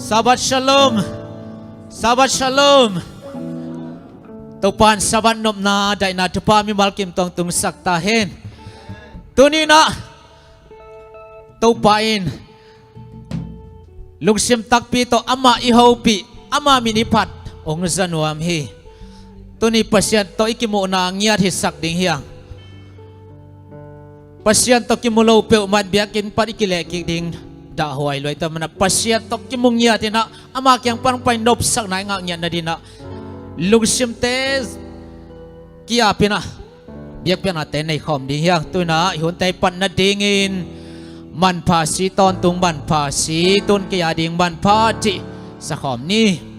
Sahabat Shalom, sahabat Shalom. Tupan saban nom na dai na tupa mi malkim tong tum sak tahen. Tuni na tupain. Lungsim takpi to ama ihaupi, ama minipat ong zanuam hi. Tuni pasyan to ikimu na ngiat hisak ding hiang. Pasyan to kimulo pe umat biakin pat ikileki ding dahuay loy ta mana pasyan to kimungya tina ama kyang parang painop sak na ngak na dina lungsim tes kia pina biak pina tenay khom ding hiang tu na ihun tay pan na dingin man pasi ton tung man pasi tun kia ding man pati sa khom ni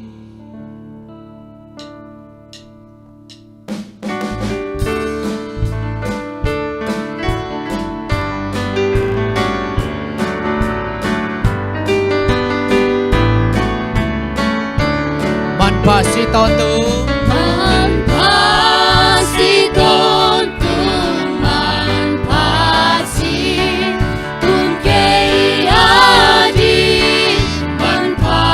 pasi ton tung man pasi ton tung man pasi tun kay adi man pa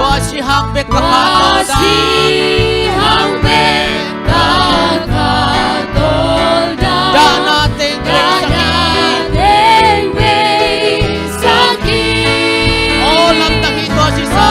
wasi hang bek wasi hang bek katolda dana ting sakit oh lam tang ito si sa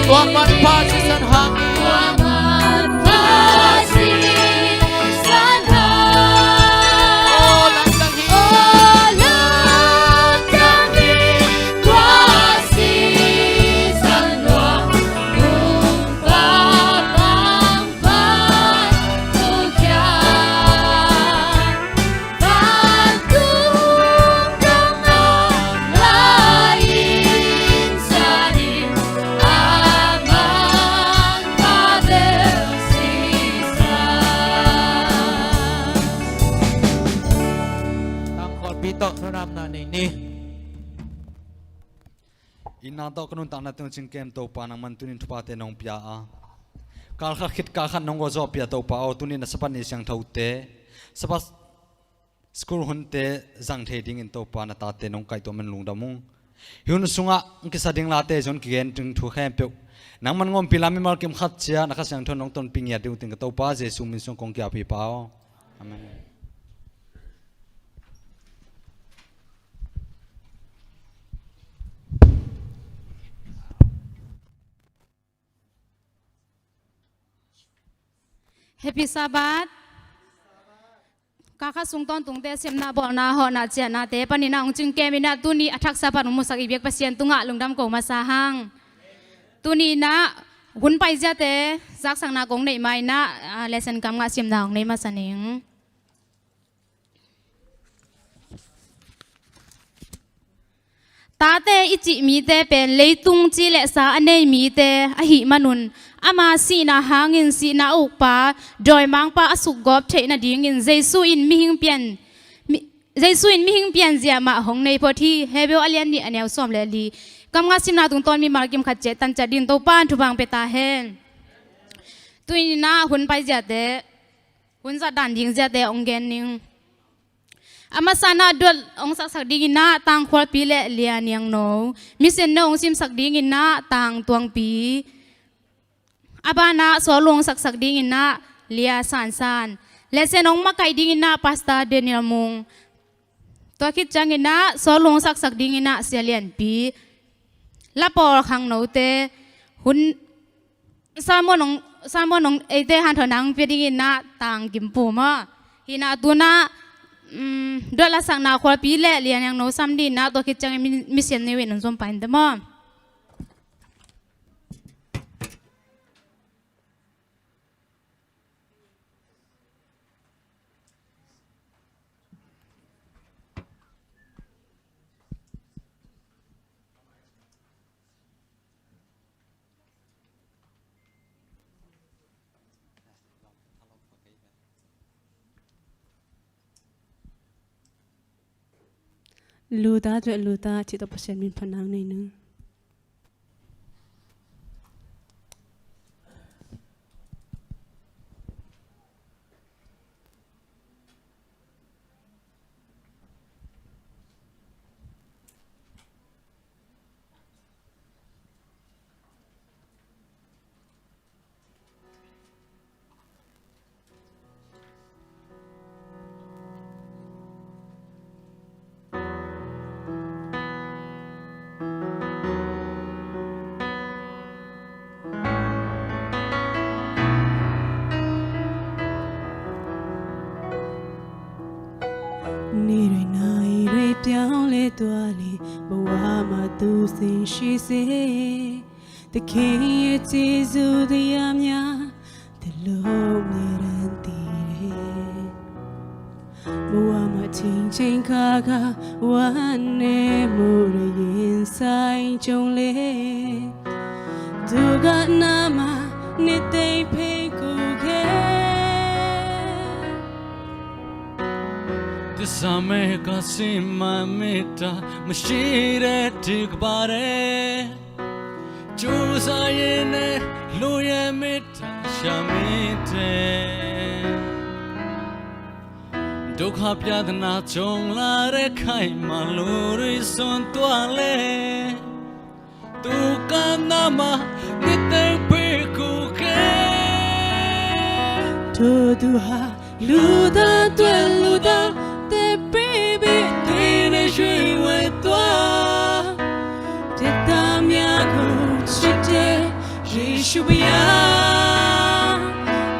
Tuaman pasisan hang Pito naram na ni Ina to kanun ta na tung ching kem to pa nang man tunin thupa te nong pia a kal kha khit ka khan nong go zo pia to pa o tunin sapan ni siang thau te sapas school hun te jang the ding in to pa na ta te nong kai to man lung da mung hyun sunga ki sa ding la te jon ki gen tung thu khem pe nang man ngom pilami mar kem khat chia na kha siang thon nong ton ping ya ding ting to pa jesu min song kong kya pi pa o amen Happy Sabbath. Kakak sungton tungte semna bo na ho na cia na te panina ong chung kemina tuni athak sapan musak ibek pasien tunga lungdam ko masahang. Tuni na hun pai ja te zak sang na gong nei mai na lesson kam nga sim na ong nei masaning. Ta te ichi mi te pen leitung chi le sa anei mi te a hi manun ama si na hangin si na ukpa doi mang pa asuk gop the na ding in jesu in mi hing pian zia ma hong nei pho thi hebel alian ni anew som le li kam nga sim na tung ton mi markim khat che tan cha din to pan thu bang pe ta hen tuin na hun pai ja te hun za dan ding ja te ong gen ning ama sana dol ong sak ding na tang khwal pi le lian yang no mi sen no ong sim sak ding na tang tuang pi abana solong sak ding na lia san le sen ong ma kai ding na pasta daniel mung to khit chang na solong sak ding na sialian pi la por khang no te hun samonong ete han thonang pi ding na tang kim pu ma hina tu na dola sang na khol pi le lian yang no sam di na to khit chang mi sen ne wen som pain de mo Luta dre luta chito pasien min panang nei nu ni re nai re pyaung le twa le bawa ma tu sin shi se the king ye jesu the amya the lo me ran ti re bawa ma ching kha kha wan ne mo re yin sai chong le du ga na ma ni te phe ku ke Tisame kasima mita mashire tikbare Chusa yene luye mita shamite ဒုက္ခပြဒနာကြုံလာတဲ့ခိုင်မှလူတွေစွန်သွားလဲဒုက္ခနာမနေတဲ့ဘေကုခဲ တို့သူဟာလူသားတွေ့လူသားတဲ့ပေးပြီးတွေ့နေရွှေဝဲသွားတဲ့သားများကိုချစ်တဲ့ယေရှုဘုရား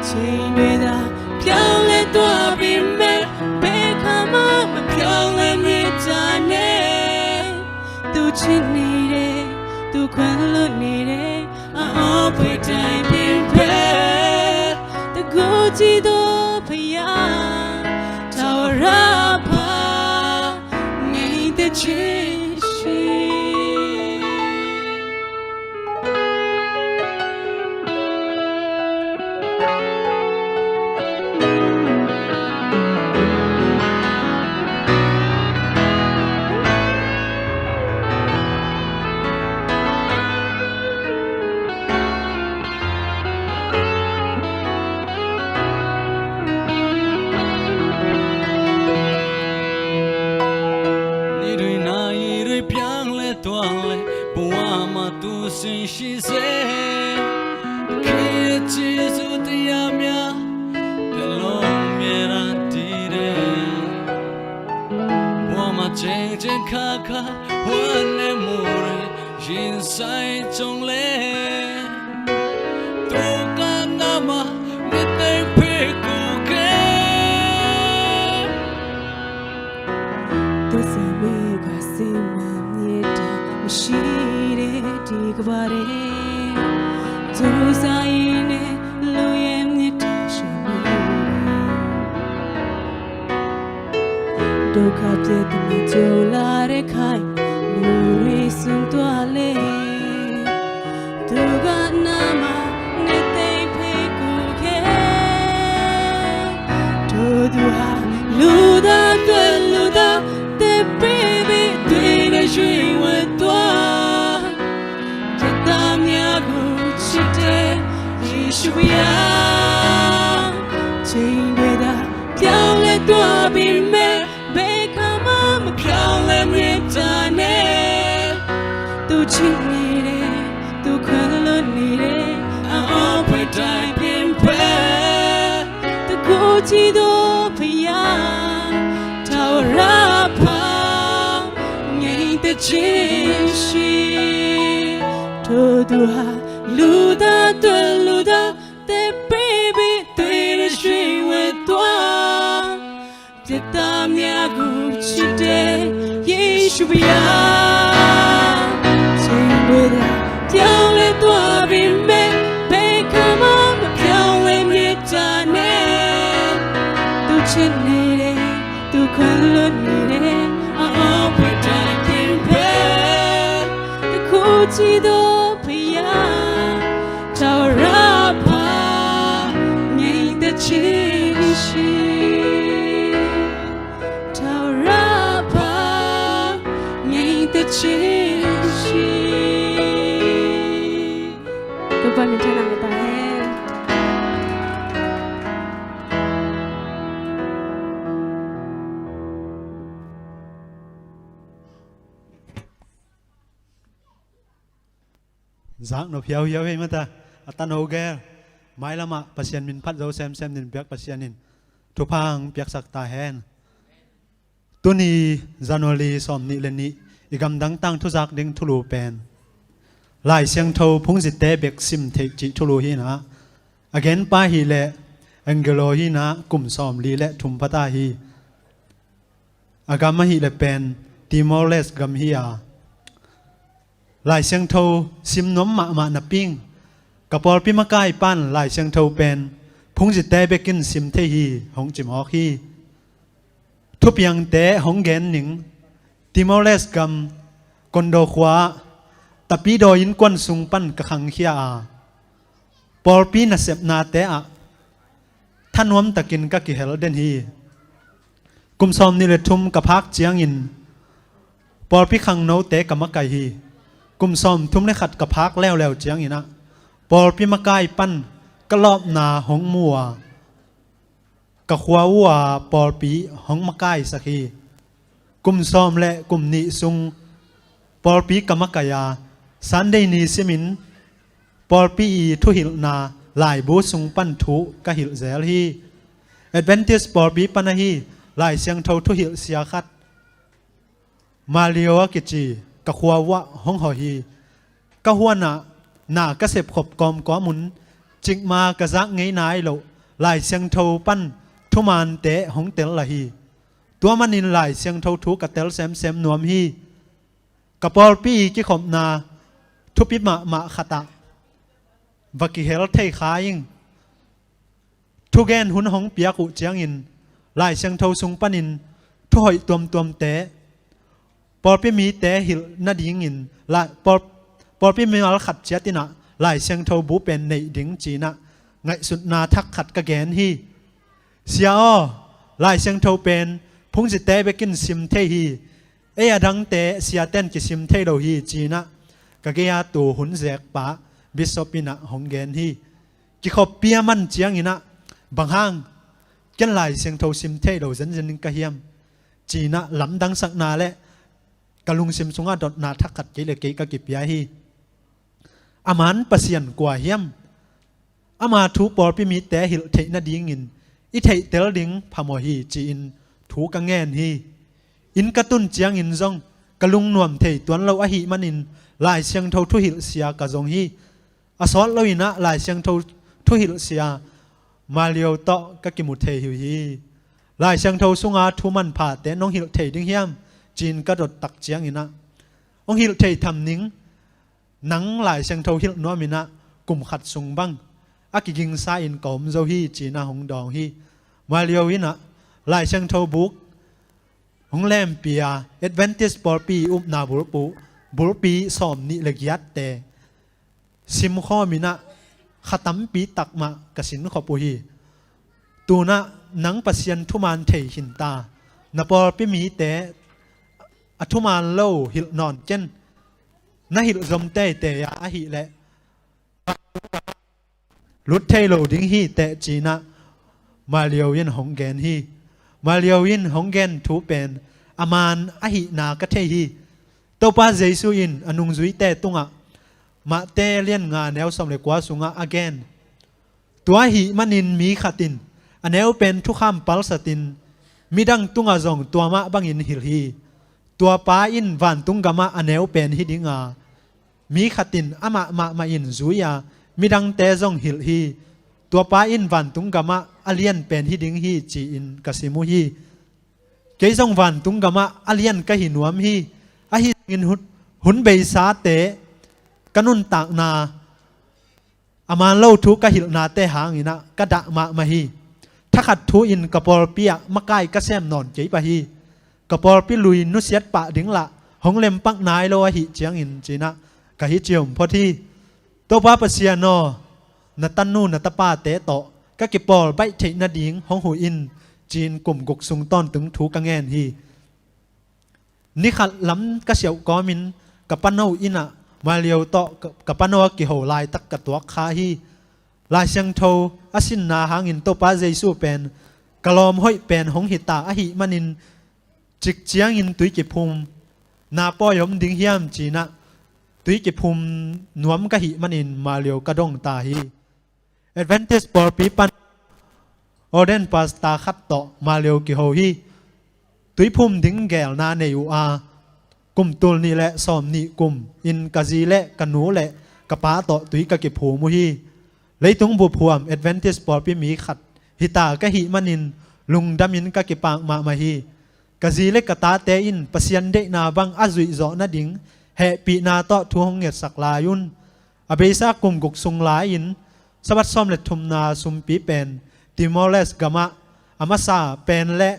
ချိန်တွေသာပြောင်းလဲသွားပြီးမဲ့ဘယ်ခါမှမပြောင်းလဲမြင်ကြနဲ့သူချစ်နေတယ်သူခွင့်လွတ်နေတယ်အော်ဖွေတိုင်းပြင်ဖက်တကူကြည့်တော့ဖယားထာဝရပါနေတဲ့ချစ်ရှိ 你对那一对变了断了，不忘嘛都是牺牲，可以接受的呀面，的路面上的人，我嘛真真卡卡，我的母人人生中嘞，都干那么你得陪顾给。 都在每个心里面的မရှိတဲ့ဒီကဘာရဲ့သူဆိုင်နဲ့လူရဲ့မြတ်တာရှင်ဒုက္ခပြည့်တဲ့ကြိုလာတဲ့ခိုင်လူတွေစွန့်သွားလေသူကနာမနေတဲ့ဖေကိုခဲတို့သူဟာလူသားတွေ့လူသား baby တွေ့နေရွှေဝဲသွားတဲ့သားများကိုချစ်တဲ့ယေရှုရားချိန်တွေသာပြောင်းလဲသွားပြီးမဲ့ဘယ်ခါမှမပြောင်းလဲမြင်ကြနဲ့သူချစ်နေတယ်သူခွင့်လွတ်နေတယ်အော်ဖွေတိုင်းပြင်ဖက်တကူကြည့်တော့ဖယားထာဝရပါငြိမ်သက်ခြင်းရှိတို့သူဟာလူသားတွေ့လူသားတဲ့ baby တွေ့ရရွှေဝဲသွားပြတ်သားများကိုချစ်တဲ့ယေရှုဘုရားချိန်တွေသာပြောင်းလဲသွားပြီးမဲ့ဘယ်ခါမှမပြောင်းလဲမြင်ကြနဲ့သူချစ်နေတယ်သူခွင့်လွတ်နေတယ်အော်ဖွေတိုင်းပြင်ဖက်တခုချီတော့ဖယားထာဝရပါငြိမ်သက်ခြင်းရှိထာဝရပါငြိမ်သက်ခြင်းရှိတို့ဘာမြင်နေမှာလဲ giang nó phiêu hiếu mà ta tan hồ ghê mai lắm ạ pasien min phát dấu xem nhìn biếc pasien nhìn thu phang biếc sắc ta hen tu ni January som ni lên ni igam dang tang thu giặc ding thu lu pen lại siang thâu phung dịch tế biếc sim thệ chỉ thu lu hi na again pa hi lệ angelo hi na kum som li lệ thum pata hi agam hi lệ pen Timor-Leste gam hi à lại siang thâu sim nóm mạ na ping kapol pi makai pan lại siang thâu pen phung dịch tế bekin sim thê hi hong chim hok hi thup yang tế hong gen ning Timor-Leste gam kondo khwa tapi do in kwan sung pan ka khang khia a pol pi na sep na te a thanom takin ka ki hel den hi kum som ni le thum ka phak chiang in pol pi khang no te ka makai hi kum som thum le khat ka phak leo chiang ina pol pi makai pan ka lop na hong mua กะขวาวัวปอลปีห้องมะกายสักทีกุมซ้อมและกุมนิซุงปอลปีกะมะกายาสันเดนีซิมินปอลปีทุหิลนาลายบูซุงปันทุกะหิลเซลฮีแอดเวนติสปอลปีปันฮีลายเสียงเท่าทุหิลเสียขัดมาเลียวกิจีกะขวาวะห้องหอฮีกะหัวน่ากะเสพขบกอมกอมุนจิกมากะซักไงนายโลลายเสียงเท่าปั้นทุมานเตะห้องเตลละฮีตัวมันนินลายเสียงเท่าทุกะเตลเซมนวมฮีกะปอลปีกิขบนาทุปิมาขตะวักิเฮลเทขายิงทุเกนหุนห้องเปียกุเจียงอินลายเสียงเท่าสุงปันินทุหอยตวมเตะปอลปีมีเตะหิลนาดิงอินลายปอลปีมีอัลขัดเจตินะลายเสียงเท่าบูเป็นในดิงจีนะไงสุดนาทักขัดกะแกนฮีเสียอ้อลายเสียงเท่าเป็นพุงจิเตะไปกินซิมเทฮีดังเตะเสียเต้นกิซิมเทโลฮีจีนะกะเกียตูหุนแจกปะบิสปินะหงเกนฮีกิขบเปียมันเจียงอินะบางห้างกันลายเสียงโทซิมเทโลเซนนิงกะเฮียมจีนะลำดังสักนาและกะลุงซิมสุงาดอดนาทักขัดกิเลกิกะกิปยาฮีอามันปะเสียนกว่าเฮียมอามาทูปอลปิมีแต่หิลเทนาดิงินอิเทเตลดิงพามอฮีจีอินทูกังเงนฮีอินกระตุนเจียงอินซงกะลุงนวมเทตวนเราอหิมันอินลายเสียงเท่าทุหิลเสียกะจงฮีอสอนเราอินะลายเสียงเท่าทุหิลเสียมาเลียวโตกะกิมุเทหิวฮีลายเสียงเท่าสุงาทุมันผ่าแต่น้องหิลเทดิงเฮียมจีนกระโดดตักเจียงอินะองหิลเททำนิงหนังลายเสียงเท่าหิลนัวมินะกลุ่มขัดสุงบังอากิกิงซาอินกอมเจ้าฮีจีน่าหงดองฮีมาเลียวอินะลายเสียงเท่าบุกหงแลมเปียเอดเวนติสปอร์ปีอุบนาบุรปีสอมนิเลกยัดเตซิมข้อมินะขตัมปีตักมากสินขอปุฮีตูนะหนังปัสยันทุมานเทหินตานปอร์ปีมีเตอทุมานเล่าหิลนอนเจนนาหิลรมเตเตยาหิและลุดเทโลดิงฮีเตจีนะมาเลียวยินหงแกนฮีมาเลียวยินหงแกนทูเป็นอามานอหินากะเทฮีตัวป้าเจสุอินอนุงจุยเตตุงะมาเตเลียนงานแนวสำเร็จกว่าสุงะ again ตัวหิมันินมีขัดินอันแนวเป็นทุกคำปัลสตินมีดังตุงะจงตัวมะบังอินหิลฮีตัวป้าอินวันตุงกะมะอันแนวเป็นฮิดิงามีขัดินอามะมาอินจุยามีดังเตจงหิลฮีตัวป้าอินวันตุงกะมะอเลียนเป็นฮิดิงฮีจีอินกสิมุฮีเกยจงวันตุงกะมะอเลียนกะหินวมฮีอหิงินหุนเบยสาเตกนุนตากนาอามาเล่าทุกะหิลนาเตหางอินะกะดะมาฮีถ้าขัดทูอินกะปอลเปียมะกายกะแซมนอนเจปะฮีกะปอลปิลุยนุเสียดปะดิงละหงเล็มปักนายโลหิเจียงอินจีนะกะฮิเจียมพอที่ตัวป้าปะเสียนอนาตันนูนาตะป้าเตโตกะกิปอลใบเทนาดิงหงหูอินจีนกลุ่มกกซุงต้อนถึงทูกังแงนฮีนี่ขัดล้ำกระเสียวกอมินกับปนเอาอินะมาเลียวโตกับปนเอากิโหลายตักกะตัวขาฮีลายเชียงโทอาสินนาหางอินโตป้าเจสูเป็นกะลอมห้อยเป็นหงหิตาอหิมันินจิกเจียงอินตุยกิพุมนาป้อยมดิงเฮียมจีนะตุยกิพุมนวมกะหิมันินมาเลียวกระดงตาฮีแอดเวนติสปอร์ปีปันออเดนปาสตาขัดโตมาเลียวกิโหฮีตุยพุ่มดิ้งแกลนาเนยูอากุมตุลนี่แหละสอมนี่กุมอินกะจีและกันหนูและกะป้าโตตุยกะเก็บผูมุฮีเลยตุงบุพวมเอดเวนติสปอร์ปีมีขัดฮิตากะหิมันินลุงดามินกะเก็บปางมาฮีกะจีและกะตาเตอินปะเซียนเดนาบังอาจุยโจนาดิงแห่ปีนาโตทุหงเงดสักลายุนอเบซากุมกุกซุงลาอินสวัสดิ์ซ้อมเล็ดทุมนาซุมปีเป็นติมอร์เลสกามะอามาซาเป็นและ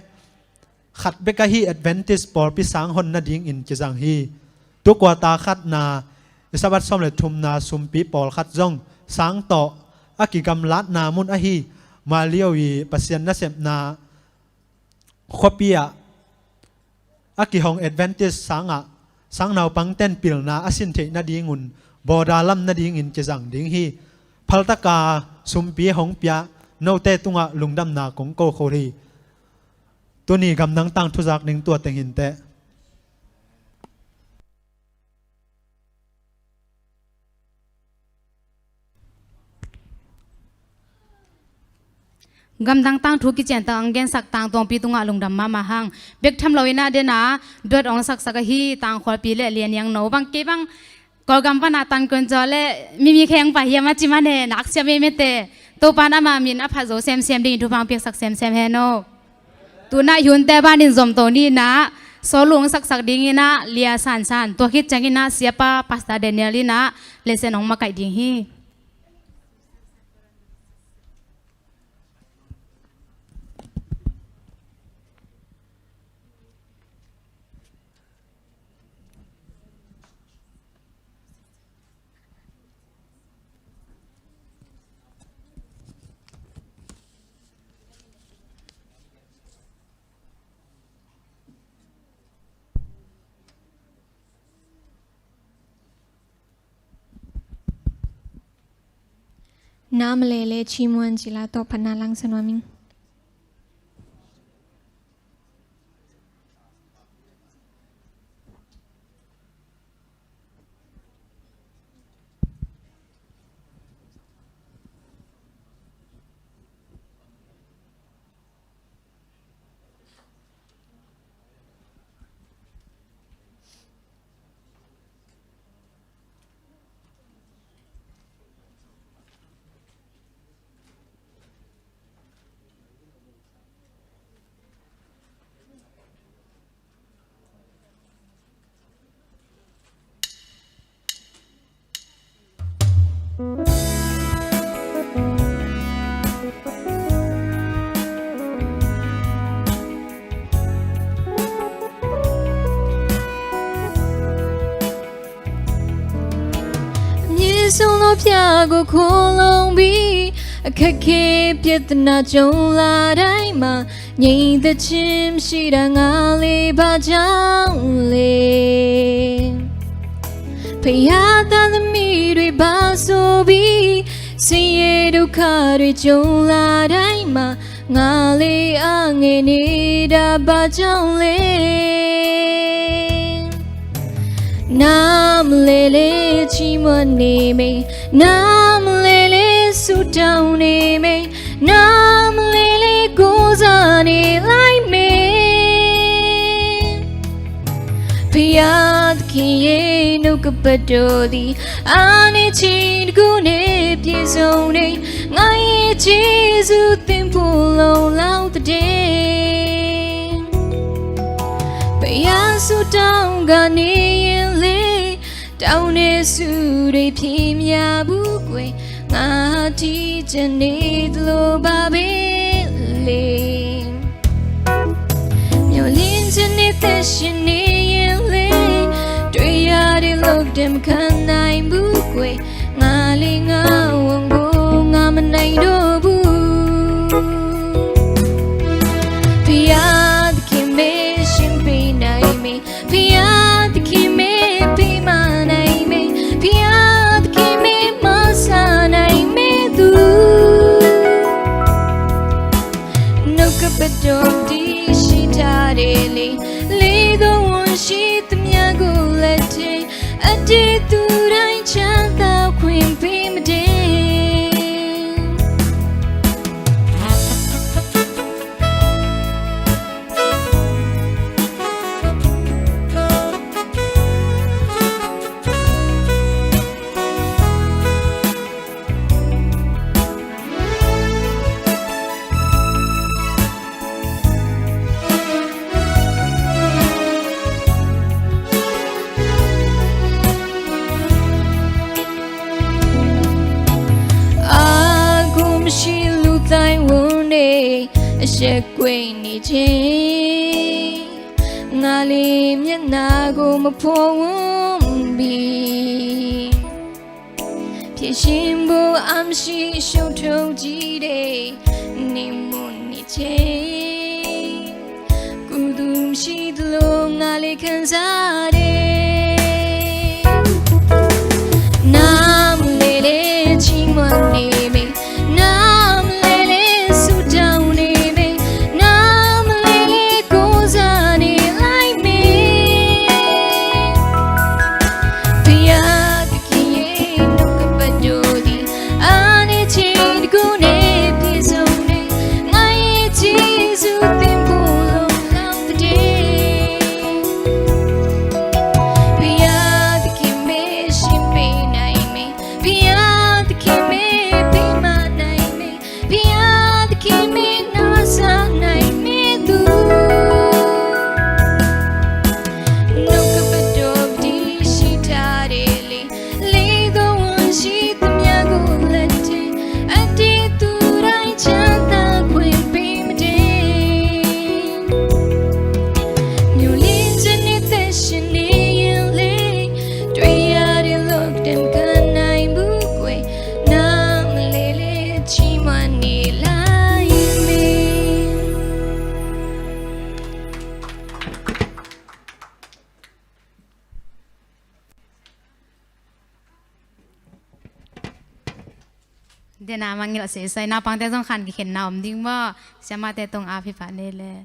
ขัดเบกะฮีแอดเวนติสปอร์ปีสังหนนาดิงอินจิจังฮีตัวกว่าตาขัดนาสวัสดิ์ซ้อมเล็ดทุมนาซุมปีปอลขัดจงสังโตอากิกัมลัดนามุนอฮีมาเลียววีปัสยันนาเซมนาขวเปียอากิฮองแอดเวนติสสังนาวปังเต้นปิลนาอาสินเทนาดิงุนบอดาลัมนาดิงอินจิจังดิงฮีพัลตกาสุมปีหงเปีย โนเตตุงะลุงดำนาของโกโครีตัวนี้กำนังตั้งทุจักหนึ่งตัวเต็งหินเตะกำดังตั้งทุกิจเจนตังเกนสักตังตองปีตุงะลงดำมาหังเบกทำเราอินาเดนะดวดองสักฮีตังขอปีเลียนยังโนบังเก็บังกอกำปนาตันคนจอเลมีแข่งไปเฮียมาจิมาเนนักเสียไม่เตตัวปานามามินอภัสโซเซมดินทุพังเปียกสักเซมเฮโนตัวน่ายุนแต่บ้านดินสมตัวนี้นะโซลุงสักดิ่งนะเลียสันตัวคิดจังนะเสียป้าปัสตาเดเนียลีนะเลเซนองมาไก่ดิ่งฮีน้ำเลเลชิมวนจิลาโตพนาลังสนวมิงส่งโลภยาก็คงลงบีแค่เก็บเพียงนาจงลาได้มายิ่งแต่ชิมชีดังอะไรบ้าจังเลยพยาตามีด้วยบาสูบีเสียดุขาด้วยจงลาได้มางาเลยอ่างเงินดาบ้าจังเลยน้ำเลเลชิมันเนเมน้ำเลเลสุดดาวเนเมน้ำเลเลกูซาเนไลเมพยาดขี้เยนุกปะโดดีอันนี้ชิดกูเนพิโซเนไงเจสุติมพูโลลาวตะเดพยาสุดดาวกันเนดาวเนสุเรพิมยาบุกเวงาที่จะเนตโลบาเบเลมีลินจะเนตชินเนยเลด้วยยาดิโลกเดิมขันในบุกเวงาเลงาวังบูงามันในโดบุพิยาดคิเมชิมปีในเมพิยาดคิเมปีมาPiat ki me masana me du No kapedom di shitarele Le do one shit myago lete Ade turai chanta queen pimde Sẽ quên đi chứ ngà lim nhớ na go mà phong bi phía chim bồ am si sâu thâu chỉ để niềm muốn đi chứ cụ đùm si lo ngà lê khăn ra để nam lê lê chim ngoan nê mê nam lê lê เดนามังเงลเสใส่นาปังแต่ต้องขันกิเข็นนาอมดิ้งว่าเสียมาแต่ตรงอาภิพาเนเลย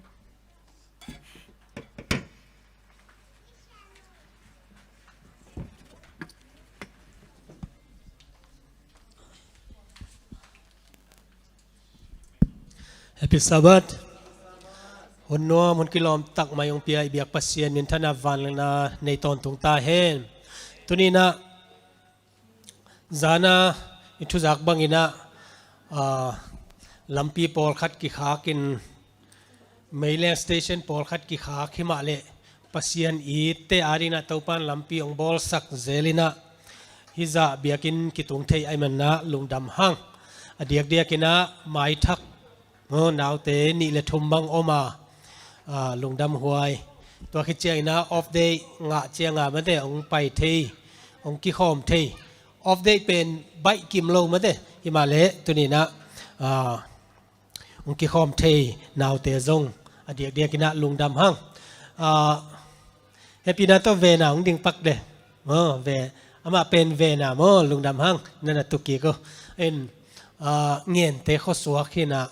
Happy Sabbath หุ่นนัวมันกิลอมตักมายองเปียเบียกปัสเซียนนินทนาวันลนะในตอนตรงตาเห็นตัวนี้นะจานาอิทุจักบังอินะลำปีปอลขัดกิขากินเมลเลสเตชันปอลขัดกิขาขิมาเลปัสเซียนอีเตอารีนะตัวปันลำปีองบอลสักเจลินะฮิจาเบียกินกิตุงเทยไอมันนะลุงดำหังอเดียกเดียกินะไม้ทักนาวเตนี่เลทุมบังอมาลุงดำหวยตัวคิดเจียงนะ off day งะเจียงมันเตองไปเทองกิคอมเท off day เป็นใบกิมโลมันเตฮิมาเลตัวนี้นะองกิคอมเทนาวเตซงอเดียกเดียกินะลุงดำหังเฮปีนาตัวเวนาองดิ่งปักเดเวอามาเป็นเวนาลุงดำหังนั่นตุกี้ก็เอ็นเงียนเตข้อสวกขึ้นนะ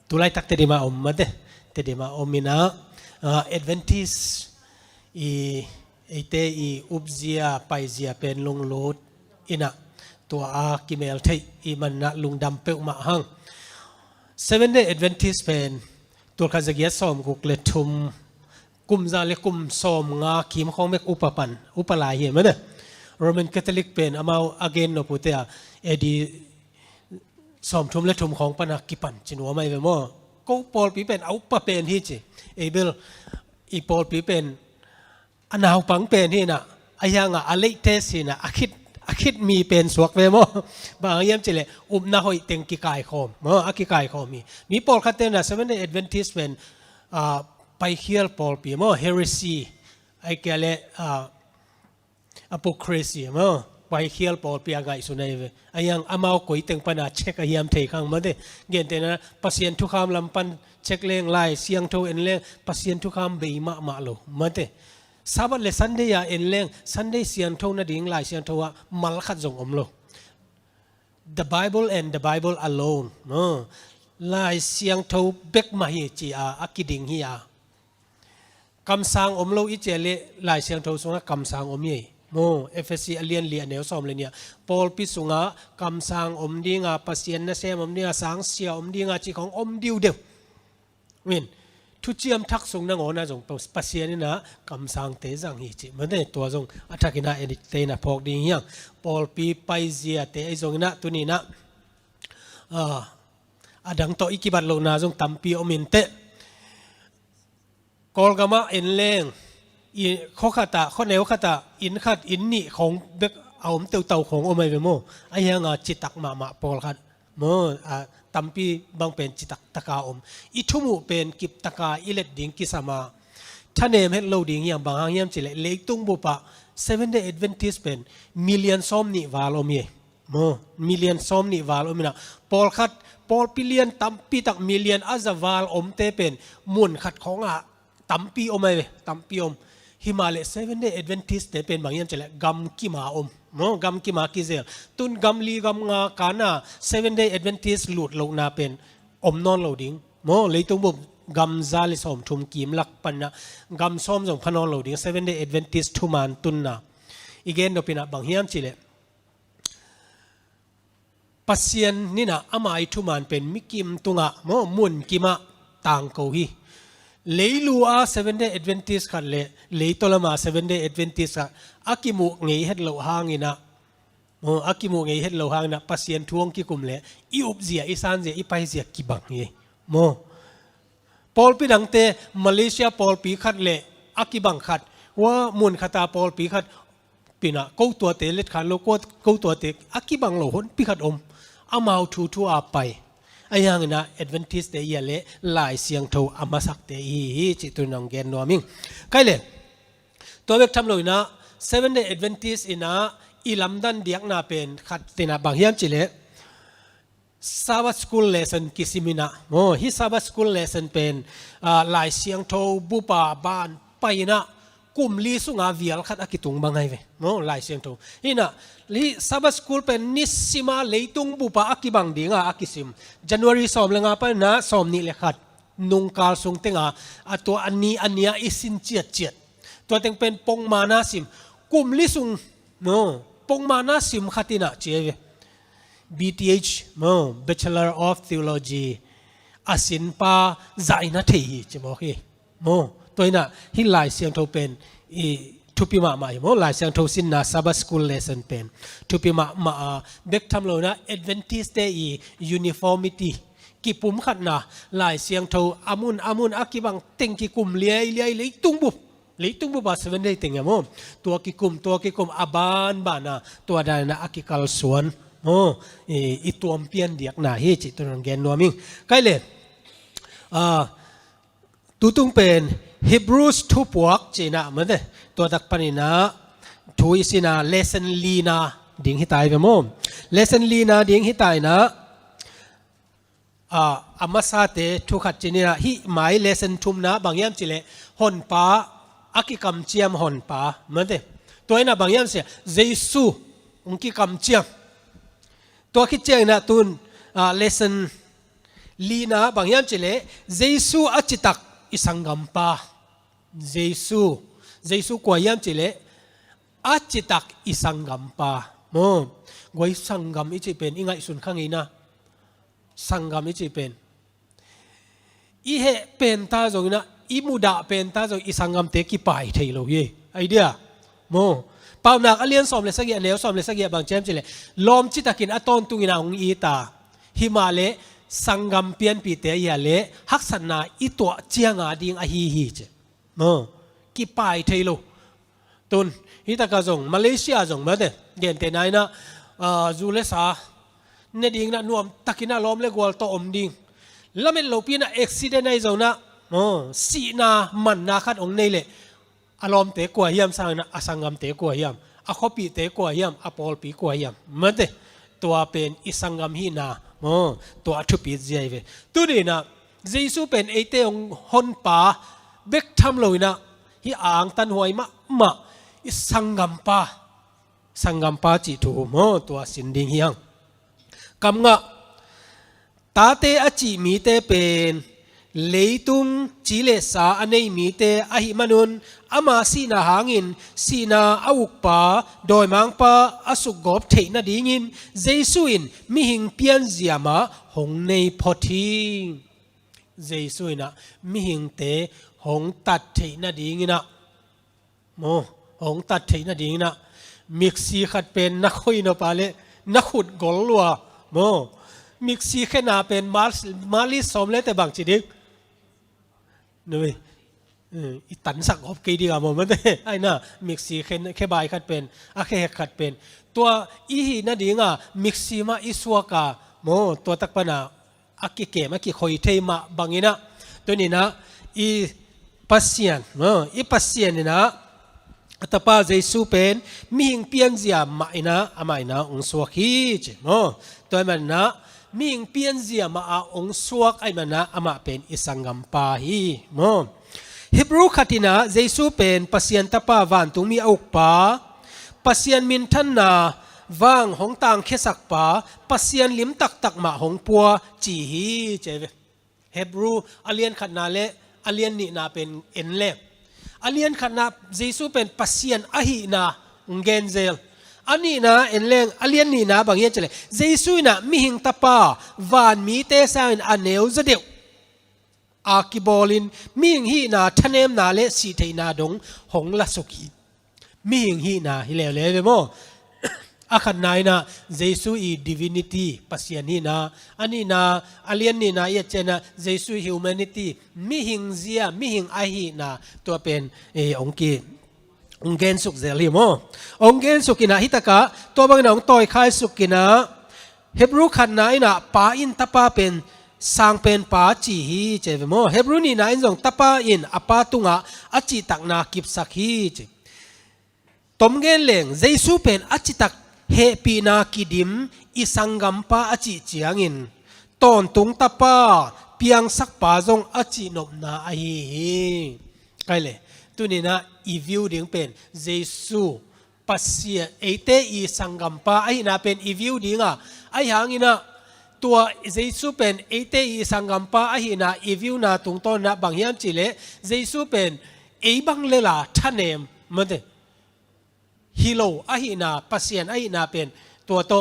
ตุไลตักเตดิมาอมมาเดเตดิมาอมินะAdventist อีเตอีอุบเซียไปเซียเป็นลุงโลดอินะตัวอากิเมลเทอีมันนะลุงดำเปอมาหัง 7 Day Adventist เป็นตัวข้าจะเกียสอมกุกเลทุมกุมซาเลกุมสอมงาขีมของเมกอุปปันอุปลายเห็นไหมเนี่ย Roman Catholic เป็นอามาอเกนโนปุเตอเอดีสอมทุมและทุมของปนักกิปันจินหัวไม่เป็นมั่วก็ปอลปีเป็นเอาปะเป็นที่จีเอเบลอีปอลปีเป็นอันเอาปังเป็นที่น่ะอายังอ่ะอะไรเทสิน่ะอาคิดมีเป็นสวกเวมั่วบางอย่างจีเลยน่าหอยเต็งกิกายคอมอากิกายคอมมีปอลคัตเตน่ะ 7 Day Adventist เป็นไปเคียลปอลปีมั่ว heresy ไอเกลapocrisy มั่วไปเคียลปอลปีอะไรสุนัยเวอายังอามาคุยเต็งปนาเช็คอายังเทคังมาเดเกณฑ์เตนะปัสเซียนทุกคำลำปันเช็คเลี้ยงไล่เสียงโทเอ็นเลี้ยงปัสเซียนทุกคำเบย์มาโลมาเดซาบัดเลสันเดียเอ็นเลี้ยงซันเดย์เสียงโทนาดิ่งไล่เสียงโทว่ามัลขัดจงอมโล The Bible and the Bible alone ไล่เสียงโทเบกมาฮีจีอาอักิดิ่งฮีอาคำสั่งอมโลอิเจเลไล่เสียงโทสงคำสั่งอมยี่FSC อเลียนเลียนเนวสอมเลยเนี่ยปอลพิสุงะคำสั่งอมดีงาปัสเซียนนะเซมอมดีงาสังเสียอมดีงาจีของอมดิวเดียววินทุเจียมทักสุงนังโอนะจงปัสเซียนนี่นะคำสั่งเตจังฮีจีมันได้ตัวจงอัฐกินะเอดิเตนะพอกดีอย่างปอลปีไปเซียเตไอจงนะตัวนี้นะอดังโตอิกิบัตโลนาจงตัมปีอมินเตกอลกามะเอ็นเลงข้อขัดข้อแนวขัดอินขัดอินนี่ของเบกเอาเต่าของโอเมเวโมไอ้ยังจิตักมาปอลขัดโมตัมปีบางเป็นจิตักตะกาอมอิทุมุเป็นกิบตะกาอิเล็ดดิ่งกิสมาท่านเองเห็นเราดิ่งอย่างบางอย่างจิเลเล็กตุงบุปะ 7 Day Adventist เป็นมิลเลียนซอมนี่วาลอมีโมมิลเลียนซอมนี่วาลอมีนะปอลขัดปอลปิเลียนตัมปีตักมิลเลียนอาซาวาลอมเตเป็นมุนขัดของตัมปีอมเวตัมปีอมฮิมาเล7 Day Adventist เตเป็นบางอย่างจะเละกัมกิมาอมกัมกิมากิเซลตุนกัมลีกัมงาคานา7 Day Adventist หลุดลงนาเป็นอมนอนโลดิ้งเลยตรงบุบกัมซาลิสอมทุมกิมลักปันนะกัมซ้อมส่งพนอนโลดิ้ง7 Day Adventist ทุมันตุนนะอีกเกนโดเป็นบางอย่างจะเละปัสเซียนนี่นะอามาอิทุมันเป็นมิกิมตุงะมุนกิมาต่างกูฮีเลยลัว7 Day Adventist ขัดเลยตัวละมา7 Day Adventist ขัดอากิมุเงยเฮ็ดเหล่าหางอินะอากิมุเงยเฮ็ดเหล่าหางนะปัสเซียนทวงกิกุมเลยอีอุบเสียอีสานเสียอีไปเสียกิบังเย่ปอลปีดังเตมาเลเซียปอลปีขัดเลยอากิบังขัดว่ามุนขัดตาปอลปีขัดปีน่ะกู้ตัวเตเล็ดขันโลกู้ตัวเตอากิบังเหล่าคนปีขัดอมเอามาทูอาไปไอ้ยังนะ Adventist เดียเล่หลายเสียงโทอามาสักเดียจิตุนังเกนนัวมิงใครเลยตัวเล็กทำเลยนะ7 Day Adventist อินะอีลำดันเดียกนาเป็นขัดตินะบางอย่างจิเลSabbath School Lesson กิสิมินะฮิ Sabbath School Lesson เป็นหลายเสียงโทบุปาบานไปนะ กุมลีสุงาวิลขัดอากิตุงบางไงเวโมลายเสียงโตฮินะลีซับสกูลเป็นนิสิมาเลยตุงบุปะอากิบังดีงาอากิซิม January สอมเลงาไปนะสอมนี่เลขัดนุงกาลสุงเตงาตัวอันนี้อิสินเจียดตัวเต็งเป็นปงมานาซิมกุมลิสุงโมปงมานาซิมขัดินะเจเว BTH โม Bachelor of Theology อาสินปาใจนาทีจะบอกให้โมตัวน่ะฮิลายเสียงโทเป็นทุพิมามาโมลายเสียงโทสินนะซับสกูลเลสันเป็นทุพิมาเด็กทำเลยนะ Adventist Day Uniformity กิปุ่มขัดนะลายเสียงโทอามุนอากิบังเต็งกิกุมเลี้ยตุงบุบลิตุงบุบาสเวนได้ติงยามโมตัวกิกุมอาบานบานะตัวใดนะอากิกัลสวนโมอีตัวเปลี่ยนเดียกนะเฮจิตรงเกนนัวมิงใกล้เลยตุตุงเป็นฮิบรูสทุบวกจีน่าเหมือนเดตัวตักปนินะทุยสินะเลสันลีนาดิ่งหิตายไปโมเลสันลีนาดิ่งหิตายนะอามาซาเตทุขัดจีน่าฮิหมายเลสันทุมนะบางยามจิเลหอนป้าอากิกำเจียมหอนป้าเหมือนเดตัวนี้นะบางยามเสียเยซูองกิกำเจียมตัวคิดเจียงนะตุนเลสันลีนาบางยามจิเลเยซูอาจิตักอิสังกัมปาเยซูกว่ายามจิเลอาจิตักอิสังกัมปาโมกวยสังกัมอิจิเป็นอิงไงสุนข้างอีนะสังกัมอิจิเป็นอีเหเป็นตาจงนะอีมุดาเป็นตาจงอิสังกัมเตกิไปเทโลเยไอเดียโมปาวนักอเลียนสอมเลสเกียเนวสอมเลสเกียบางเจมจิเลลอมจิตักินอตอนตุงินาองอีตาฮิมาเลสังกัมเปียนปีเตยเลฮักษณะอีตัวเจียงอาดิงอฮีเจโมกิไปเทโลตุนฮิตากาจงมาเลเซียจงมาเดเกนเตนายนะจูเลสาเนดิงนะนวมตักินาลอมเลกวอลโตอมดิงแล้วเมนโลปีนะเอ็กซิเดนไอจงนะสีนามันนาคัดองเนเลอารมณ์เตกว่าเยี่ยมสังนะอสังกัมเตกว่าเยี่ยมอคปีเตกว่าเยี่ยมอปอลปีกว่าเยี่ยมมาเดตัวเป็นอิสังกัมฮีนาตัวทุปิดใจเวตัวนี้นะเยซูเป็นไอเตองฮอนป่าเบกทำเลยนะฮีอ่างตันหวยมาสังกัมปาจิตูตัวสินดิ่งเฮียงกำงะตาเตอจิมีเตเป็นเลยตุงจิเลสาอันนี้มีเตอหิมนุนอามาสีนาหางินสีนาอาวุกปาโดยมังปาอสุกบเทนดีงินเยซูอินมิหิงเปียนเสียมาหงในพอทีเยซูอินะมิหิงเตหงตัดเทนดีงินะโมหงตัดเทนดีงินะมิกซีขัดเป็นนักคุยนปาเลนักขุดกอลลัวโมมิกซีแค่นาเป็นมาลิสอมเลแต่บางจิดิกนี่อีตันสักอบกีดีกว่าโมมันเต้ไอ้น่ะมิกซีแค่ใบขัดเป็นอาแค่ขัดเป็นตัวอีหีนั่นดีง่ะมิกซีมาอิสวกาโมตัวตักปนาอากิเกมากิคอยเทมาบางงี้นะตัวนี้นะอีปัสเซียนอีปัสเซียนนี่นะแต่ป้าเยซูเป็นมีหิงเปียนเสียมาอินะอามาอินะองสวกฮีจโมตัวมันนะมีหิงเปียนเสียมาองสวกไอ้มันนะอามาเป็นอิสังกัมปาฮีโมฮิบรูขัดินะเยซูเป็นปัสเซียนตาป้าวันตุงมีอุกปาปัสเซียนมินทันนาวางหงต่างเคสักปาปัสเซียนลิมตักมาหงปัวจีฮีเจเวฮิบรูอเลียนขัดนาเลอเลียนนี่นาเป็นเอ็นเล่อเลียนขัดนาเยซูเป็นปัสเซียนอหินาอุงเกนเซลอันนี้นะเอ็นเล่งอเลียนนี่นะบางอย่างเจเลยเยซูนะมิหิงตาป้าวานมีเตซาอินอันเนวจะเดียวอากิบอลินมีหิงฮีนาทะเนมนาเลสีเทนาดงหงละสุกีมีหิงฮีนาฮิเลวเลเดโมอาขันนายนะเยซูอีดิวินิตี้ปัสยานีนะอันนี้นะอเลียนนี่นะเยเจนะเยซูฮิวแมนิตี้มีหิงเซียมีหิงไอฮีนะตัวเป็นองค์กีองเกนสุกเซลิโมองเกนสุกินะฮิตากะตัวบางน้องต่อยคายสุกินะเฮบรูขันนายนะปาอินตาปาเป็นสร้างเป็นป่าจีฮีเจวโมเฮบรูนี่นะอินจงตาปาอินอปาตุงะอจิตักนากิบสักฮีเจตมเกนเลงเยซูเป็นอจิตักเฮปีนากิดิมอิสังกัมปาอจิเจียงินตอนตุงตาปาเปียงสักป่าจงอจินบนาอฮีไกเลย ตัวนี้นะอีวิวดิ้งเป็นเยซูปัสเซียเอเตอีสังกัมปาไอ้น่ะเป็นอีวิวดิ้งอ่ะไอ้หางนี่นะตัวเยซูเป็นเอเตอีสังกัมปาไอ้น่ะอีวิวน่ะตรงต้นนะบางอย่างจิเลเยซูเป็นเอบังเลล่ะท่านเองมันเดฮิโลไอ้น่ะปัสเซียนไอ้น่ะเป็นตัวโต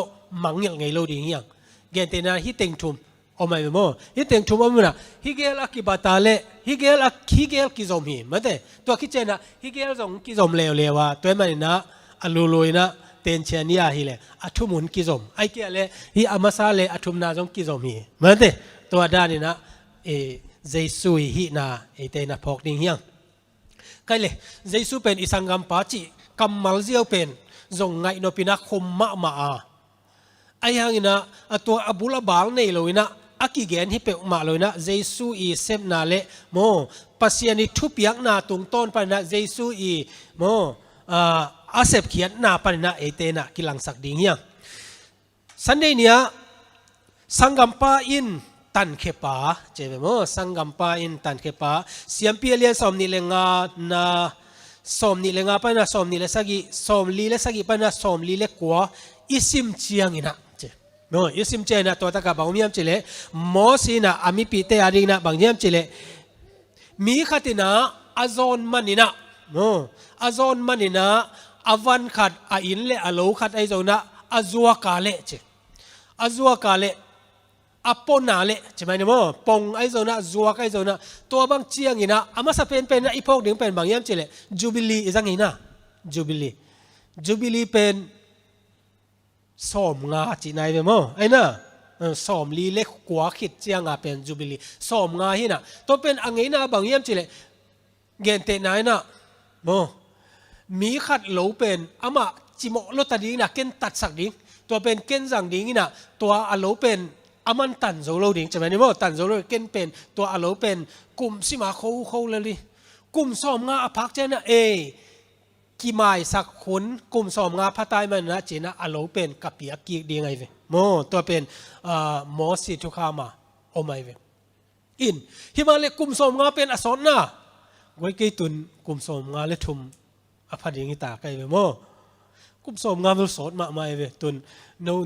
มังยังไงโลดิ้งยังเกณฑ์เตนะฮิตเต็งทุมโอ้ไม่เป็นโมฮิตเต็งทุมมันนะฮิเกลกิบาตาเลฮิเกลกิจอมหิมันเดตัวคิดเจนะฮิเกลส่งกิจอมเลวะตัวมันนะอัลลุยนะเตนเชียนียฮิเลอัทุมุนกิจอมไอเกลฮิอามาซาเลอัทุมนาจงกิจอมหิมันเดตัวด้านนี้นะเจสุยฮินาเตนะพอกดิ้งยังก็เลยเจสุเป็นอิสังกัมปาจิกัมมัลเซียวเป็นจงไงโนปินักคมมาไอ้ยังนะตัวอับุลบาลในเลยนะอากิเกนที่เป็นมาเลยนะเยซูอีเซมนาเลโมปัสยานิทุบยักนาตรงต้นไปนะเยซูอีโมอาเซบเขียนนาไปนะเอเตนะกิลังสักดิ่งยังสันเดเนียสังกัมปาอินตันเคปาเจ็บโมสังกัมปาอินตันเคปาเสียมเปียเลียนสมนิเลงานาสมนิเลงาไปนะสมนิเลสกิสมลีเลสกิไปนะสมลีเลกัวอิซิมเชียงอินะโน่อิซิมเจนะตัวตะกับบางอย่างเจเลมอสีนะอามิปีเตอารินะบางอย่างเจเลมีขัดนะอาซอนมันนี่นะโน่อาซอนมันนี่นะอาวันขัดอาอินเลอาโลขัดไอโซนะอาซัวกาเลเจอาซัวกาเลอาปนาเลใช่ไหมเนี่ยโมปงไอโซนะซัวไอโซนะตัวบางเชียงอินะอามาสเปนนะอีพวกดึงเป็นบางอย่างเจเลจูบิลีจังอินะจูบิลีเป็นสอมงาจีนายเปมั้งไอ้น่ะสอมลีเล็กกว่าขิดเจียงอาเป็นจูบิลีสอมงาหิน่ะตัวเป็นอังไงน่ะบางอย่างจีเลยเกณฑ์เตนายน่ะโมมีขัดโหลเป็นอามาจิโมโลตัดดิ้งน่ะเกณฑ์ตัดสักดิ้งตัวเป็นเกณฑ์สังดิ้งน่ะตัวอโหลเป็นอามันตันโซโลดิ้งใช่ไหมเนี่ยมั้งตันโซโลเกณฑ์เป็นตัวอโหลเป็นกลุ่มสิมาเขาเลยกลุ่มสอมงาอภักเจน่ะกีไม้สักคนกลุ่มสอมงาพระใต้มันนะจีน่าอโลเป็นกับปียกีดีไงเว้โมตัวเป็นหมอสิทุกขามาโอไม่เว้อินฮิมาเลกลุ่มสอมงาเป็นอสอนนะไว้กี่ตุนกลุ่มสอมงาเลทุมอภัยยิงตาไกเว้โมกลุ่มสอมงาเป็นสอนมาไม่เว้ตุน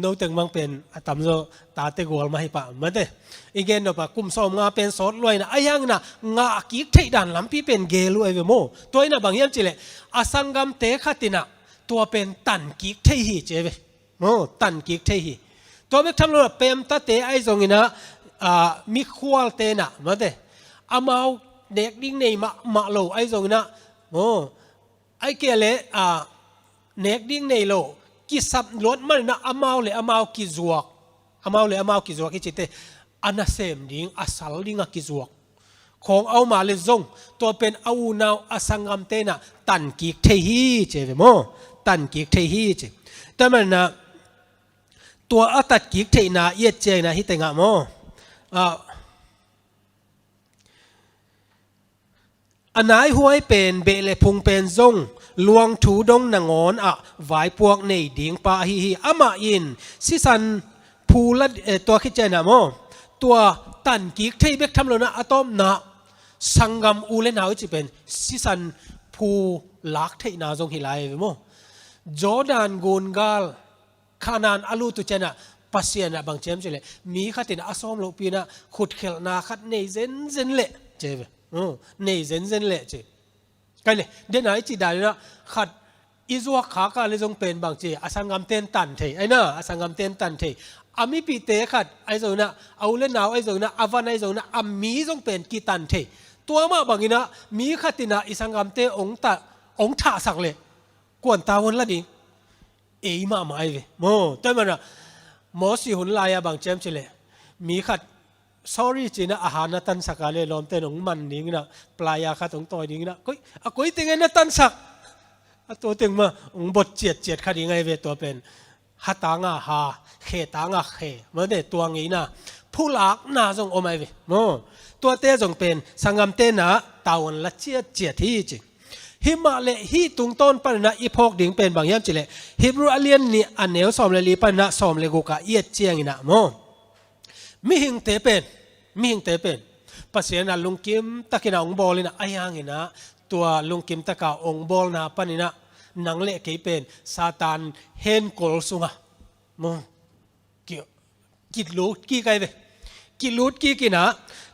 โนตึงมังเป็นตำโซตาเตกวลมาให้ปะมันเด้อีกเกนเนาะปะกลุ่มสอมงาเป็นสอนรวยนะไอ้ยังนะงากีกเทดันลำปีเป็นเกลวยเว้โมตัวนี้นะบางอย่างจีเลอสังกัมเตขัตินะตัวเป็นตันกิกเทหีเจเวโมตันกิกเทหีตัวไม่ทำเลยเป็นตาเตไอซงอินะมีควอลเตนะมาเดอามาเด็กดิ้งในมาโลไอซงอินะโมไอเกลเลเด็กดิ้งในโลกิสับล้วนมันนะอามาเลยอามากิจวกอามาเลยอามากิจวกที่จิตเตอันนั้นเสมดิ้งอาศัลดิ้งกิจวกของเอามาเลยซงตัวเป็นเอานาวอสังกัมเตนะตันกิกเทฮีเจเวโมตันกิกเทฮีเจแต่มันนะตัวอัตัดกิกเทนะเย็ดเจนะฮิตงะโมอันไหนหัวเป็นเบลพุงเป็นซงลวงถูดงนางอนวายพวกในดิ่งปาฮีอามาอินสิสันภูละตัวคิดเจนะโมตัวตันกิกเทเบกทำเลยนะอะตอมนะสังกัมอูเลนาวจะเป็นสิสันภูลักเทนาจงฮิไลโมจอร์แดนกูนกาลขานานอาลูตุเจนะปัสเซียนะบางเจมจะเลยมีขัดนะอาซอมโลปีนะขุดเขลนาขัดในเซนเละเจ็บในเซนเละเจ็บกันเลยเดี๋ยวไหนจีได้นะขัดอิจวกขากาเลยจงเป็นบางเจอสังกัมเต้นตันเทไอ้น่ะอสังกัมเต้นตันเทอามิปีเตขัดไอ้โซนะเอาเล่นหนาวไอ้โซนะอาวันไอ้โซนะอามีจงเป็นกีตันเทตัวมาบางทีนะมีขัดนะอิสังกัมเตองท่าสักเลยกวนตาวันละดิมาไม่เว้โมแต่มันอะหมอสิหุนลายบางเจมจิเลมีขัด sorry จีนะอาหารนัตันสักอะไรลอมเตนองมันดิ้งนะปลายาขัดองต่อยดิ้งนะกุ้ยติงไงนัตันสักตัวตึงมาองบทเจียดขัดยังไงเวตัวเป็นฮัตตางาฮาเขตางาเขเมื่อเด็ดตัวงี้นะผู้หลักน่าจงโอไม่เวโมตัวเต้จงเป็นสังกัมเตนะตาวันละเจียดที่จริงฮิมาเลฮีตุงต้นปัญนะอีพอกดิ่งเป็นบางอย่างจิเลฮิบรูอาเลียนนี่อันเนวสอมเลลีปัญนะสอมเลกุกะเอียดเจียงอินะโมมิหิงเตเป็นปัสเซียนลุงกิมตะกินาองบอลินะอายังอินะ ตัวลุงกิมตะกาองบอลนาปนินะนังเละเกยเป็นซาตานเฮนกอลสุงะมงกิดลูดกี่ไกเวกิดลูดกี่กินะ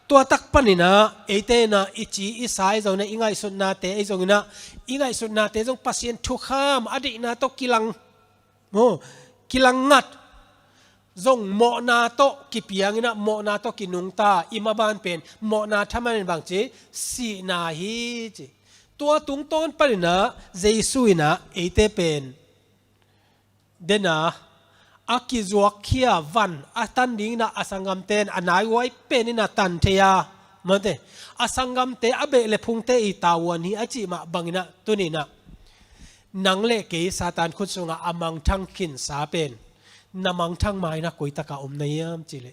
ตัวตักปนินะเอเตนะอิจีอิสายเจ้าเนี่ยอิงไงสุดนาเตไอจงนะอิงไงสุดนาเตจงปัสยันทุกข้ามอดีนาโตกิลังโอ้กิลังงัดจงโมนาโตกิเปียงนะโมนาโตกินุงตาอิมาบานเป็นโมนาทำมันบางจีสีนาฮีจีตัวตุงต้นปนินะเจสุยนะเอเตเป็นเดนะอากิจวกเขียวันอาตันดิ้งนะอาสังกัมเตนอันไหนไว้เป็นนะตันเทียมันเตอาสังกัมเตอเบเลพุงเตอีตาวันนี้อาจิมาบังนะตัวนี้นะนังเล็กซาตานคุดสงะอามังทั้งขินสาเป็นนามังทั้งไม้นะกุยตะกาอมในยามจิเล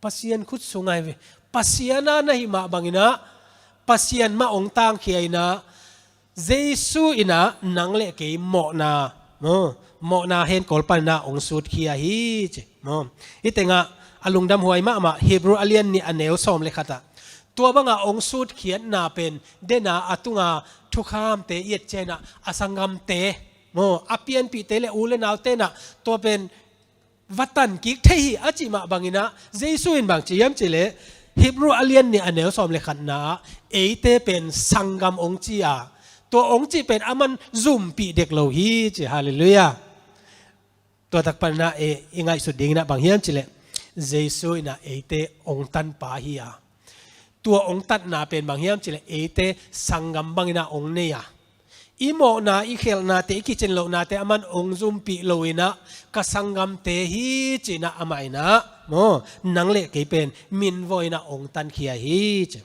ปัสยันคุดสงไงเวปัสยันนะหิมาบังนะปัสยันมาองตังเขียนะเจสุอินะนังเล็กโมนาโมนาเห็นกอลปันนาองสุดเขียฮีจอีแต่งะอลุงดำหวยมาฮีบรูอเลียนนี่อันเนวสอมเลยขัดตัวบังองสุดเขียนนาเป็นเดนาอตุงาทุกขามเตเยเจนะอสังกัมเตอเปียนปีเตเลอูเลนาวเตนะตัวเป็นวัตันกิกเทฮีอาจิมาบังอินะเจสุอินบางจียมจิเลฮีบรูอเลียนนี่อันเนวสอมเลยขัดนาเอเตเป็นสังกัมองจีอาตัวองจีเป็นอามันซุ่มปีเด็กโลฮีจีฮาเลลูยาตัวตักปันนะยังไงสุดดิ่งนะบางเฮียนจิเลเจสุยนะเอเตองตันปาฮียตัวองตัดนาเป็นบางเฮียนจิเลเอเตสังกัมบังนะองเนียอีโมนาอีเขลนาเตอีกิเจนโลนาเตอามันองซุมปีโลอินะกสังกัมเตฮีจินะอามัยนะนังเละเกเป็นมินโวยนะองตันเขียฮีจิ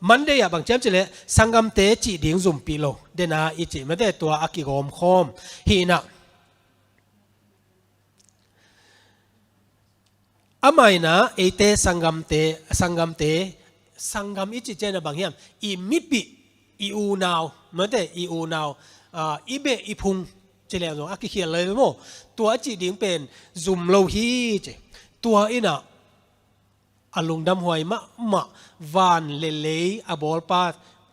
มันได้ยบางเจ้าจิเลสังกัมเตจิดิ่งซุมปีโลเดนาอิจิไม่ได้ตัวอากิโกมคอมฮีนะอามัยนะเอเตสังกัมเตสังกัมอิจิเจนะบางเฮียมอีมิปิอีอูนาวไม่ได้อีอูนาวอีเบอีพุงเจริญอากิเขียนเลยมั้งตัวจิดิ่งเป็นซุมโลฮีเจตัวอินะอลุงดำหวยมะวานเลเลอบอลปา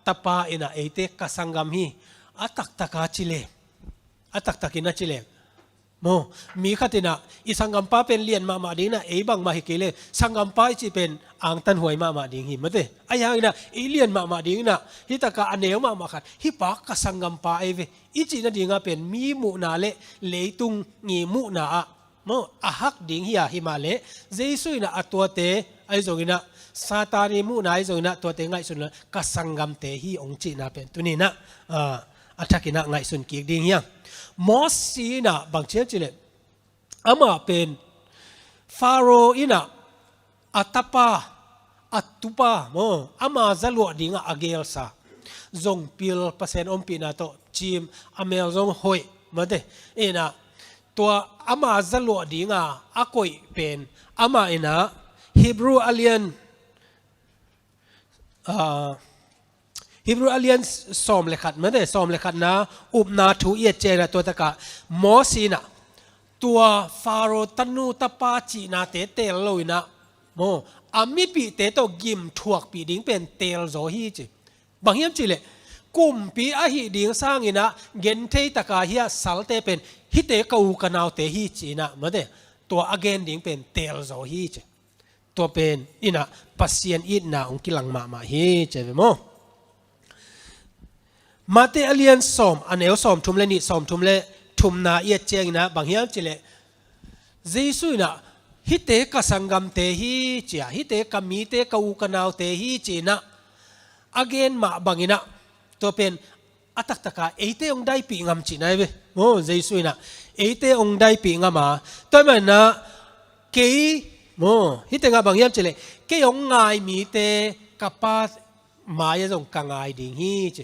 ตาปาอินะเอเตกสังกัมฮีอัตักตะกาจิเลอัตักตะกินะจิเลมีขัดนะอีสังกัมปาเป็นเลียนมาดิ่งนะบังมาฮิเกเลสังกัมปาจิเป็นอ่างตันหวยมาดิ่งหิมะเตไอ้ยังนะเลียนมาดิ่งนะฮิตะกาอันเนวมาขัดฮิปากกสังกัมปาเวอีจินะดิ่งเป็นมีมุนาเลตุงงีมุนาอาฮักดิ่งฮิยาฮิมาเลเจสุยนะอัตัวเตไอ้จงนะซาตานีมุนาไอ้จงนะตัวเตง่ายสุดเลยกสังกัมเตฮิองจินะเป็นตัวนี้นะอัฐกินะง่ายสุดกีดิ่งยังมอสีนะบางเชื่อจิเลอามาเป็นฟาโรห์อินะอัตปาอัตตุปาอามาจะลวดดิ่งอาเกลซาจงพิลเปอร์เซ็นต์อมปีนาโตจิมอเมลจงหอยมาเดนะตัวอามาจะลวดดิ่งอากุยเป็นอามาอินะฮีบรูอเลียนฮีบรูอเลียนสอมเลขัดไม่ได้สอมเลขัดนะอุบนาทูเอียเจนะตัวตะกะมอสีนะตัวฟาโรตันูตะปาจีนาเตเตลโลยนะอามิปีเตโตกิมถวกปีดิ้งเป็นเตลโซฮีจีบางเฮียมจีเลกุมปีอาฮิดิ้งสร้างอินะเกนเทตะกาเฮียสัลเตเป็นฮิเตกอูกันาวเตฮีจีนะไม่ได้ตัวอเกนดิ้งเป็นเตลโซฮีจีตัวเป็นอินะปัสยันอินะองกิลังมาฮีจีเวโมมาเตอเลียนสอมอันเอวสอมทุมเลนิสอมทุมเลทุมนาเอียเจงนะบางอย่างจิเลเจสุยนะฮิเตกสังกัมเตฮีจีฮิเตกมีเตกอูกันาวเตฮีจีนะอเกนมาบางอินะตัวเป็นอัตตะกาเอเตองได้ปีงามจีนะเว้เจสุยนะเอเตองได้ปีงามาตัวมันนะเกยฮิเตงาบางอย่างจิเลเกยองไงมีเตกับป้าหมายจะส่งกังไงดิ่งฮีจี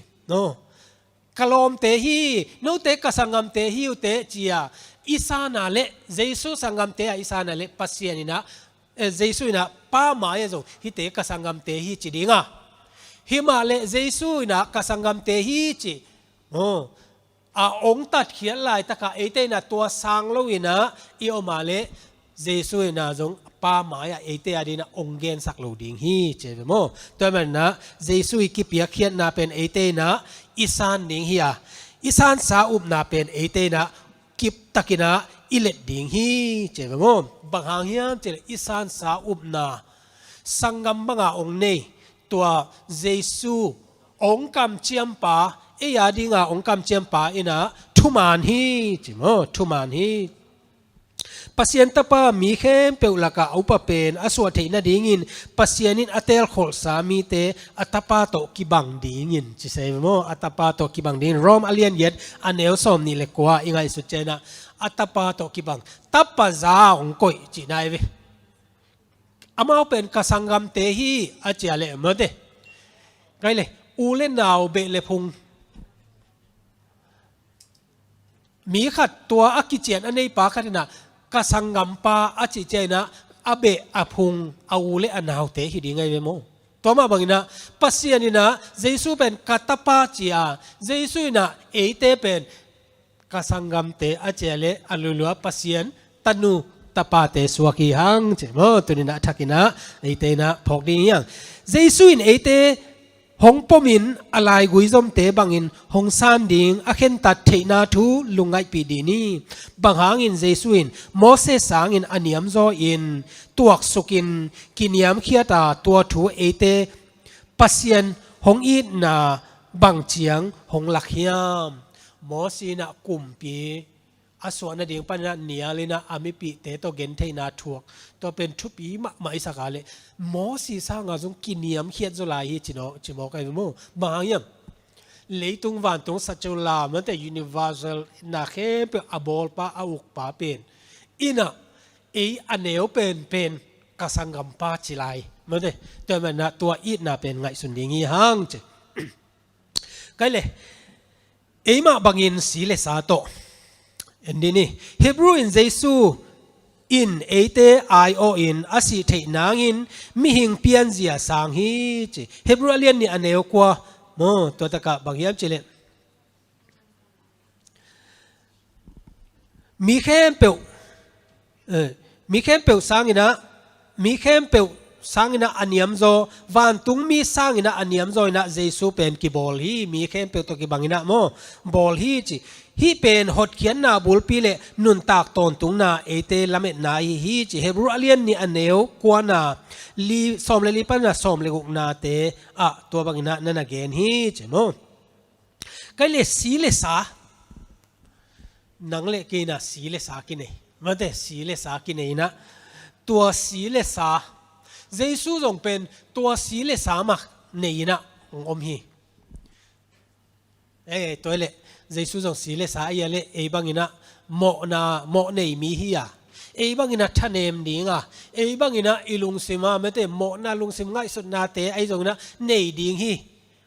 กลอมเตฮีโนเตกสังกัมเตฮีอุเตจียอิสานาเลเจสุสังกัมเตอิสานาเลปัสยานินะเจสุนะป้าหมายจงฮิเตกสังกัมเตฮีจีดิงะฮิมาเลเจสุนะกสังกัมเตฮีจีองตัดเขียนลายตะกะเอเตนะตัวสังโลวินะอิโอมาเลเ เยซูน่ะจงป้าหมายเอเตอดีนะองเกนสักโลดิงฮีเจเวโมตัวมันนะเยซูกิเปียเขียนนะเป็นเอเตนะอิสานดิงฮีอิสานซาอุบนะเป็นเอเตนะกิบตะกินะอิเลดดิงฮีเจเวโมบางหางเฮียเจอิสานซาอุบนะสังกัมบังอาองเนตัวเยซูองกำเจียมป่าเอียดิงาองกำเจียมป่าอินะทุมานฮีจิโมทุมานฮีปัสยันตปามีเข้มเปลลากาอุปเป็นอสวดเทนดิ่งินปัสยันินอเตลขอลสามีเตอัตปาโตกิบังดิ่งินจิเซมโมอัตปาโตกิบังดิ่งรอมอเลียนเย็ดอันเอลสอมนี่เล็กกว่าอิงไงสุดเจนะอัตปาโตกิบังตัปปะซาองกอยจินายเวอามาเป็นกสังกัมเตฮีอาเจเลมเดไงเลยอูเลนาวเบเลพุงมีขัดตัวอักิเจียนอันนี้ปาขัดนะกสังกัมปาอาจิเจนะอาเบอพุงอาอูเลอนาวเตหิดีไงเวโมตัวมาบังนะปัสยานินะเยซูเป็นกัตปาจีอาเยซูนะเอเตเป็นกสังกัมเตอาเจเลอลุลัวปัสยันตันูตาปาเตสวากีหังเจโมตัวนี้นะทักินะเอเตนะพอกดียังเยซูอินเอเตหงปมินอะไรกุยซอมเตบังอินหงซานดิงอาเคนตัดเทนาทูลุงไงปีดีนี้บางหางอินเยซูอินโมเสสสางอินอันยมโซอินตัวสุกินกินยามเขียตาตัวถูเอเตปัสยันหงอีนาบางเจียงหงหลักยามโมสีนะกุมปีอาสวนะดิ่งปัญญาเนียเลยนะอามิปีเตโตเกนเทนาทวกตัวเป็นทุปีมาอิสกาเลหมอสีสร้างอาจงกินเนียมเขียนจุลายจิโนจิโมไกโมบางอย่างเลยตุงวันตุงสัจจุลามันแต่ยูนิเวอร์แซลนาเข้เปอบบอลปาอาอุกปาเป็นอินะอันเนวเป็นกสังกัมปาจิไลมันแต่ตัวมันนะตัวอีน่าเป็นไงสุนดิงีหังเจไกเลยมาบางอินสีเลสาโตอันนี้นี่ฮีบรูอินเยซูอินเอเตไอโออินอาศัยเทนางอินมิหิงเปียนเสียสังฮีจีฮีบรูเลียนนี่อันเอวกว่าโมตัวตะกะบางอย่างเจเลมีแค่เปลวมีแค่เปลวสังอินะมีแค่เปลวสังอินะอันยมโซวันตุงมีสังอินะอันยมโซอินะเยซูเป็นกีบอลฮีมีแค่เปลวตัวกีบังอินะโมบอลฮีจีฮีเป็นหดเขียนนาบุลปีเลนุนตากตอนตุงนาเอเตลเมนาฮีจีเฮบรูอเลียนนี่อันเนวกว่านาลีสอมเลลีปันนาสอมเลกุกนาเตอะตัวบังนานั่นเกนฮีจีโมก็เลยสีเลสานังเลกินะสีเลสากินเองมันแต่สีเลสากินเองนะตัวสีเลสาเยซูทรงเป็นตัวสีเลสามาเนยนะอมฮีตัวเล่เยซูทรงสีเลสาเยเลบังอินะโมเนยมีฮีอะบังอินะท่านเอ็มดิงอ่ะบังอินะอิลุงซิมาไม่แต่โมนาลุงซิมง่ายสุดนาเตตรงนะเนยดิงฮี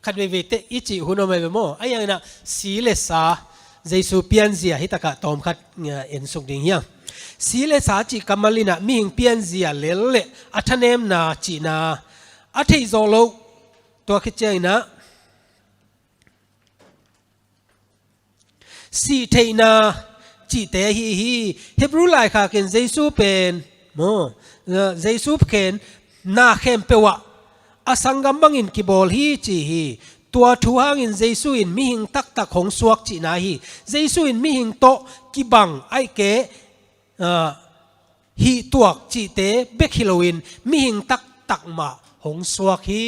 ขัดเวเตอิจิหุนอไม่เป็นโมยังนะสีเลสาเยซูเปียนเสียฮิตากะตอมขัดเอ็นสุกดิงยังสีเลสาจิกัมมาลินะมิงเปียนเสียเลเลอัท่านเอ็มนาจีนาอัฐิโซโลตัวคิดเจนะสีเทนาจีเตฮีเฮบรูไลค่ะเกนเยซูเป็นโมเยซูเกนนาเข้มเปวะอสังกัมบังอินกิบอลฮีจีฮีตัวทูหางอินเยซูอินมิหิงตักของสวกจีนาฮีเยซูอินมิหิงโตกิบังไอเกฮีตัวจีเตเบกฮิโลอินมิหิงตักมาหงสวกฮี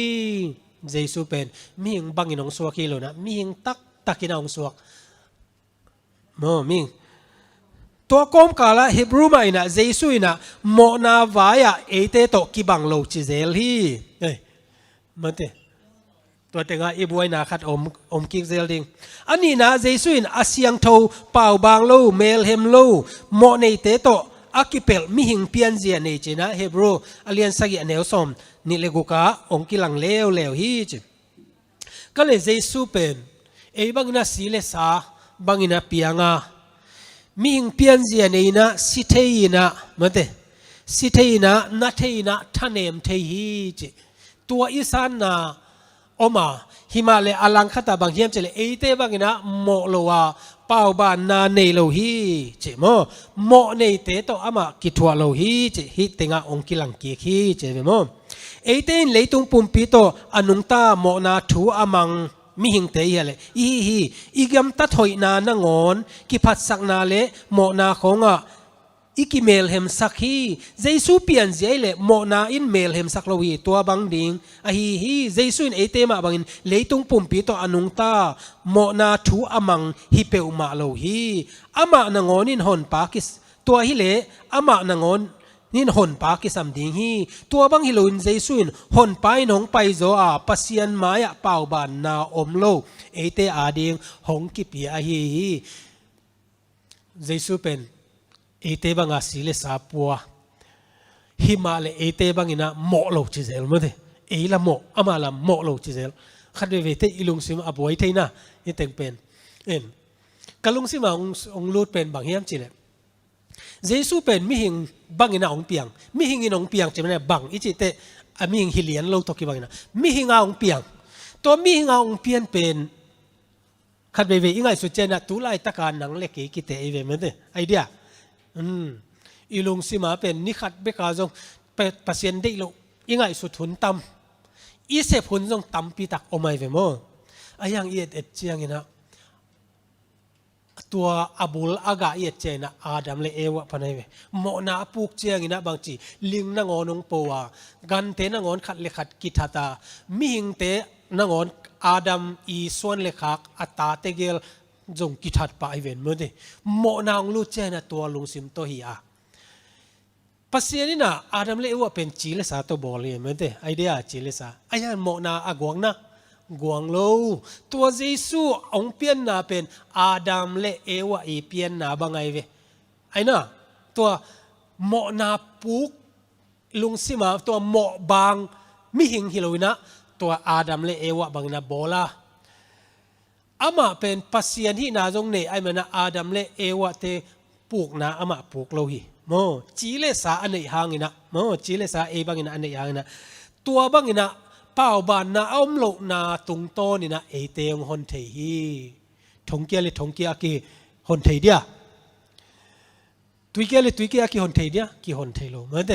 เยซูเป็นมิหิงบังอินหงสวกฮีโลนะมิหิงตักกินหงสวกโมมิงตัวกอมกาลาฮิบรูมาอินะเยซูอินะโมนาวายะเอเตโตกิบังโลจิเซลฮีมันเตตัวเต็งอ่ะอีบวยนาขัดอมกิกเซลดิงอันนี้นะเยซูอินอาเซียงโตเป่าบางโลเมลเฮมโลโมเนเตโตอากิเปลมิหิงเปียนเจียเนจินะฮิบรูอเลียนสกิอเนลซอมนี่เลกุกะองกิลังเลวฮีจิก็เลยเยซูเป็นบังนะสีเลสาบางอินะเปียงามิงเปียนเจียนีนะสิเทยินะมันเตสิเทยินะนัทเทยินะท่านเอ็มเทฮีจิตัวอิสานนะออกมาหิมาเลอลังคตาบางเฮียมเจเลเอเตบางอินะโมโลวา เป่าบานนาในโลหีเจโมโมในเตโตอามากิทัวโลหีเจฮิติงาองกิลังกีขีเจเวโมเอเตนเลยตุงปุ่มปีโตอนุงตาโมนาทูอามังมิหิงเตยเลยอีกำตัดหอยนานงอนกิพัดสักนาเลโมนาของอ่ะอีกิเมลเฮมสักฮีเจสูเปียนเจเลโมนาอินเมลเฮมสักโลวีตัวบังดิงฮีเจสูอินเอเตมาบังอินเลยตุงปุ่มปีโตอนุงตาโมนาทูอามังฮิเปอุมาโลฮีอามานงอนินหอนปากิสตัวฮิเลอามานงอนนินหอนปากิสัมดิงฮีตัวบังฮิลุนเจสุนหอนไปนองไปโซอาปัสยันมายะเป่าบานนาอมโลเอเตอาดิงหงกิปีอาฮีเจสุเป็นเอเตบังอาศิเลสาปัวฮิมาเลเอเตบังอินะโมโลจิเซลมั้งเถเอละโมอามาละโมโลจิเซลขัดเวเตอิลุงซิมอบวยเทน่ะนี่เต็งเป็นกะลุงซิมาองลูดเป็นบางเฮียมจีเนี่ยเยซูเป็นมิหิงบังอินะองเปียงมิหิงอินองเปียงจะไม่ได้บังอิจิเตมิหิงฮิเลียนโลตกิบังอินะมิหิงอาองเปียงตัวมิหิงอาองเปียนเป็นขัดเวอิงไงสุดเจนะตุไลตะการหนังเล็กกิเตอีเวมั้งเถไอเดียอีลุงซิมาเป็นนิขัดเบกาจงเป็นปัสยันได้โลยังไงสุดหุนตำอีเสพหุนจงตำปีตักออกมาเวโมอายังเอียดเจียงนะตัวอับุลอากาเอียดเจนะอาดัมเลเอวะพนัยเวโมนาปุกเจียงนะบางทีลิงนางอนงปัวกันเตนางอนขัดเลขัดกิทัตามิหิงเตนางอนอาดัมอีส่วนเลขักอัตาเตเกลจงกิทัดไปเวนมั้งเดโมนางลูเจนะตัวลุงซิมโตฮีอาปัสยานี่นะอาดัมเลวะเป็นจีเลสาตัวบอลเลยมั้งเดไอเดียจีเลสาไอ้ยันโมนาอากวงนะกวงโลตัวเยซูองเปียนนาเป็นอาดัมเลเอวะอีเปียนนาบังไงเวไอ้น่ะตัวโมนาปุกลุงซิมาตัวโมบางมิหิงฮิโลวินะตัวอาดัมเลเอวะบังนาโบลาอามาเป็นปัสยันที่นาจงเนไอมันอาดัมเลเอวะเตปลูกนาอามาปลูกโลหิโมจีเลสาอันไหนหางอินะโมจีเลสาเอบังอินะอันไหนหางอินะตัวบังอินะเป่าบานนาอมโลนาตุงโตนี่นะเอเตงฮอนเทฮีทงเกียเลยทงเกียกีฮอนเทเดียตุยเกียเลยตุยเกียกีฮอนเทเดียกีฮอนเทโลเหมือนเด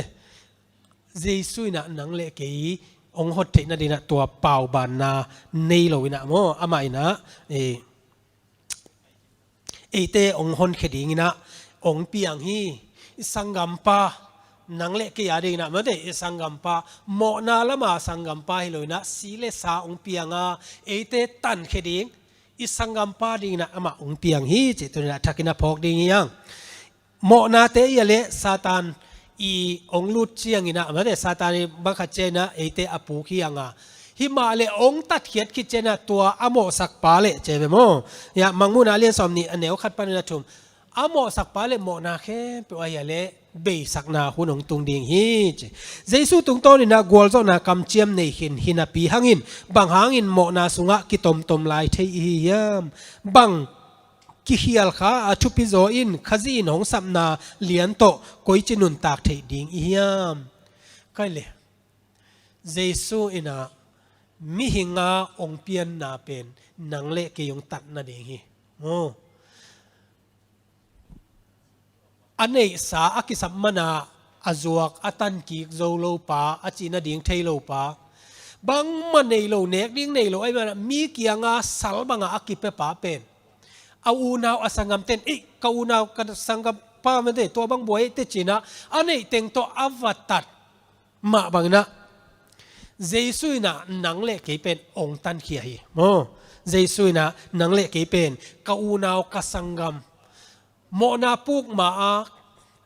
เยซูนะนังเลกีองฮอตเทนะดีนะตัวเป่าบานนาเนโลวินะโมอามาอินะเอเตองฮอนเคดิงินะองเปียงฮีสังกัมปานังเล็กยาดีนะเมื่อเดสังกัมปาโมนาละมาสังกัมปาฮิโลนะสีเลสาองเปียงาเอเตตันเคดิงอิสังกัมปาดีนะอามาองเปียงฮีจิตุนะทักกินะพอกดีงี้ยังโมนาเตยเลซาตานอีองลูดเชียงอินะเมื่อเดซาตานบังคับเจนะเอเตอปูขี้ยังาฮิมาเลองตัดเขียดคิดเจนะตัวอโมสักปาเลเจเวโมยามังมุนาเลียนสอมนี่อันเนวขัดปานินาชุมอโมสักปาเลโมนาแค่เปวายาเลเบสักนาหุ่นองตุงดิงฮีเจเยซูตุงโตนี่นะกวลโซนากำเจียมในหินหินาปีหังอินบางหังอินโมนาสุงะกิตมตมลายเทียมบางกิฮิลขาอาชุปิโซอินขจีนของสัมนาเลียนโตกอยจินุนตากเทดิงอียมก็เลยเยซูอินะมิหิงาองเปียนนาเป็นนังเละเกยงตัดนาเดงฮีโอ้อันนี้สาอกิสัมมนาอาจวกอตันกีกโซโลปาอจีนาดิงเทโลปาบางมันในโลเนกดิ้งในโลไอ้มันมีเกียงาสัลบังอากิเปปาเป็นเอาอูนาวอสังกัมเต้นอีกกอูนาวกันสังกัมป้ามันเตตัวบางบวยเตจินะอันนี้เต็งตัวอวตัดมาบางนะเยซูนะนังเละเกยเป็นองตันเขียฮีโมเยซูนะนังเละเกยเป็นกอูนาวกสังกัมโมนาปุกมาอา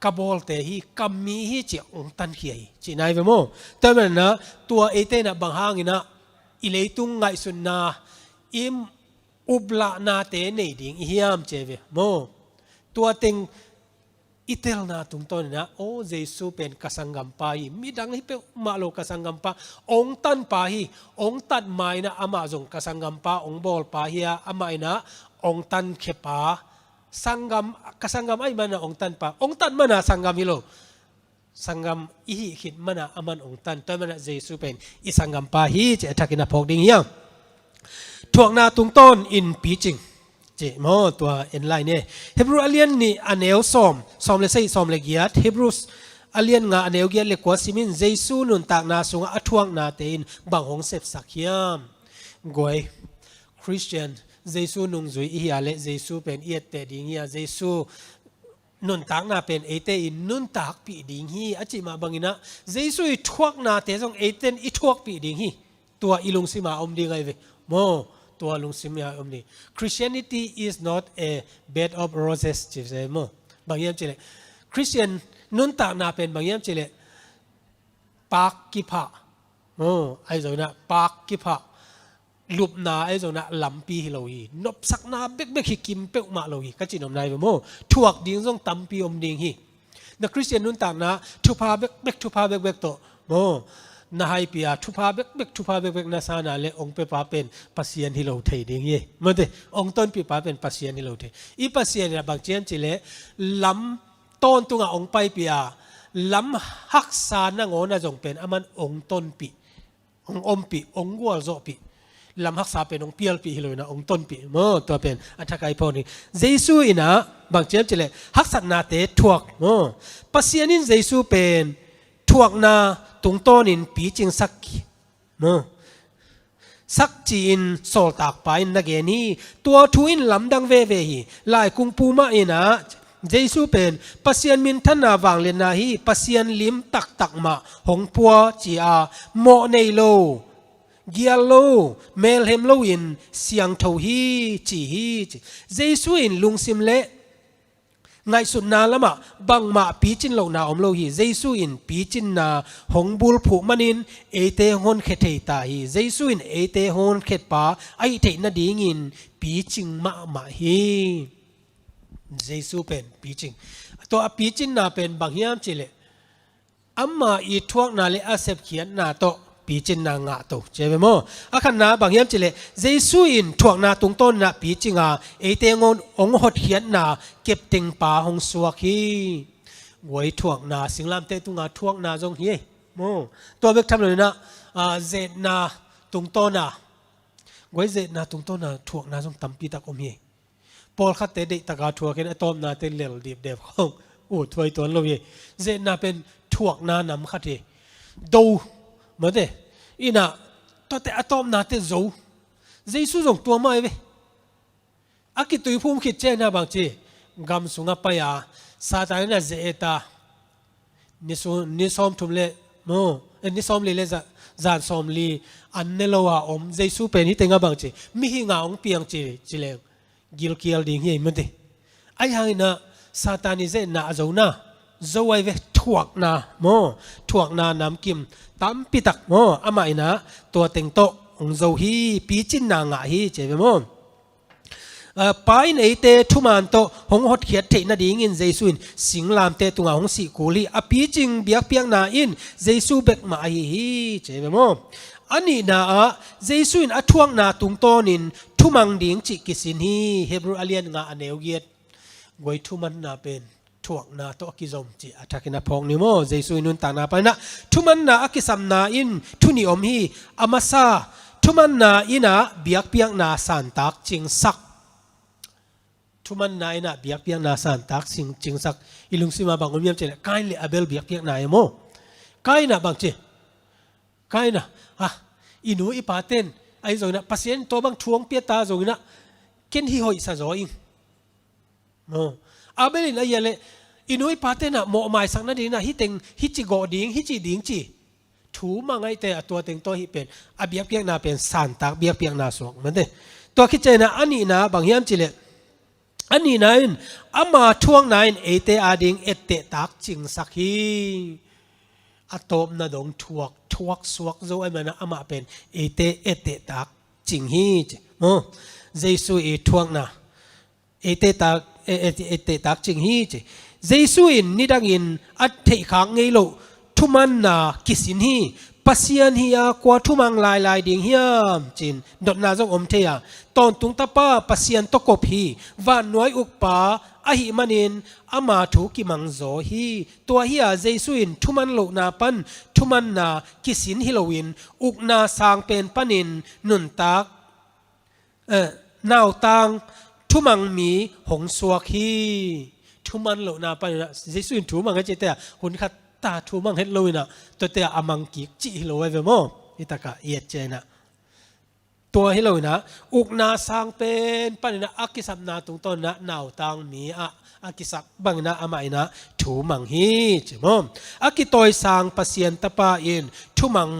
กบอลเตฮีกัมมีฮีเจองตันเขียฮีจีนายเวโมแต่มันนะตัวเอเตนะบางหางนะอิเลตุงไงสุนนาอิมอุบลานาเตเนดิงอิฮิมเจเวโมตัวเต็งอิเตลนาตุงต้นนะโอเยซูเป็นกสังกัมปาฮีมีดังฮิเปมาโลกสังกัมปาองตันปาฮีองตัดไม้นะอามาจงกสังกัมปาองบอลปาฮีอามาอินะองตันเคปาสังกัมกสังกัมไอ้มันนะองตันปาองตันมันนะสังกัมฮิโลสังกัมอิฮิขิดมันนะอามันองตันตัวมันนะเยซูเป็นอิสังกัมปาฮีจะทักกินะพอกดิ่งยังทวงนาตุงต้นอินปีจิง เจมอตัวเอ็นไลน์เนี่ยเฮบรูอเลียนนี่อันเอลซอมเลยใส่ซอมเลยเกียรเฮบรูอเลียนงาอันเอลเกียรเล็กกว่าซิมินเจซูนุนตากนาสุงอัทวงนาเตนบังหงเสพสักยามกวยคริสเตียนเจซูนุงจุยอีอาเลเจซูเป็นเอียดเตดิงเฮียเจซูนุนตากนาเป็นเอเตอินนุนตากปีดิงฮีอจิมาบังอินะเจซูอีทวกนาเตจงเอเตนอีทวกปีดิงฮีตัวอีลุงซิมาอมดีไงเวโมตัวลุงซิมยาอมนี่ Christianity is not a bed of roses จิเซโมบางอย่างจิเลคริสเตียนนุนตากนาเป็นบางอย่างจิเลปากกิพะโอ้ไอ้เจ้าน่ะปากกิพะลุบนาไอ้เจ้าน่ะลำปีฮิโลฮีนบสักนาเบกฮิกิมเปกมาโลฮีก็จินอมนายโมถวกดิ้งทรงตั้มปีอมดิ้งฮีนักคริสเตียนนุนตากนาทุพาเบกทุพาเบกโตโมนาให้ปีอาทุพาเบกทุพาเบกนาซานาเลองเปปาเป็นปัสเซียนฮิโลเทดิงเย่เมื่อเดองต้นปีปาเป็นปัสเซียนฮิโลเทอีปัสเซียนเนี่ยบางเจียนจิเลลำต้นตุงองไปปีอาลำฮักษานังโอนาจงเป็นอามันองต้นปีองอมปีองวัวโซปีลำฮักษาเป็นองเปียลปีฮิโลนะองต้นปีเมื่อตัวเป็นอัฐกายพอนี่เจซูอินะบางเจียนจิเลฮักษานาเตถวกเมื่อปัสเซียนินเจซูเป็นถวกนาตุงโตนินปีจิงสักเมื่อสักจีนโซลตากไปนักเกนีตัวทวินลำดังเวเวฮีลายกุงปูมาอินะเจซูเป็นปัสเซียนมินทนาวางเลนาฮีปัสเซียนลิมตักมาหงปัวจีอาโมเนโลเกียโลเมลเฮมโลอินเสียงเทาฮีจีฮีเจซูอินลุงซิมเลไงสุดนาละมะบังมาปีจินโลนาอมโลฮีเจซูอินปีจินนาหงบุลผูมันินเอเตฮอนเขตตาฮีเจซูอินเอเตฮอนเขตปาไอเทนดีงินปีจิงมาฮีเจซูเป็นปีจิงตัวปีจินนาเป็นบางยามจิเลอัมมาอีทวกนาเลอาเซบเขียนนาโตปีจินนางาโตเจเบโมอาคันนาบางยามจิเลเจซูอินทวกนาตุงต้นนาปีจิงาเอเตงอนองหดเขียนนาเก็บติงปาหงสวกฮีไว้ทวกนาสิงลามเตตุงาทวกนาจงเฮโมตัวเบกทำเลยนะเจนาตุงต้นนาไว้เจนาตุงต้นนาทวกนาจงตั้มปีตะกอมเฮพอลขัดเตะตะกาทัวร์กันตอมนาเตเลลดีบเดบของโอ้ถวยตัวเราเย่เจนาเป็นถวกนานำขัดเฮดูเหมือนเดอีน่ะตัวแต่ตอมนาเตโจเจสุจงตัวไม่เว้อากิตุยพุ่มคิดเจนะบางทีกำสุงไปอ่ะซาตานน่ะเจตานิสอมทุมเลโมนิสอมเลจะจานสอมลีอันเนโลวาอมเจสุเป็นที่เต็งบางทีมิหิงาองเปียงจิเลกิลกิลดิ่งเหี้ยมันเดไอ้หางน่ะซาตานิเจน่ะเจ้าน่ะเจ้าไอ้เวถวกน่ะโมถวกน่ะน้ำกิมตั้มปิตักโมอามาอินะตัวเต็งโตองเจ้าฮีปีจินนางะฮีเจ็บโมไปในเตทุมันโตหงหดเขียดเทนดิ่งอินเจสุนสิงลามเตตุงาหงสีกูลีอปีจิงเบียกเปียงนาอินเจสุเบกมาฮีเจ็บโมอันนี้น่ะเจสุนอทวงนาตุงโตนินทุมังดิ่งจิกิสินฮีเฮบรูอเลียนงาอเนวเกียดไว้ทุมันนาเป็นถวกนาโตกิจอมจิอาทักนาพองนิโมเจสุนุนตานาไปนะทุมันนาอกิสัมนาอินทุนิอมฮีอามาซาทุมันนาอินะเบียกเปียงนาสันตักจิงสักทุมันนาอินะเบียกเปียงนาสันตักจิงสักอิลุงซิมาบางคนยังเจนกายเลอเบลเบียกเปียงนายโมกายนะบางเจกายนะอินูอิปาเตนไอ้โจนะปัสเซียนตัวบางทวงเปียตาโจนะเกินที่หอยสะจอยโมอาเบลินไอ้ยันเลยอินุยปาเตนะโมอมายสังนั่นดีนะฮิเต็งฮิจิโกดิ่งฮิจิดิ่งจีถูมาไงแต่ตัวเต็งตัวฮิเป็นอาเบียเปียกนาเป็นสันตักเบียเปียกนาสวกเหมือนเดิมตัวคิดใจนะอันนี้นะบางยามจิเลอันนี้นะอามาช่วงนั้นเอเตอาดิ่งเอเตตักจิงสักฮีอะตอมนาดงทวกสวกโจไอ้มันนะอามาเป็นเอเตตักจิงฮีโมเจสุเอทวงนะเอเตตักเอเตตักจิงฮีเจสุอินนี่ดังอินอัดเทขังไงโลทุมันนากิสินฮีปัสยานฮียากว่าทุมังลายดิ่งฮีมจินดดนาจงอมเทียตอนตุงตาป้าปัสยานตกบฮีวันน้อยอุกป้าอหิมันินอามาถูกิมังโซฮีตัวฮีเจสุอินทุมันโลนาปันทุมันนากิสินฮิโลวินอุกนาสางเป็นปันินนุนตักนาวตังทุ ทุมังมีหงสวกฮีทุมันโลนาปานะเยซูทุมังก็เจตะหุ่นขัดตาทุมังเฮ็ดโลนะตัวเตะอามังกิกจิโลไว้เวโมอิตากะเอียดเจนะตัวให้เรานะอุกนาสร้างเป็นปานะอากิสับนาตรงต้นนะหนาวตังมีอากิสับบังนะอามัยนะทุมังฮีเจมออากิตอยสร้างปัสยันตปาอินทุมัง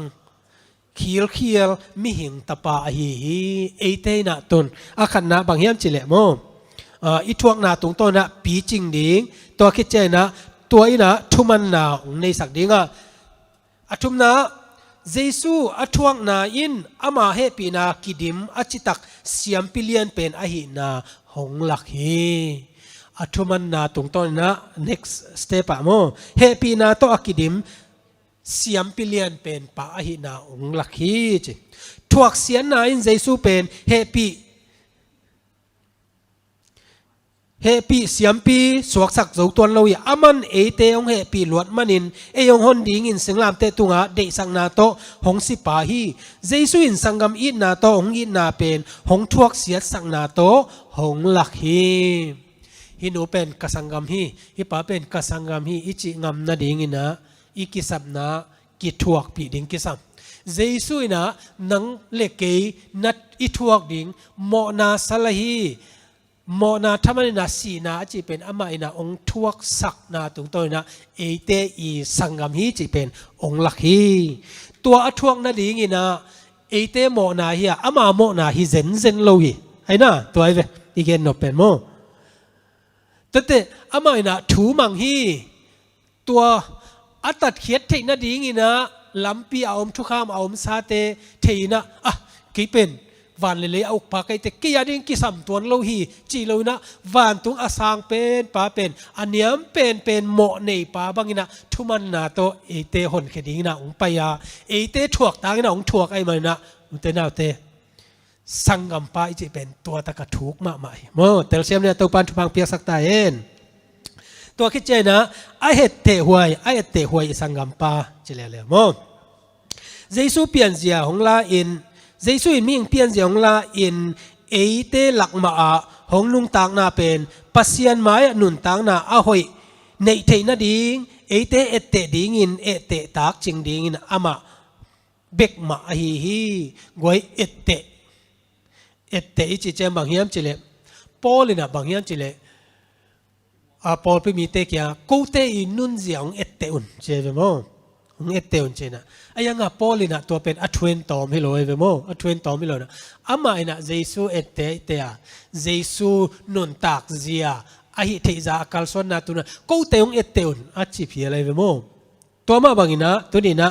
เขียวมีหิงตปาฮีเอเตนะตุนอาขันนะบางเฮียมจิเลโมอีทวกนาตรงต้นนะปีจิงดิงตัวคิดเจนะตัวอีนะทุมันนาในสักดิงอาทุมนะเยซูอาทวกนาอินอามาเฮปีนากิดิมอาจิตักเสียมปิเลียนเป็นอหินาหงลักฮีอาทุมันนาตรงต้นนะ next step โมเฮปีนาโตอากิดิมเสียมปิเลียนเป็นปาหินาองลักฮีจิทวกเสียนนาอินเยซูเป็นเฮปีเสียมปีสวกสักโจตัวเราอย่าอามันเอเตองเฮปีหลวดมันินเอยองฮอนดิงินสิงลามเตตุงะเดสังนาโตหงสิปาฮีเยซูอินสังกัมอีนาโตหงอีนาเป็นหงทวกเสียสังนาโตหงลักฮีฮินูเป็นกสังกัมฮีฮิปาเป็นกสังกัมฮีอิจิงัมนาดิงินะอีกิสับนากิทวกปีดิงกิสับเยซูนะนังเล็กเกยนัดอีทวกดิงโมนาสลาฮีโมนาทำไมนาสีนาจีเป็นอามาอินาองทวกสักนาตรงตัวนะเอเตอีสังกัมฮีจีเป็นองลักฮีตัวอทวกนาดิงินะเอเตโมนาฮีอามาโมนาฮีเซนโลฮีไอ้น่ะตัวไอ้เวอีเกนนเป็นโมแต่อามาอินาถูมังฮีตัวอัตัดเขียดเทนาดีงี้นะลำปีเอาทุกข้ามเอาซาเตเทนะกี่เป็นวันเลยเอาปากไอเตกี่ยาดิ้งกี่สัมตัวเราฮีจีเรานะวันตุงอาสางเป็นป้าเป็นอันเนี้ยเป็นโมในป้าบางงี้นะทุมันนาโตเอเตหนแค่ดิ้งนะองไปยาเอเตถวกตางนะองถวกไอมันนะมันเตน่าเตสังกัมป้าจีเป็นตัวตะกะถูกมากมายโมเตลเซียมเนี่ยตัวปันทุพังเปียสักตาเองตัวคิดเจนะไอเห็ดเตะหวยสังกัมปาจะเลี้ยมั้งเยซูเปลี่ยนเสียของลาอินเยซูอินมิ่งเปลี่ยนเสียของลาอินเอเตหลักมาของลุงตางนาเป็นปัสยันไม้หนุนตางนาอาหอยในเทนดิงเอเตเตดิงินเอเตตากจิงดิงินอามาเบกมาฮีกวยเอเตอิจิเจมบางเฮียมจิเลปอลินะบางเฮียมจิเลปอลไปมีเตกี้กูเตอินุนเสียงเอเตอุนเจเวโมเอเตอุนเจนะไอ้ยังปอลินะตัวเป็นอัทเวนตอมให้เราเวโมอัทเวนตอมให้เรานะอามาอินะเยซูเอเตเตียเยซูนุนตักเสียไอ้เทจาคัลสวนนาตุนะกูเตอุนเอเตอุนอัจฉิพีอะไรเวโมตัวมาบางอินะตัวนี้นะ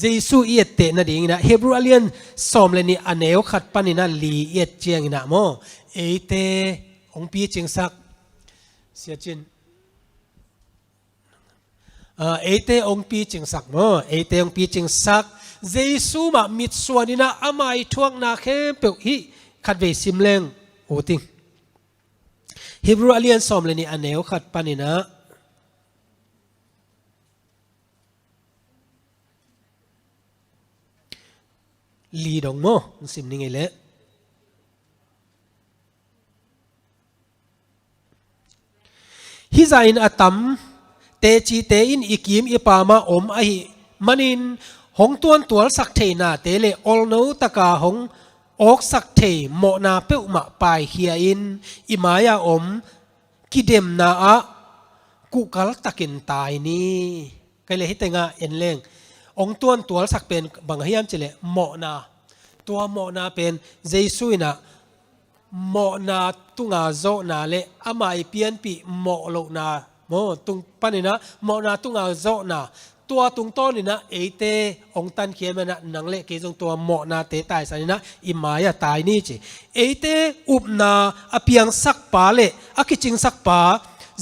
เยซูเอเตนะดิ่งนะเฮบรูอเลียนสอมเลนีอันเอวขัดปานินะลีเอเจียงนะโมเอเตองปีจิงสักเสียจินเอเตองปีจิงสักมั้งเอเตองปีจิงสักเยซูมามิดส่วนนี้นะอามาอีทวงนาเข้มเปฮีขัดเวซิมเลงโอติงฮิบรูอเลียนสอมเลนี่อันเนวขัดปานินะลีดงมั้งสิมนิงเอเล่ฮิซาอินอัตัมเตจีเตอินอิกิมอิปามาอมอหิมันินหงตวนตัวสักเทนาเตเลออลโนตะกาหงออกสักเทโมนาเปอุมาปายเฮียอินอิมายาอมกิเดมนาอะกุกลตะกินตายนี่ก็เลยให้แต่งาเอ็นเลงองตวนตัวสักเป็นบางเฮียมเจเลโมนาตัวโมนาเป็นเยซูนะโมนาตุงาโจนาเลอามาอีเปียนปีโมโลนาโมตุงปานินะโมนาตุงาโจนาตัวตุงต้นนี่นะเอเตองตันเขียนมานะนังเละเกจงตัวโมนาเตตายสันนะอิมายาตายนี่จีเอเตอุบนาอเปียงสักปาเลอคิจิงสักปา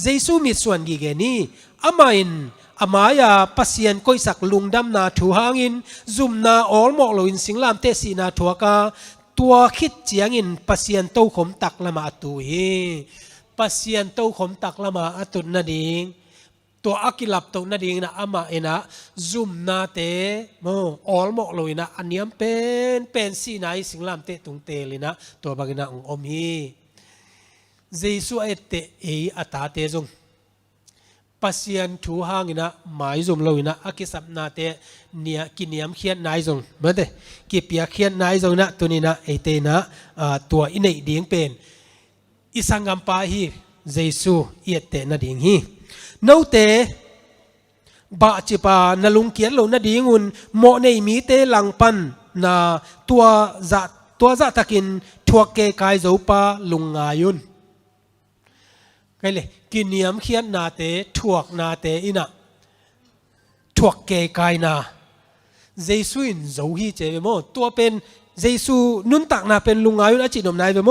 เยซูมีส่วนกีเกนี่อามาอินอามายาปัสยันก้อยสักลุงดำนาถูหางอินซุมนาออลโมโลอินสิงลามเตสีนาทัวกาตัวคิดเจียงอินปัสยันโตขมตักละมาตุยปัสยันโตขมตักละมาอตุนนาดิงตัวอากิลับตัวนาดิงนะอามาเอนะซุมนาเตโมออลโมโลอินะอันนี้เป็นสีนายสิงลามเตตุงเตลินะตัวบางนะองอมฮี เจสุเอเตเออัตาเตจงปัสยันทูหางนะหมายจมเราอินะอากิสับนาเตเนียกินยมเขียนนายจงเมื่อเดกิเปียเขียนนายจงนะตัวนี้นะเอเตนะตัวอินเอดียงเป็นอิสังกัมปาฮีเจสุเอเตนะดียงฮีนูเตบาจิปานลุงเกียนเรานะดีงุนโมในมีเตหลังปันนะตัวจะตะกินทวกเกกายโจปาลุงอายุนไงเลยกินเนียมเขียนนาเตทวกนาเตอินะทวกเกกายนาเจสุอินโจฮีเจเวโมตัวเป็นเจสุนุนตักนาเป็นลุงอายุนอจินอมนายเวโม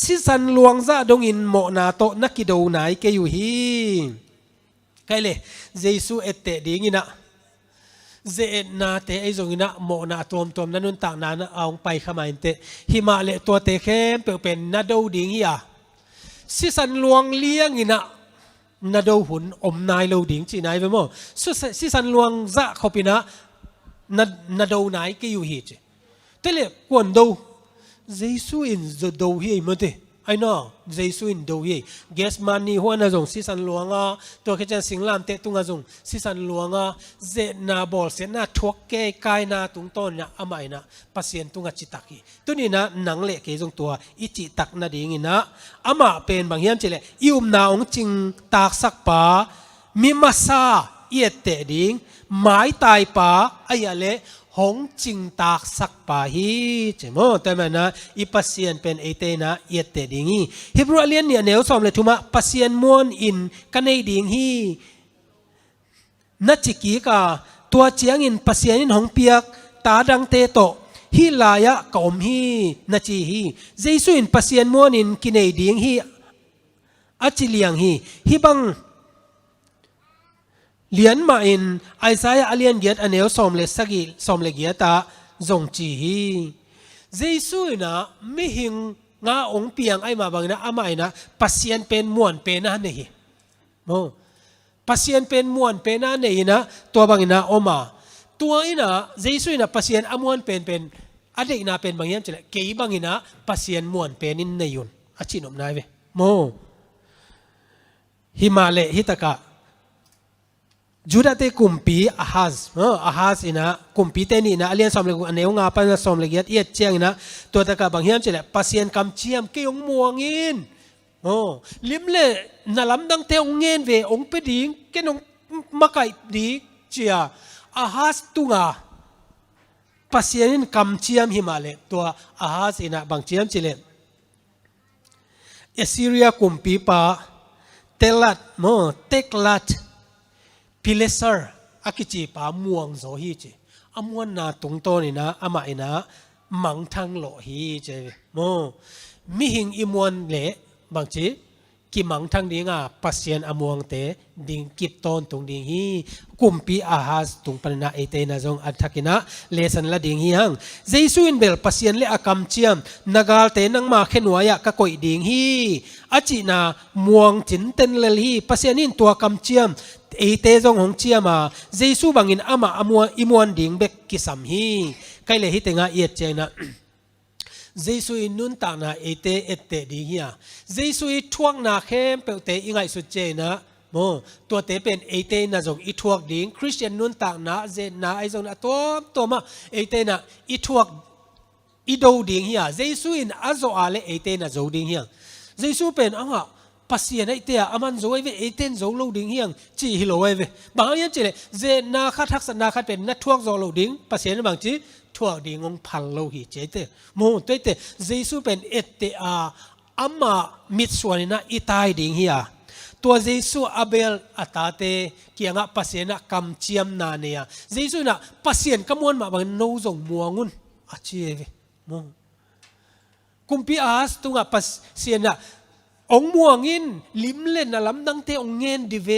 สิสันลวงจะดงอินโมนาโตนักกิโดนายเกอยู่ฮีไงเลยเจสุเอเตดีงินะเจนาเตไอจงอินะโมนาตัวนั้นนุนตักนานะเอาไปขมายเตหิมาเลตัวเตเข้มเป็นนาโดดีงิยาสิสันลวงเลี้ยงอินะนาดูหุ่นอมนายเราดิ่งจีนายไปมั้งสิสันลวงจะเขาปีนะนาดูนายก็อยู่หิจแต่เลยกวนดูเจสุอินจะดูหิมั้งเตไอ้น้อเจสุอินดูหิเกสมันนี่หัวน่าจงสิสันลวงตัวแค่จะสิงลามเตตุงจงสิสันลวงเจนาบอลเสนาทวกเกยกายนาตุงต้นเนี่ยอามาอินะปัสเซียนตุงจิตตักตัวนี้นะหนังเละเกยจงตัวอิจิตักนาดิ่งนะอามาเป็นบางอย่างเจเลยอิอุมนาองจิงตากสักปามิมาซาเอียเตดิ่งหมายตายปาอายะเละหงจิงตากสักปาฮีเจโมแต่มันนะอีปัสเซียนเป็นเอเตนะเอียเตดิ่งฮีฮิบรูเลียนเนี่ยเนวสอมเลยทุมาปัสเซียนมวนอินกันในดิ่งฮีนัจิกีกาตัวเจียงอินปัสเซียนอินหงเปียกตาดังเตโตฮิลายะกอมฮีนัจีฮีเจสุอินปัสเซียนมวนอินกินในดิ่งฮีอาจิเลียงฮีฮิบังเลียนมาอินไอซายาเลียนเกียรอันเอวสอมเลสกิสอมเลเกียตาจงจีฮีเจสุอินะไม่หิงงาองเปียงไอมาบังนะอามาอินะปัสเซียนเป็นมวนเป็นนั่นเองโมปัสเซียนเป็นมวนเป็นนั่นเองนะตัวบังอินะอมาตัวอินะเจสุอินะปัสเซียนอมวนเป็นอันเด็กนะเป็นบางอย่างจะเลยเกี่ยบังอินะปัสเซียนมวนเป็นนินเนยุนอาชินอมนายเวโมฮิมาเลฮิตะกะจูดาเตกุมปีอาฮัสอินะกุมปีเตนี่นะเลียนสอมเลกุอันเนวงาปันสอมเลกียดเอียดเจียงนะตัวตะกะบางเฮียมเจเลปัสเซียนกำเชียมเกี่ยงมัวงินลิมเลนาลำดังเตองเงินเวองเปดิงเกนองมาไก่ดีเจียอาฮัสตุงาปัสเซียนกำเชียมหิมาเลตัวอาฮัสอินะบางเชียมเจเลเอซิเรียกุมปีปาเตลัดเตกลัดพิเลเซอร์อากิจิปาม่วงโซฮีจิอามวนนาตุงโตนี่นะอามาอินะมังทังโลฮีเจโมมิหิงอิมวนเละบางจีกิมังทังดิงาปัสเซียนอามวงเตดิงกิบตอนตุงดิงฮีกุมปีอาฮัสตุงปนนาเอเตนะจงอัตทักินะเลสันละดิงฮีฮังเจสุอินเบลปัสเซียนเลอากำเจียมนากาลเตนังมาเขนวายะกะกอยดิงฮีอาจินาม่วงจินเตนเลฮีปัสเซียนินตัวกำเจียมเอเตจงหงเชียมาเจสุบังอินอามาอมัวอิมวนดิงเบกกิสัมฮีไกเลฮิเตงาเอียดเจนะเจสุอินนุนตานาเอเตเอเตดีเฮียเจสุอิทวงนาเข้มเปเตอิงไงสุดเจนะโมตัวเตเป็นเอเตนะจงอิทวกดิงคริสเตียนนุนตานาเจนาไอจงนะตัวมาเอเตนะอิทวกอิโดดิงเฮียเจสุอินอาโซอาเลเอเตนะโจดิงเฮียเจสุเป็นอ่ะปัสเซียนไอเตะอามันโจเวเอเตนโจโลดิงเฮียงจีฮิโลเวบางอย่างเจเลเจนาคัดทักษณะคัดเป็นนักทวกโจโลดิงปัสเซียนบางจีทวกดิงงพันโลหิเจเตโมตัวเตเจสุเป็นเอเตอาอามามิดส่วนนะอิตายดิงเฮียตัวเจสุอาเบลอัตาเตเกียงะปัสเซียนกำเจียมนาเนียเจสุนะปัสเซียนกำมวนมาบางโนจงมัวงุนอาชีเวโมกุมพีอาสตุงะปัสเซียนะองมัวงินลิมเล่นนะลำดังเตองเงินดิเว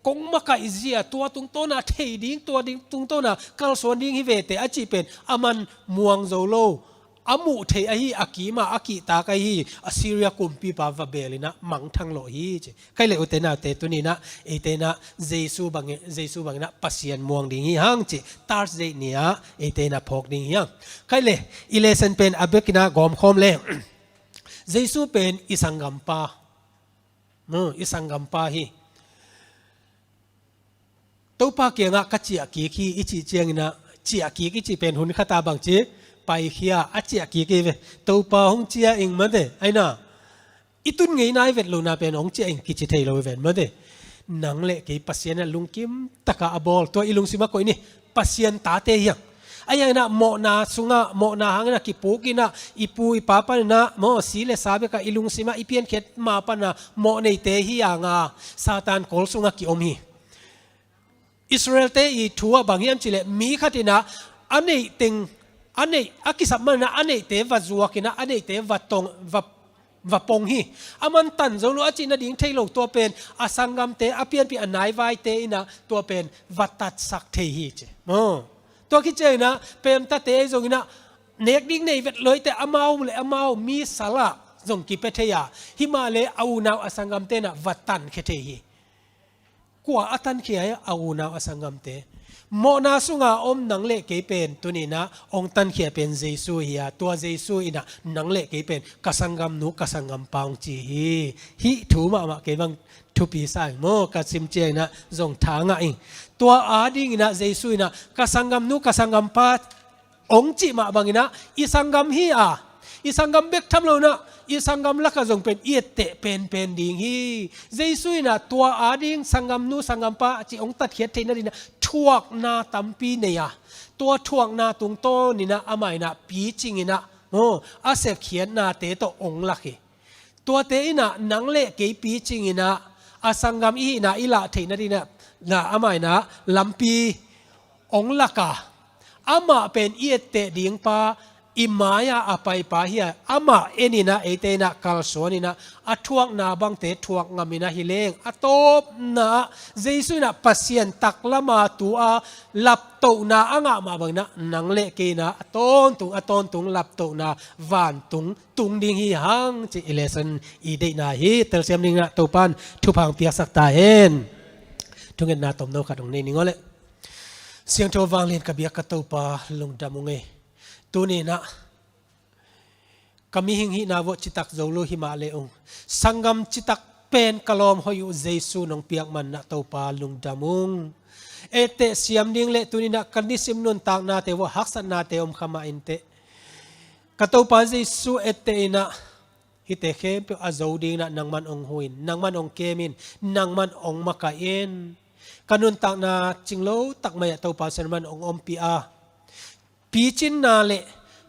กงมาไก่เสียตัวตุงโตนะเทดิ้งตัวดิ้งตุงโตนะกัลส่วนดิ้งฮิเวเตอจีเป็นอามันม่วงโจโลอามุเทอฮีอากีมาอากีตาไกฮีอาซีเรียกุมปีปาวาเบลินะมังทังโลฮีเจไกเลอุเตนะเตตุนีนะเอเตนะเจซูบังนะปัสเซียนม่วงดิ้งฮีฮังเจตาร์เจเนียเอเตนะพกดิ้งฮีฮังไกเลอิเลเซนเป็นอาเบกินะกอมคอมเลเจ เยซูเป็นอิสังกัมปาอิสังกัมปาฮีตัวปาเกียงกัจจิอากีคีอิจิเจียงนะจิอากีกิจิเป็นหุ่นข้าตาบางจีไปเขียอาจิอากีกีเวตัวปาหงเจียเองมาเดไอ้น่ะอีตุนไงนายเวทลูนาเป็นหงเจียเองกิจิเทโลเวนมาเดนังเละกี่ปัสยานลุงกิมตะกาอบอลตัวอีลุงสิมาโกยนี่ปัสยานตาเตียงไอ้ยังนะโมนาสุงะโมนาหังนะกิปูกินะอีปูอีป้าปันนะโมสีเลสาเบกะอีลุงสิมาอีเพียนเข็ดมาปันนะโมในเตหิยางาซาตานโกลสุงะกิอมฮีอิสราเอลเตอีทัวบางยามจิเลมีขัดินะอันนี้ติงอันนี้อากิสัมมันนะอันนี้เตวัดจัวกินะอันนี้เตวัดตงวัดปงฮีอามันตันจงรู้อาจินาดิ่งเทโลตัวเป็นอาสังกัมเตอเปียนปีอันไหนไว้เตนะตัวเป็นวัดตัดสักเทฮีเจตัวคิดเจนะเป็นตาเตจงนะเนกดิ่งในเวทเลยแต่อามาเลยอามามีสาระจงกิเปเทียหิมาเลเอานาวอาสังกัมเตนะวัดตันเคเทฮีกว่าอัตันเขียเอานาวอสังกัมเตโมนาสุงาอมนังเละเกเป็นตัวนี้นะองตันเขียเป็นเยซูเฮียตัวเยซูอินะนังเละเกเป็นกสังกัมนุกสังกัมปางจีฮิถูมาเกบังทุปีสายโมกัสิมเจนะจงทางอิงตัวอาดิงนะเยซูอินะกสังกัมนุกสังกัมปาองจีมาบังอินะอิสังกัมฮีอิสังกัมเบกทำโลนะอิสังกัมลักจงเป็นเอียเตเป็นดิ่งฮีเยซูนะตัวอาดิงสังกัมนุสังกัมปาจีองตัดเขียนเทนนี่นะทวกนาตัมปีเนี่ยตัวทวกนาตุงโตนี่นะอามัยนะปีจริงนะอาเสพเขียนนาเตโตองลักตัวเตนะนังเละเกปีจริงนะอาสังกัมอีนะอิละเทนนี่นะอามัยนะลำปีองลักะอามาเป็นเอียเตดิ่งปาอิมายาอภัยปาเฮียอามาเอนินะเอเตนะกัลโซนินะอัทวกนาบังเตทวกงามินะฮิเลงอัตบนะเจสุนะปัสยันตักละมาตัวลับโตนาอ่างมาบังนะนังเละเกนะอัตอนตุงลับโตนาวันตุงดิ่งฮิหังจิเอเลสันอีเดนาฮิเตลเซียมดิ่งนะตัวปันทุพังเปียสักตาเห็นทุกเงินนาตมโนขัดตรงนี้นิงอเลยเสียงโทวังเลียนกับเบียกตัวปาลงดามุงเอตัวนี้นะกำมิหิงหินาวจิตักโจลูหิมาเลองสังกัมจิตักเป็นกลอมหอยเจซูนองเปียกมันนะตัวปาลุงดามุงเอเตเสียมดิ่งเละตัวนี้นะกันนิสิมนุนตากนาเตวหักสันนาเตอมขมาอินเตกตัวปาเจซูเอเตนะฮิเตเข้มเปียอาโจดิ่งนะนังมันองหุยนังมันองเกมินนังมันองมะกาเอ็นกันนุนตากนาจิงโลตักมายตัวปาเซนมันองอมปีอาปีจินนาเล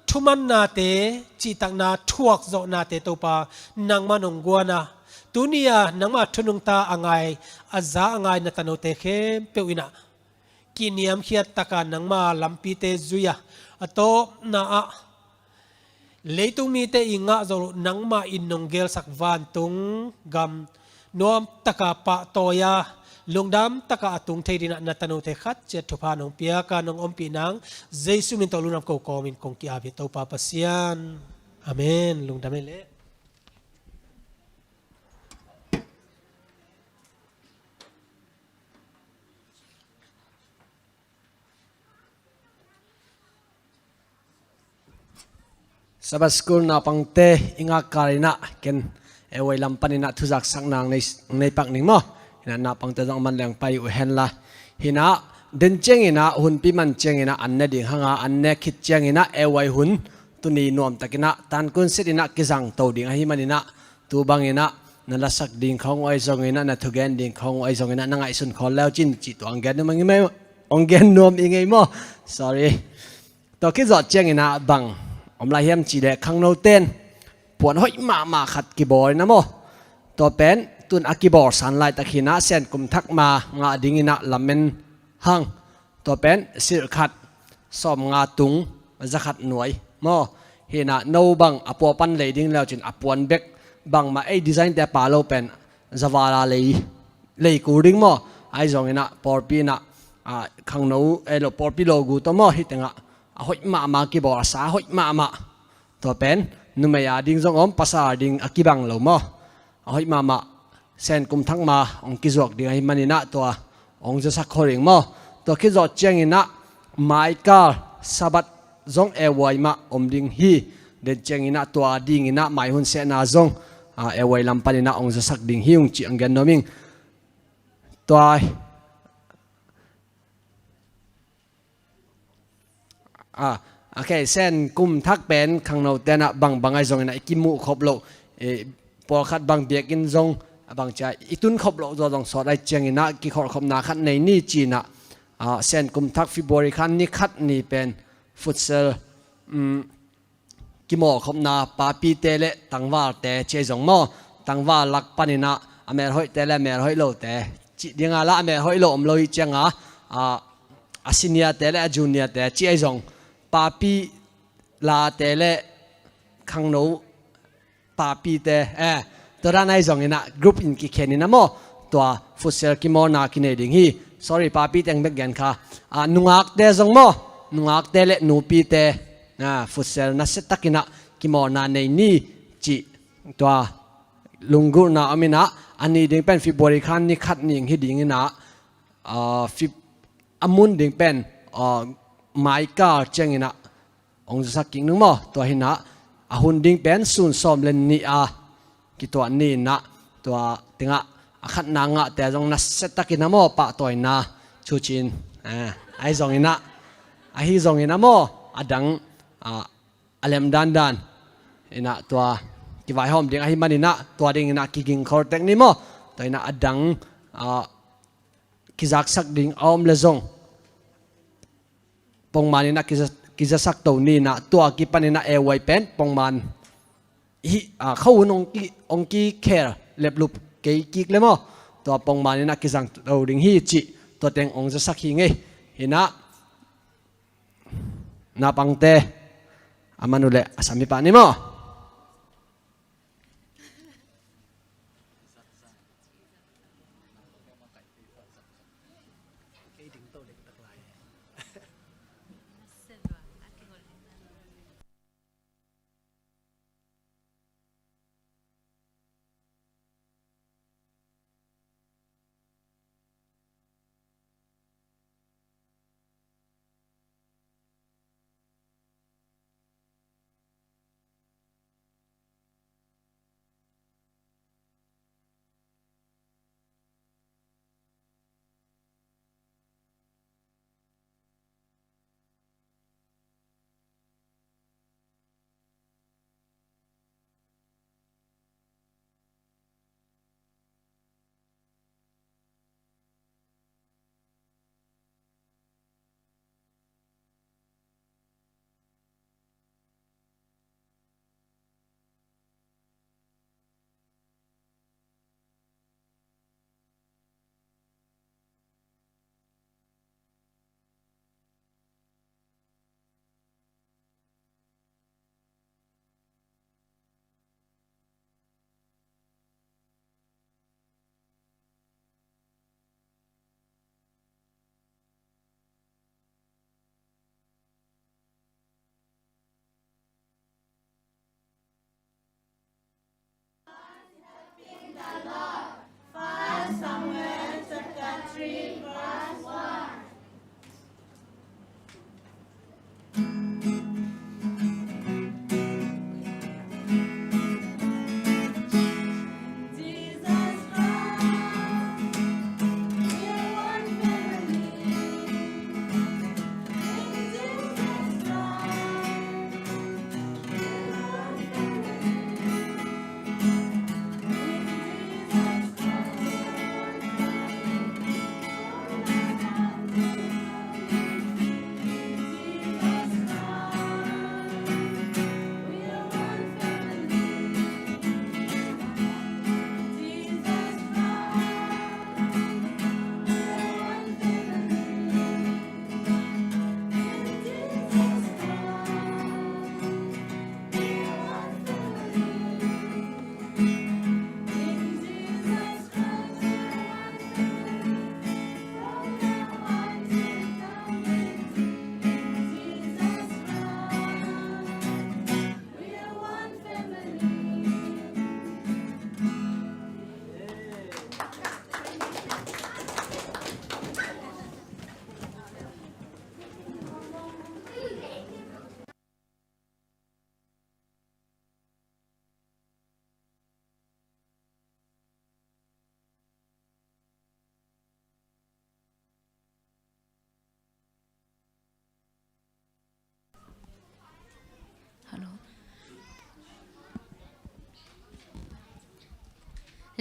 ทุมันนาเตจิตักนาทวกโจนาเตตัวปานังมันองกัวนาตุนียนังมาทุนุงตาอ่างไงอาจาอ่างไงนัตโนเตเข้มเปียวอินะกินยามเขียดตะการนังมาลำปีเตจุยะอโตนาเลยตุมีเตอิงะโจนังมาอินนงเกลสักวันตุงกำนวมตะกาปะโตยาลุงดำตะกาตุงเทดินะนัตโนเตขัดเจตุพานองเปียกานองอมปีนังเจสุมินตอลุนับโกโกมินคงกิอาบิโตปาปัสยานอาเมนลุงดำเละสบัสกุลนาปังเตอิงาการินะเกนเอวัยลำปันินะทุจักสักนางในปักนิงมั้งหินาปังเตจังมันเลี้ยงไปอุเห็นละหินาเดินเจงหินาหุ่นปีมันเจงหินาอันเนดิ่งหางอันเนคิดเจงหินาเอวัยหุ่นตุนีนวมตะกินะตันกุนสิรินะกิจังโตดิ่งหิมันหินะตูบังหินะนั่นละสักดิ่งของไอซองหินะนั่นทุกแกนดิ่งของไอซองหินะนั่งไอสุนขอแล้วจินจิตตัวอังแกนนึงมั้งไม่อังแกนนวมยังไงมั้ง sorry ตัวคิดจอดเจงหินะบังอมลายเฮียมจีเดขังโนเต้นปวดห้อยมาขัดกีบอร์นะโมตัวเป็นตุนอากีบอร์สันไลตะขีนะเส้นกุมทักมางาดิ่งนะลำเมนหังตัวเป็นสิรขัดสอมงาตุงจะขัดหน่วยโมเฮนะโนบังอปัวปันเลยดิ่งแล้วจินอปวนเบกบังมาไอดีไซน์แต่ปาโลเป็นจาวาลาเลยกูดิ่งโมไอจงเฮนะปอร์ปีนะขังโนเอโลปอร์ปีโลกูตัวโมฮิตงะหอยมากีบอร์สาหอยมาตัวเป็นนุ่มยาดิ่งจงอมภาษาดิ่งอากิบังเหลวมั้หอยมาเส้นกุมทั้งมาองกิจวัตรดิ่งให้มันนี่นะตัวองจะสักคนเองมั้ตัวกิจวัตรเจงนี่นะไมค์กาลสบัดจงเอวายมาอมดิ่งฮี เดินเจงอินะตัวดิ่งอินะหมายหุ่นเสนาจงเอวัยลำปันอินะองจะสักดิ่งหิวจีอังเกนโนมิงตัวโอเคเส้นกุมทักเป็นข้างนอกแต่นะบางไอ้จงอินะกิมุขบโลพอขัดบางเบียกินจงบางใจอีตุนขบโลจงสอดไอ้เจงอินะกิขอขบนาขัดในนี่จีนะเส้นกุมทักฟิบริคันนี่ขัดนี่เป็นฟุตเซลกิโมขบนาปาปีเตเลตังว่าแต่เจจงโมตังว่าลักปันินะอเมริกาเตเลอเมริกาโลแต่จีเดียงละอเมริกาโลอมโลยเจงอาซิเนียเตเลจูเนียแต่เจจงปาปีลาเตเลขังโนปาปีเตตัวนั้นไอ้จงนะกรุ๊ปอินกิเคนนี่นะโมตัวฟุตเซลกิโมนากินเอดิงฮี sorry ปาปีเต็งเบกแกนค่ะนุงอักเตจงโมนุงอักเตเลนูปีเตฟุตเซลนัสตักินะกิโมนาในนี่จีตัวลุงกุนะอามินะอันนี้ดิ่งเป็นฟิบริคันนี่ขัดนิ่งฮิดิ่งนะฟิบอามุนดิ่งเป็นไมค์ก้าเจงนะองค์สักกิ่งนึงมั้งตัวหินะอาหุนดิ่งเป็นสุนสมเลนนี่กิตัวนี่นะตัวติงะขัดนางะแต่จงนัสตักินะมั้งปะตัวนะชูชินไอ้จงอินะไอ้จงอินะมั้งอดังอเลมดันอินะตัวกิวายหอมดิ่งไอ้มันอินะตัวดิ่งอินะกิกิงคอร์เทคนี่มั้งตัวอินะอดังกิจักสักดิ่งออมเลจงปงมันอินะกิจะสักตัวนี้นะตัวกิปันอินะเอวัยเป็นปงมันเขาหุ่นองกีแคร์เล็บลุบเกยกิกเลยมั้งตัวปงมันอินะกิจังตัวดิ่งฮีจิตัวเต็งองจะสักหิงหินะนาปังเตอามานุเลอาสามีปานี่มั้ง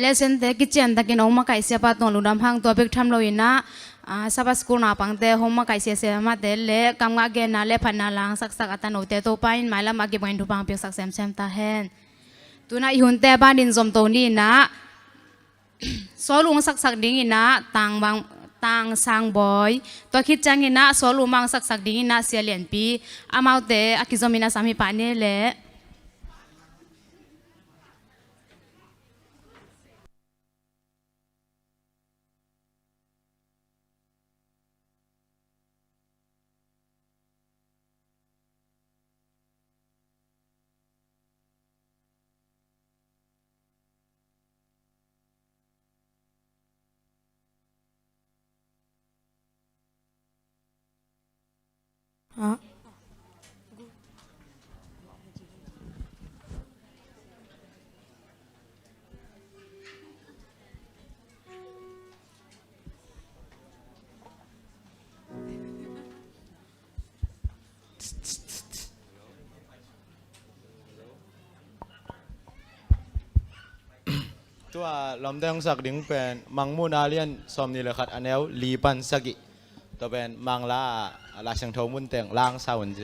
lesson te kitchen takin oma kai sia pa ton ludam hang to bek tham loina sabas school na pangte homa kai sia sia ma te le kamga ge na le phana lang sak sak atan ote to pain maila ma ge bain thu pang pek sak sem sem ta hen tuna i hun te ban din zom to ni na solung sak sak ding ina tang bang tang sang boy to khit chang ina solu mang sak sak ding ina sia len pi amau te akizomina sami pa ne leตัวลำแดงสักดิ่งเป็นมังมูนาเลียนสมนิลขัดอันเนวลีปันสกิตัวเป็นมังลาลาเชียงทองมุนเตียงล่างสาวนเจ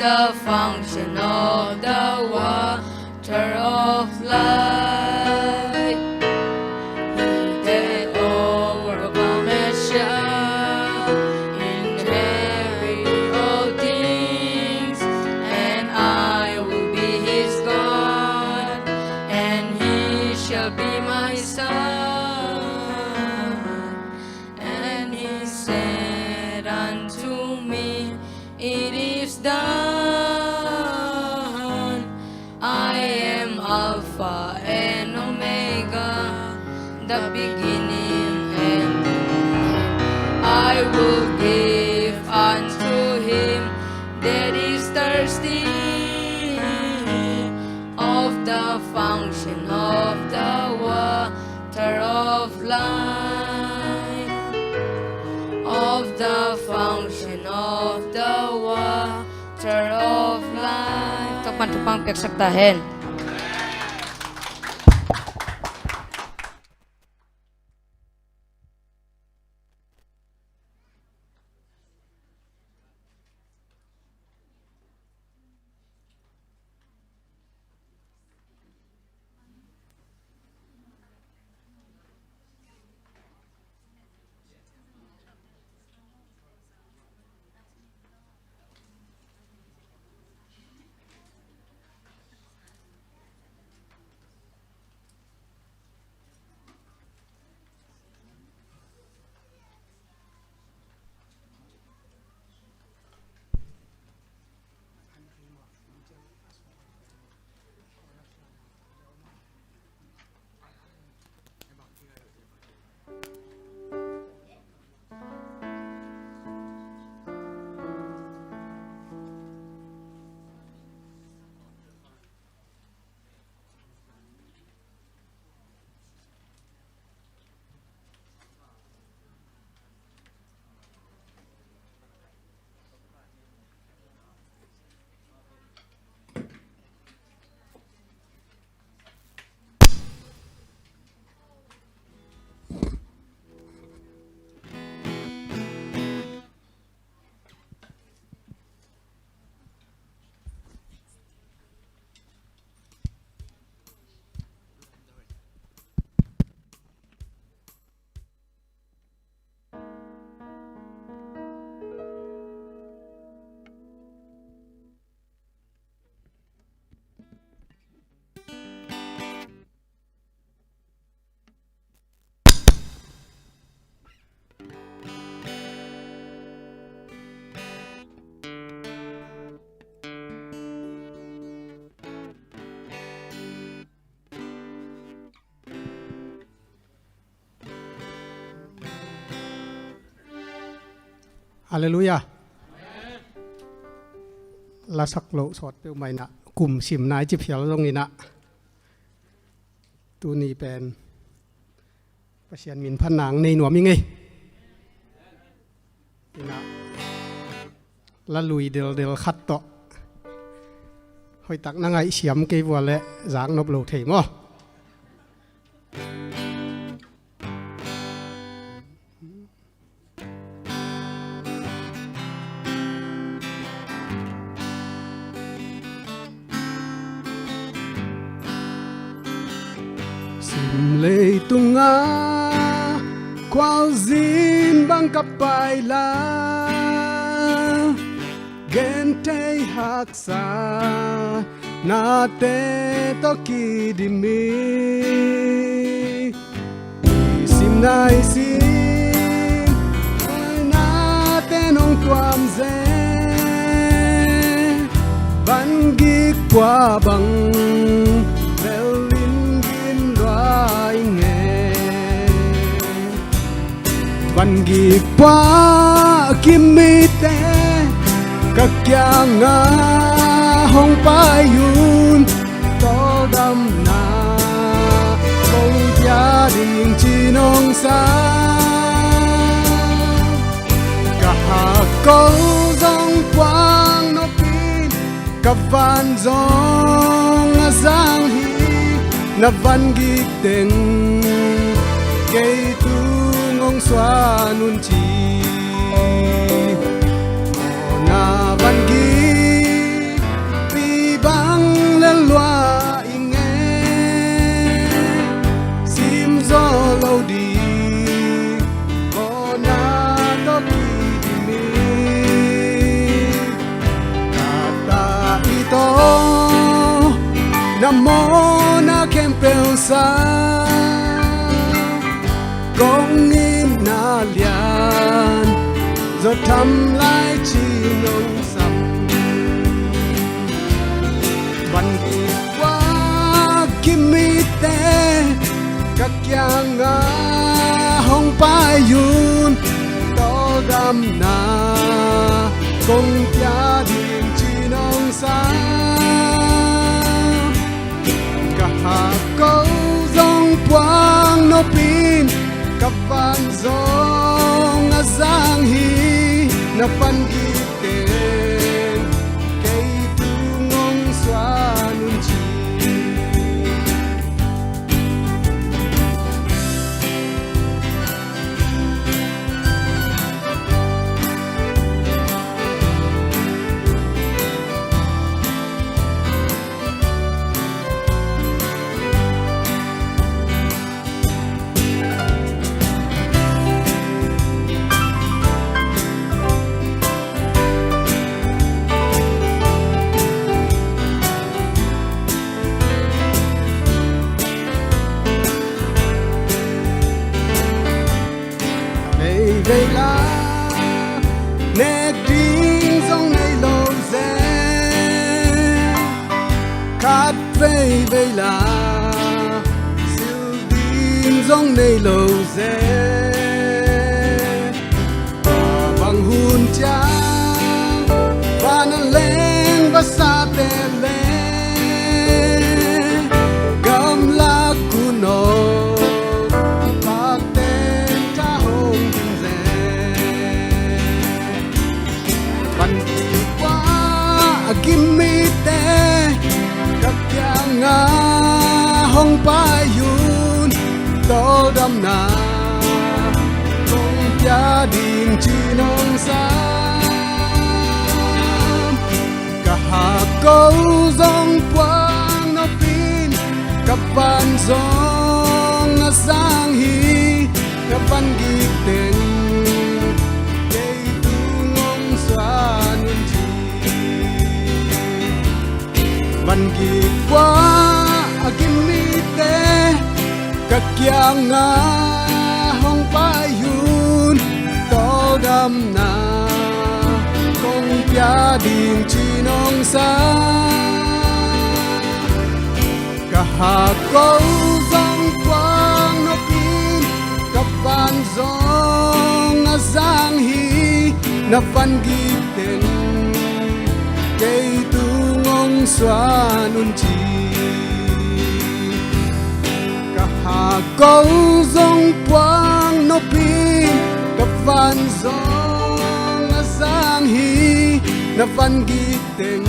the function of the water of life. He that overcometh shall inherit all things, and I will be his God, and he shall be my son. And he said unto me, it is done. I am Alpha and Omega, the beginning and the end. I will give unto him that is thirsty of the fountain of the water of life, of the fountain of the water of life. Kapan tupang peksaktahin. ฮาเลลูยาลาสักโลสอดเปียวใหม่นะกลุ่มสิมนายจิบเหี่ยวตรงนี้นะตัวนี้เป็นประเชียนมินพันหนังในหนวมยังไงนี่นะละลุยเดลคัดต่อหอยตักนั่งไอเฉียมเกวัวและจางนบโลเทมอเลยตุงอาควาวซินบังกับไปลาเกนเทหักษานาเตตอกีดิมีสิมนายสินาเตนองความเซบันกีกว่าบังวันกีกว่ากิมมิเตกักยังงาห้องไปยุนต่อดำนาคงยาดิ่งจีนองสากะหากก็จงกวางนปีนกับวันจงสร้างฮีนับวันกีเต็งเกตุงสวานุนจีนาบันกีปีบังและลวาอิงเงซิมโซโลดีโอนาตอกีดิมีตาตาอิโตนะโมนาเคมเปลซากงนี้นาเลียนจะทำลายชีนงสัมวันดีกว่ากิมมิเตกักยังงาห้องไปยุนต่อดำนาคงจะดิ่งชีนงสากะหากก็จงปวางนปีนกับฟันซองอาสังฮีนับฟันกีเตนเกยตุงงสวานุนจีเวลาเนดิ้งทรงในโลกเซคัดเวลาสิลดิ้งทรงในโลกเซบังหุ่นจางวานันเลงภาษาเตเลกำลักกุโนกิมมิเตกักยังงาห้องไปยุนต่อดำนาคงจะดิ่งจีนองสามกะหากก็จงปวางนปีนกับบันจงสร้างฮีกับบันกีเต็งเกยตุงงสวานุนจีวันกีกว่ากิมมิเตกักยังงาห้องไปยุนต่อดำนาคงยาดิ่งจีนองสากะหากก็จงกวางนปีนกับบันจงสร้างฮี na van gi teng cây tu ngong xóa nun chi cả hà câu dòng quang nó pin cả van dòng na sang hi na van gi teng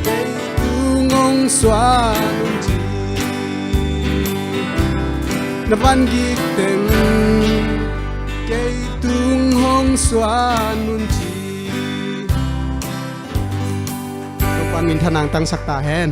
cây tu ngong xóa nun chi na van gi teng cây tung hong xóa nun chiทุกวันมินทนางตั้งสักตาแฮน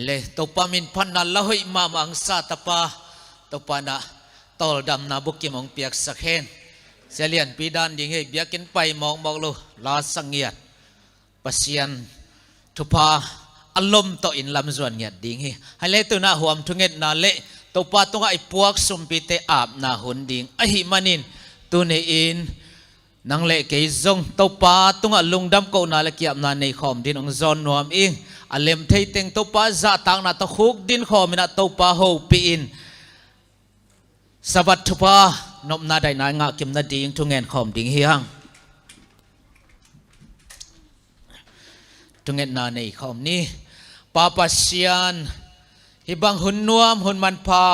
เลยตัวปามินพันนัลละหอยมามังซาตปาตัวปานะตอลดำนาบุกิมองเปียกสักเห็นเสียเลียนปีดานดิ่งให้เบียกินไปมองบอกลูลาสังเงียดปัสยันทุพาอารมณ์ต่ออินลำส่วนเงียดดิ่งให้เลยตัวน่าหวมทุเงตนาเละตัวปาตัวไอ้พวกสมปิเตอาบนาหุนดิ่งไอหิมันินตัวเนอินนังเละเกยซงตัวปาตัวลุงดำโกนาเละเกียบนาในขอมดินองซอนนวมอิงอเลมเทติงตัวปาจะต่างนาตะคุกดินขอมินาตัวปาโฮปีอินสวัสดิ์ทุพานบนาได้นายงากิมนาดิ่งทุเงินขอมดิ่งเฮียงทุเงินนาในขอมนี้ปาปัสยันฮิบังหุนนวมหุนมันพา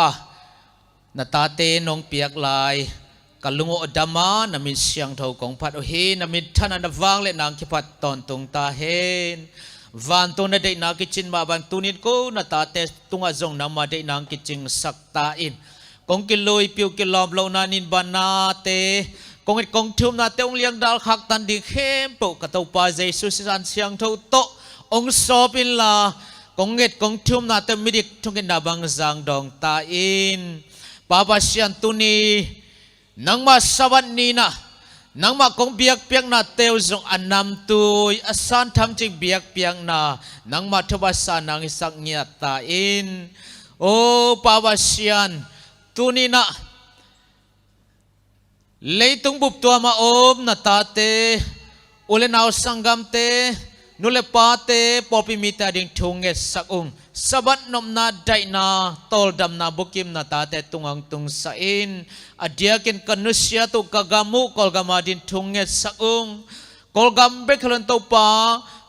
นาตาเตนงเปียกลายกัลลุงอดามานามิเสียงเท่าของพัดโอเฮนามิท่านันวางเล่นนางคิพัดตอนตรงตาเฮนวันตัวนั้นได้นางกิจินมาบันตุนินกูนาตาเตตุงอาจงนามาได้นางกิจิงสักตาอินกงกิลอยปิวกิลอมเหล่านานินบานาเตกงกงทุมนาเตองเลียงดาลขักตันดิเข้มปุกกระตูปาเจสุสิสันเสียงเท่าโตองสอบินลากงกงทุมนาเตมิดิกทุกินนาบังจังดองตาอินปาปัสยันตุนีนังมาสวัสดีนะนังมากงเบียกเปียงนาเตวจงอันนำตุยอสันทำจิงเบียกเปียงนานังมาทวสานังสักเงียตาอินโอปาวาเชียนตุนีนะเลยตุงบุบตัวมาอมนาตาเตอุเลนาวสังกัมเตนุเลปาเตปอปิมิตาดิ่งทุงเงสักองสบัดนมนาไดนาตอลดำนาบุกิมนาตาเตตุงอังตุงสอินอเดียกินกันุเสียตุกกามุกอลกามาดินทุงเงสักองกอลกามเบคลันตุปา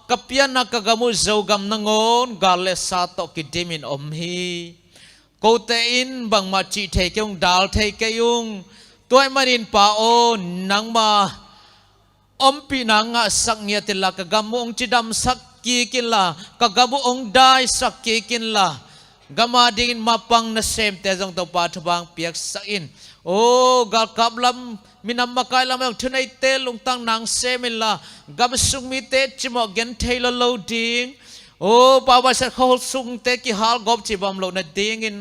กับเปียนนักกามุเจ้ากำนังอนกาเลสาตกิดิมินอมฮีโกเตอินบังมาจีเทกยงดาลเทกยุงตัวมาดินปาโอนังมาอมปีนังสักเนียติลากกามุองจิดำสักกีกินละกกามุองได้สักกีกินละกามาดินมาปังนาเซมเตจงตัวปาทบังเปียกสักอินโอ้กาลกับลำมินำมาไกลลำยังทุนัยเตลุงตั้งนางเซมินละกาบสุงมีเตจิมอเกนเทลโลดิงโอ้ปาวาสักเขาสุงเตกิฮาลกอบจิบัมโลนาดิงอิน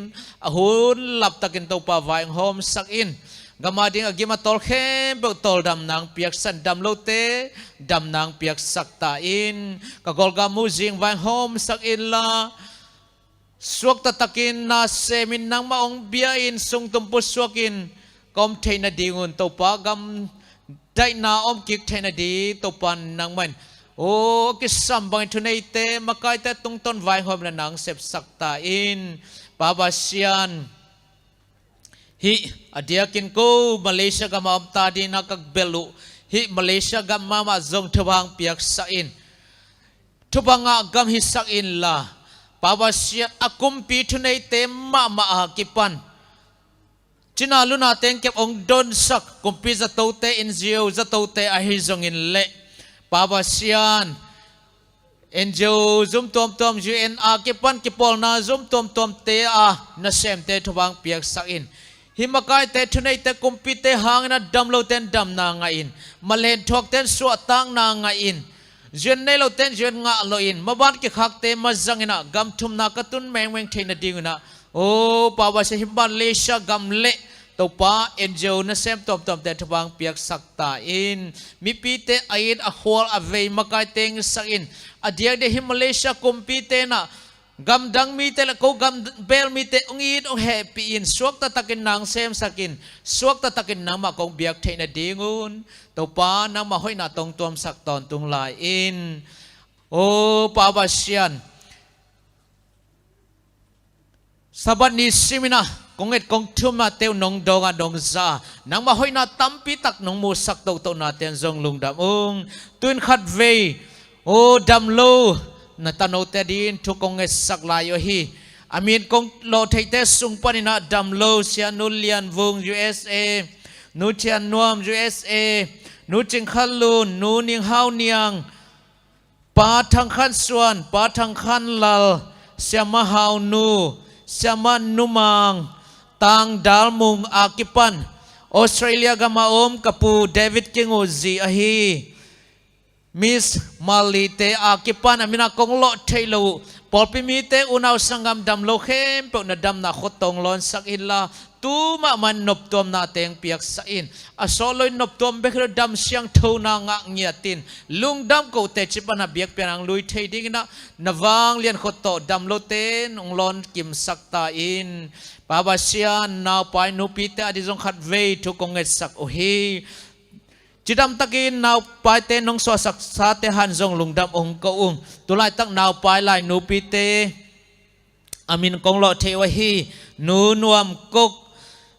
หุ่นหลับตะกินตัวปาวายโฮมสักอินกามาดิงอากิมาตอลเข้มเปิดตอลดำนางเปียกสันดำโลเตดำนางเปียกสักตาอินกกอลกามูจิงวายโฮมสักอินละสวกตะตะกินนาเซมินนางมาองเบียอินทรงตุมปุสวกินกอมเทนดีงุนตัวปากำได้นาอมกิกเทนดีตัวปันนางมัน โอ้กิสัมบังทุนเตมาไกเตตุงต้นไว้หอมละนังเสพสักตาอินปาบาเซียนhi adia kin ko Malaysia ga ma ta di na kak belu hi Malaysia ga ma zong thawang piak sa in thubanga gam hi sak in la pawasiat akum pi thunei te ma kipan china luna teng kep ong don sak kumpi za to te in zio za to te a hi zong in le pawasian NGO zoom tom UN a kipan kipol na zoom tom te a na sem te thawang piak sa in himakai te thunei te kumpi te hang na dam lo ten dam na nga in malen thok ten suat tang na nga in jen nei lo ten jen nga lo in maban ki khak te mazang ina gam thum na katun meng theina ding na o pawa se himban lesha gam le to pa enjo na sem tom te thawang piak sakta in mi pi te ain a hol a ve makai teng sak in adia de Malaysia kumpi te na gam dang mi te la ko gam bel mi te ungit ong happy in suak ta takin nang sem sakin suak ta takin nang ma kong biak theina dingun to pa nang ma hoi na tong tom sak ton tung lai in o pa ba sian sabat ni simina konget kong thuma teu nong donga dong za nang ma hoi na tampi tak nong mu sak to na ten zong lung dam ung tuin khat ve o dam lo na tano te din tu kong sak layo hi amin kong lo thei te sung panina dam lo sia nulian vung USA nu chian nuam USA nu ching khalun nu ning hau niang pa thang khan suan pa thang khan lal sia ma hau nu sia ma numang tang dal mung akipan Australia gama kapu David Kingu zi ahi Miss Malite akipan amina kong lo thailo polpimi te unaw sangam dam lo khem pe na dam na khotong lon sak illa tu ma man nop tom na teng piak sa in a soloi nop tom be khra dam siang tho na nga ngiatin lung dam ko te chipana biak penang lui thei ding na nawang lian khoto dam lo ten ong lon kim sakta in pabasian na pai nu pi te adi jong khat ve thu kong sak o hi chidam takin naw pai te nong so sak sa te han zong lungdam ong ko ung tulai tak naw pai lai nu pi te amin kong lo thewa hi nu nuam kok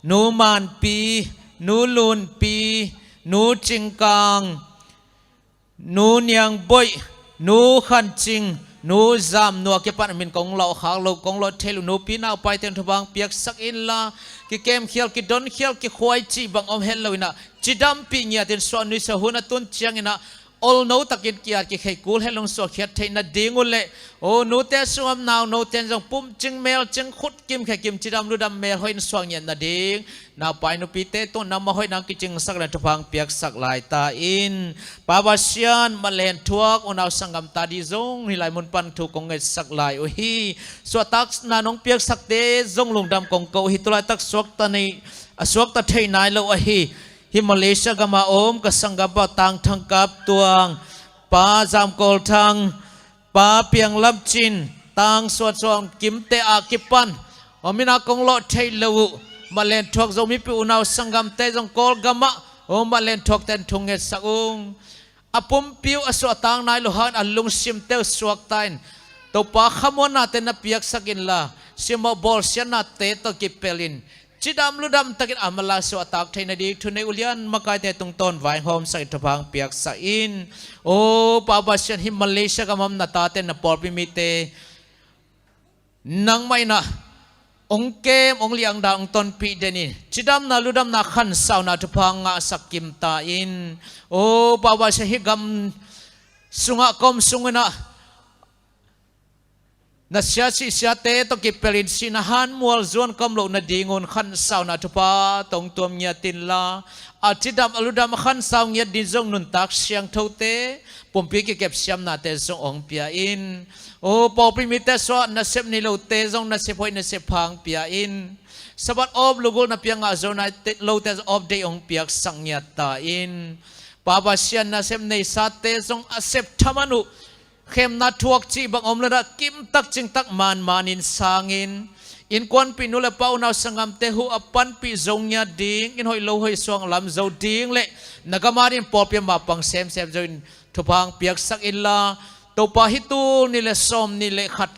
nu man pi nu lun pi nu chingkang nu nyang boy nu khan ching nu zam nu ke pan amin kong lo khang lo kong lo thelu nu pi naw pai ten thobang piak sak in la ki kem khial ki don khial ki khwai chi bang om hel loina chidam pi nya tin so ni sa huna tun chiang ina all no takin kia ki khai kul helong so khiat theina dingul le o nu te suam naw no ten jong pum ching mel ching khut kim khai kim chidam lu dam mel hoin swang nya na ding na pai nu pi te to na ma hoi nang ki ching sak la thapang piak sak lai ta in pawasian malen thuak unaw sangam ta di zong ni lai mun pan thu kong ngai sak lai o hi so tak na nong piak sak te zong lung dam kong ko hi tulai tak swak ta nei aswak ta thei nai lo a hi Malaysia gama ka sanggam pa tang thangkap tuang pa jam kol thang pa piang lam chin tang suat suang kim te akipan omina kong lo thei lo malen thok zo mi pi unaw sanggam te jong kol gama o malen thok ten thunge saung apum piu aso tang nai lo han alung sim te suak tain to pa khamona te na piak sakin la simo bol siana te to kipelin chidam ludam takin amala so atak thaina dik thunei ulian makai te tungton vai hom sai thapang piak sa in o pawasian hi Malaysia kamam na ta te na porpi mi te nang mai na ong kem ong liang da ong ton pi deni chidam na ludam na khan sau na thapang nga sakim ta in o pawasian hi gam sunga kom sunguna na siya si siya te to kipelin sinahan mual zuan kamlo na dingon khan saw na thupa tong tuam nya tin la atidam aludam khan saw nya din zong nun tak siang thote pompi ki kep siam na te zong ong pia in o popi mi te so na sep ni lo te zong na sep hoi na sep phang pia in sabat ob lugol na pia nga zona lo te of day ong piak sang nya ta in pabasian na sep nei sa te zong asep thamanu khem na thuak chi bang om la kim tak ching tak man manin sangin in kwan pi nu le pau naw sangam te hu apan pi zong nya ding in hoi lo hoi suang lam zo ding le nagamarin por pi ma pang sem zo in thupang piak sak in la to pa hitu ni le som ni le khat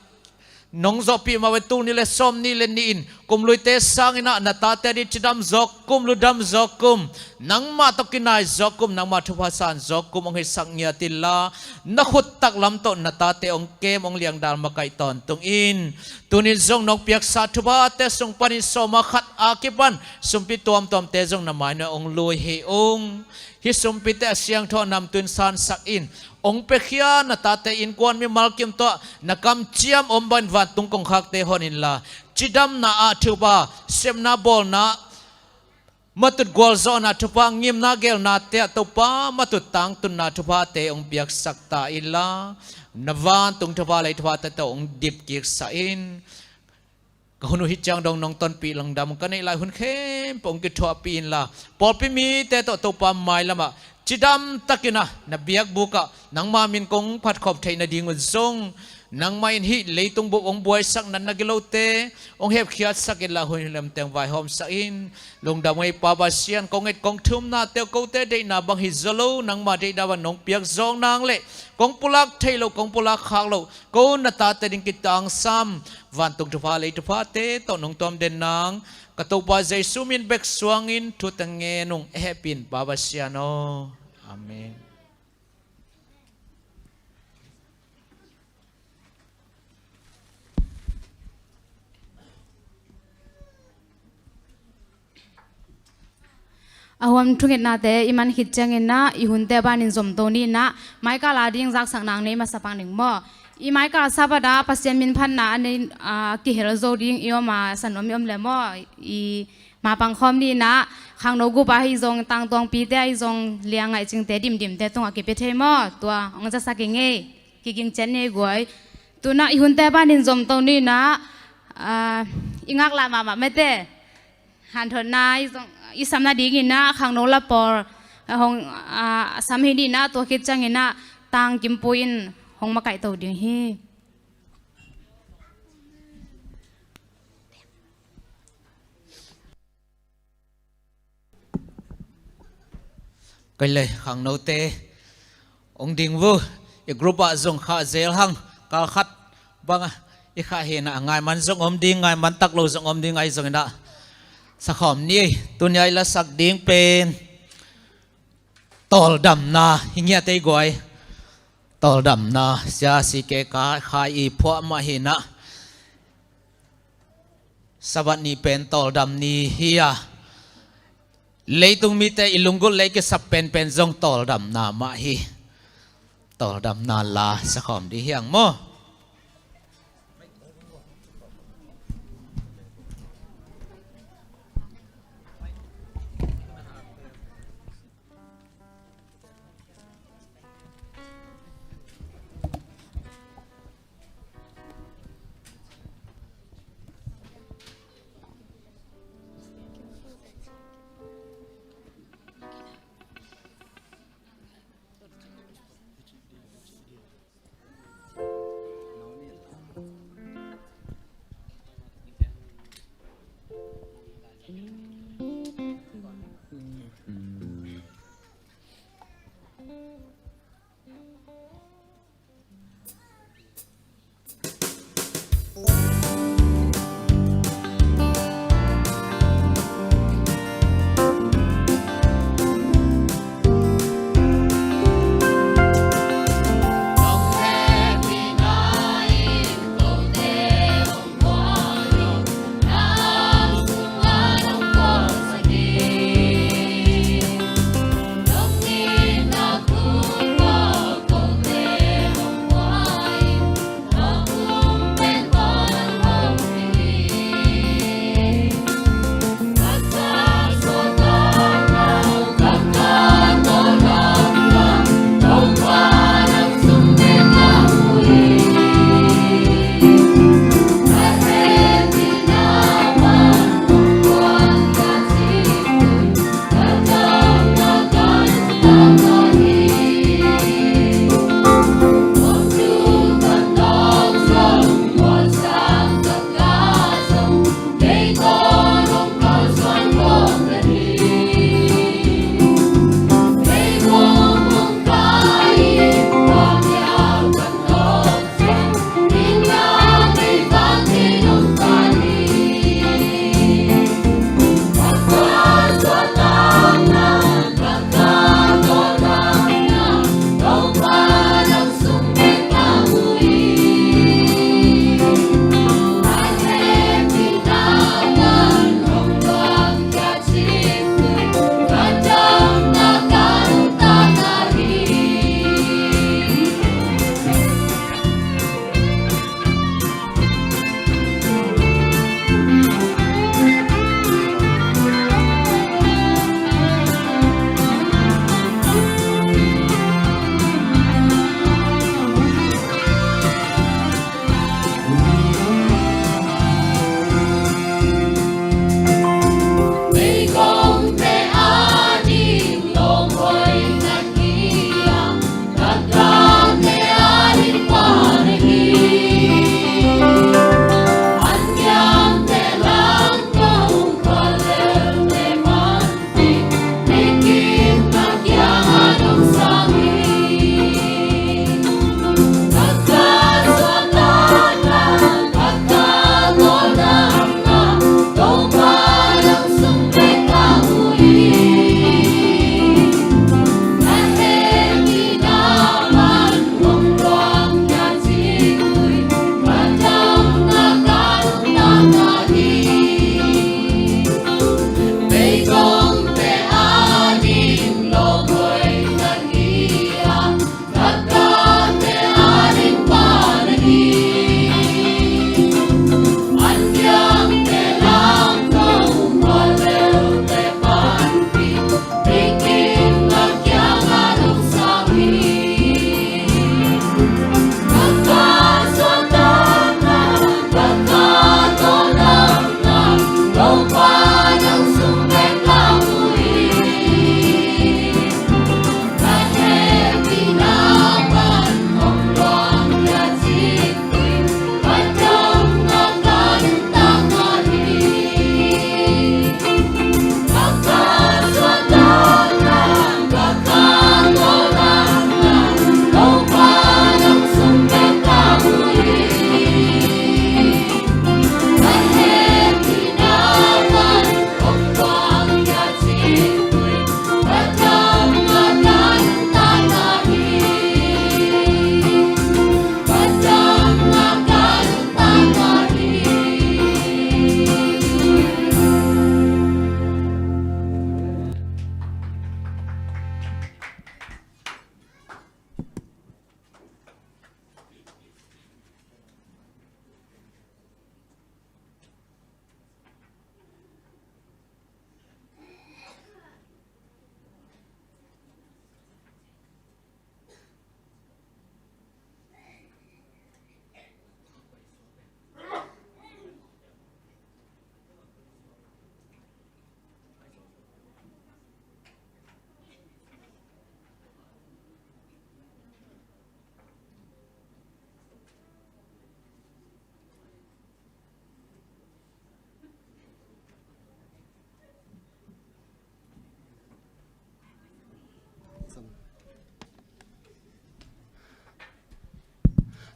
nong zo pi ma wetu ni le som ni le ni in kum lui te sang ina na ta te di chidam zok kum lu dam zok kum nang ma to kinai zok kum nang ma thupa san zok kum ong hi sang nya tilla na khut tak lam to na ta te ong kem ong liang dal ma kai ton tung in tunin zong nok piak sa thuba te song panin so ma khat akipan sumpi tom te zong na mai na ong lui he ong hi sumpi te siang tho nam tun san sak in ong pe khia na ta te in kwan mi mal kim to na kam chiam om ban van tung kong khak te honin la chidam na a thuba sem na bol na matut gol zo na thupa ngim na gel na te to pa matut tang tun na thupa te ong piak sak ta ila na van tung thupa lai thupa te to ong dip ki sa in kahunu hi chang dong nong ton pi lang dam kanai lai hun khem pong ki thwa pi in la pol pi mi te to pa mai lama chidam takina na biak buka nang ma min kong phat khop theina ding zong nang main hi leitung bu ong buai sak nan nagilote ong hep khiat sakila hun lam teng vai hom sa in long da mai pa ba sian kong et kong thum na te ko te de na bang hi zolo nang ma de da ban nong piak zong nang le kong pulak thailo kong pulak khak lo ko na ta te ding kitang sam van tung tu pha le tu pha te to nong tom den nang katopa jesu min bek suangin thu tange nong hepin pa ba siano amen. awam thungit na te iman hit changin na ihun te banin zom to ni na mai ka la ding zak sang nang nei ma sapang ning mo i mai ka sabada pasien min phan na ani ki hel zo ding io ma sanom yom le mo i ma pang khom ni na khang no gu ba hi zong tang tong pi te ai zong liang ai ching te dim dim te tong a ki pe the mo to ong ja saking nge ki ging chen ne goi tu na ihun te banin zom to ni na ingak la ma me te han thon na i zong isam na ding na khang no la por hong sam hi ni na to khit chang ina tang kim puin hong ma kai to ding hi cái lời khang no te ông ding vu i group a zong kha zel hang kal khat banga i kha he na ngai man zong om ding ngai man tak lo zong om ding ai zong na sa khom ni tunyai la sak ding pen tol dam na hingia te goi tol dam na sia si ke ka khai i phwa ma hi na sabat ni pen tol dam ni hia leitung mi te ilungul le ke sap pen zong tol dam na ma hi tol dam na la sa khom di hiang mo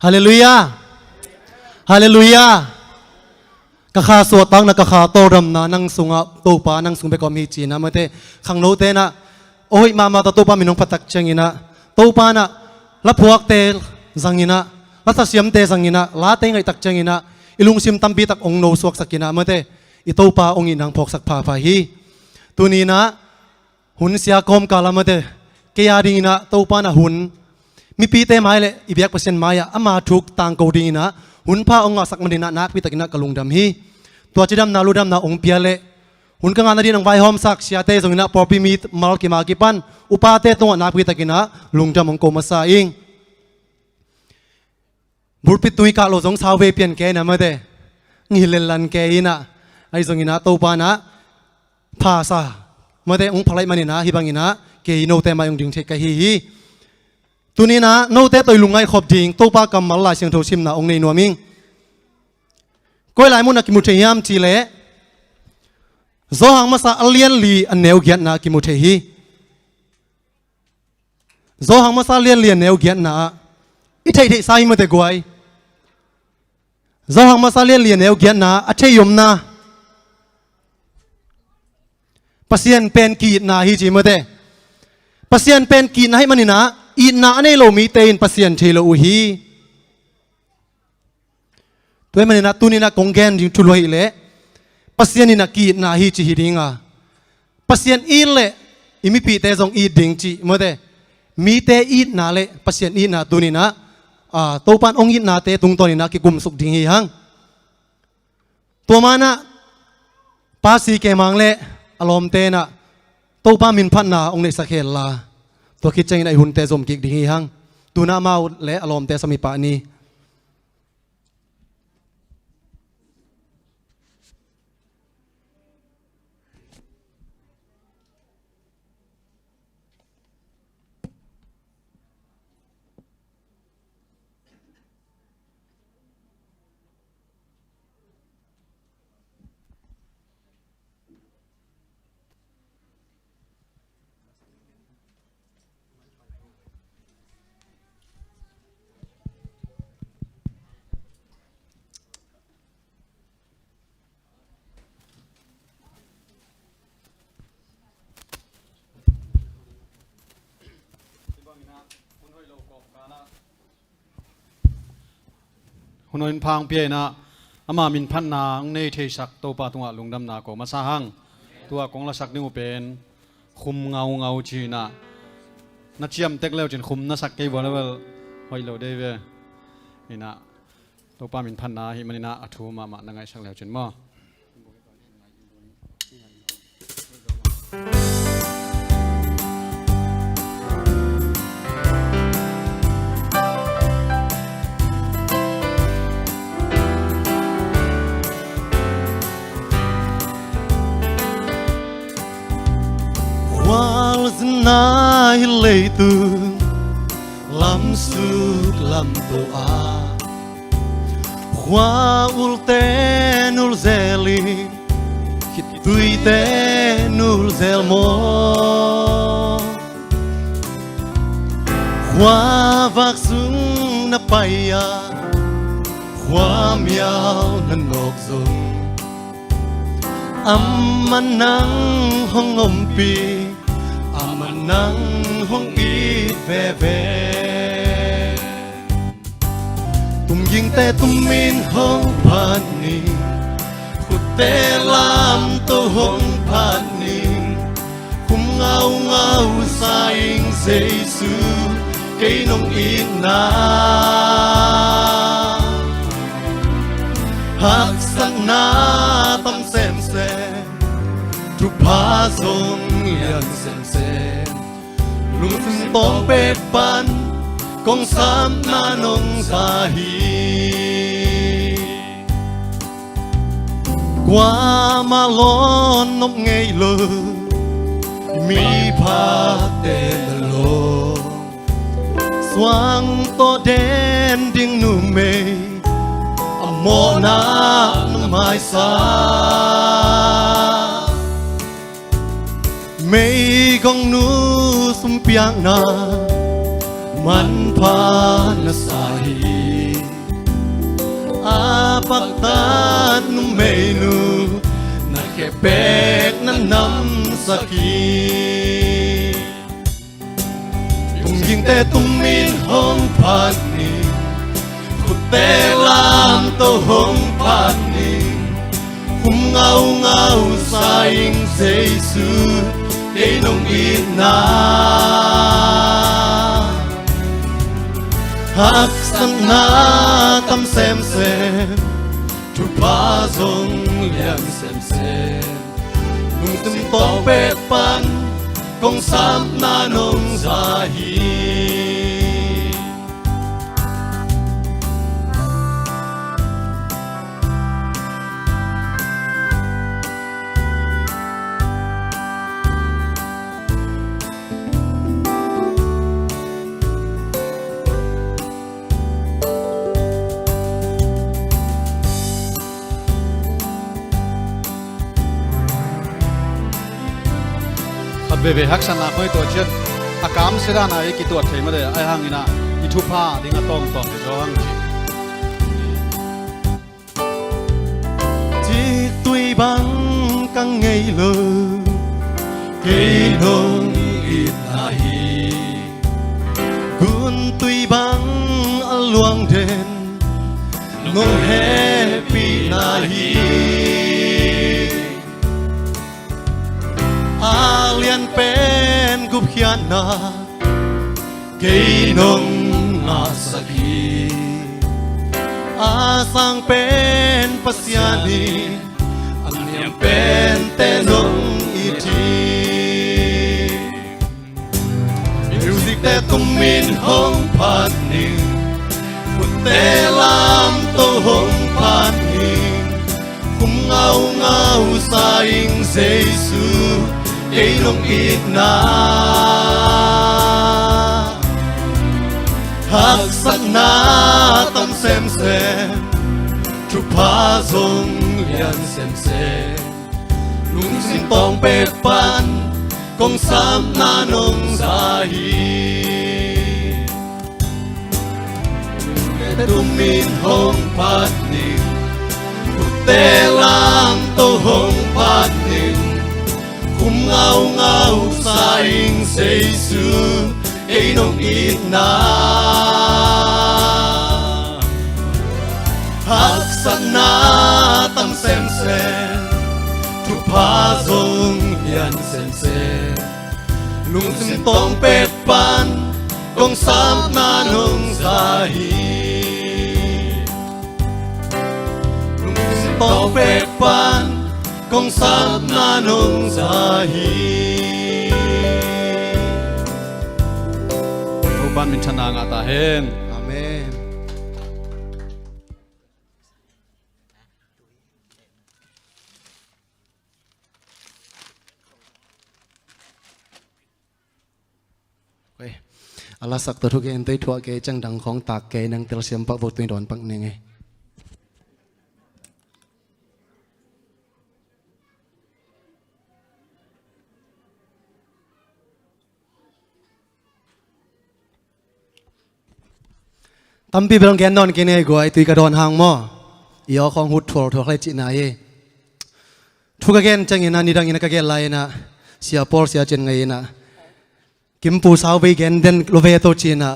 ฮาเลลูยาฮาเลลูยากะขาสวดตังนะกะขาโตรำนะนังสุงะโตปานังสุงเบกอมีจีนะมะเตขังโนเตนะโอ้ยมาตะโตปามินงปัตักเจงินะโตปานะละพวกเตสังงินะละทัศยมเตสังงินะลาเตงไอตักเจงินะอิลุงซิมตัมปีตักองโนสวกสักินะมะเตอิโตปาองอินังพอกสักพาพาฮีตัวนี้นะหุนเสียกอมกาลามะเตเกียดิงนะโตปานะหุนมีปีเตไม้เลยอีเบียกเปอร์เซ็นต์ไม้อะอามาทุกต่างกูดิงนะหุนพาองค์สักมันดินะนักพิตากินะกะลุงดำฮีตัวจีดำนาลูดำนาองเปียเลหุนกังานนาดีนังไวหอมสักเสียเตสงนะปอปีมีมาลกิมากิปันอุปาเตตัวนักพิตากินะลุงดำองโกมาซาอิงบุตรปิตุยกาโลสงสาวเวเปียนแกนะมาเตงิเลลันแกอินะไอสงินะโตปานะพาซามาเตองพลายมันนี่นะฮิบังอินะเกยโนเตมาองดึงเทกะฮีตัวนี้นะโนเตตัวลุงไงขอบดิงโตปากำมัลลายเสียงโทชิมนะองในนัวมิงก้อยหลายมุนักกิมุเทียมจีเล่โซหังมาซาอเลียนลีอันเนวเกียนนะกิมุเทฮีโซหังมาซาเลียนลีอันเนวเกียนนะอิเทยเทสายมาเตกวยโซหังมาซาเลียนลีอันเนวเกียนนะอัเทยมนะปัสเซียนเป็นกีดนะฮีจีมาเตปัสเซียนเป็นกีดนะให้มันนี่นะอีน่าในโลมีเตนปัสเซียนเทโลอุฮีตัวมันนี่นะตัวนี้นะกงแกนจิงทุลอยเล่ปัสเซียนนี่นะกีดนะฮีจีฮีดิงอ่ะปัสเซียนอีเล่อิมิปีเตซองอีดิงจีมาเตมีเตอีน่าเล่ปัสเซียนอีน่าตัวนี้นะตัวปันองอีน่าเตตุงตัวนี้นะกิกุมสุกดิงฮีฮังตัวมานะภาษีเกมังเล่อารมณ์เตนะตัวปามินพันนาองในสักเฮลลาตัวคิดใจในหุ่นเตสมกิกดิ่งหังตัวน้ามาและอารมณ์เตสมิปานีหุนอินพังเปียนะอามามินพันนาองในเทศักโตปาตุงะลุงดำนาโกมาซาหังตัวกองละสักนิวเป็นคุมเงาจีนะนัดเชียมเต็กเลวจนคุมนัสักเกย์วันเลวหอยเลวได้เว้นี่นะโตปามินพันนาฮิมันนี่นะอัฐุมานังไงสักเลวจนมั่ววสนาฮิเลตุลำสุกลำตัวขวาอุลเตนุลเซลีคิดตุยเตนุลเซลโมขวาวักสุงนับไปยาความยาวนั้นนกซุงอัมมันนังห้องอมปีอามันนังห้องอีเฟเฟตุมยิงแต่ตุมมินห้องพันนี้ขุดเตลามตัวห้องพันนี้คุมเงาสายเซซูเกยนงอีนาหักสักนาตั้มเซมเซทุกพาทรงยันเซมเซลุงถึงต้องเป็ดปันกองสามนานงสาฮีกว่ามาล้อนนกไงเลยมีพาเดินโลสว่างตัวเด่นดิ่งนุ่มเมโมนาไม่สาไม่กองนูสุมเปียงนามันพานาสาฮี apagtan no menu na kepek na nam sakit tung ging te tung min hong pan ni khut te lam to hong pan ni hum ngau ngau saing Giêsu để nông ít na hắc sang na tâm xem tu pa zong liang xem nung tum to pek pan kong sam na nong za hi về về hắc sana khơi tổ chức akam sera na ki tuat thei ma de ai hang ina I thu pha dinga tong tong zo hang chi tui bang kang ngei lo kei nong it na hi gun tui bang luang den ngong happy na hi alian pen gup hian na kei nong na sakhi asang pen pasiani alian pen te nong iti music te tum min hong pan ni put te lam to hong pan ni kum ngau ngau saing Giêsu để nông ít na hắc sắc na tâm xem chụp phá zong lian xem lung xin tong pek pan kong sam na nong za hi tum min hong pan ni te lam to hong pan ni kum ngau ngau saing Giêsu ei nong ít na hắc san na tâm xem tu pa zong lian xem lung sim tong pek pan kong sam na nong za hi lung sim tong pek pan kong sam na nong za hi ban min chana nga ta hen amen oi ala sak to thuke en toi thua ke chang dang khong tak ke nang tel siam pak vot tuin don pak ne nge tampi belong gen non kene go ai tui ka don hang mo yo khong hut thor thor lai chi na ye thu ka gen chang ina ni dang ina ka gen lai na sia por sia chen ngai na kim pu sau ve gen den lo ve to chi na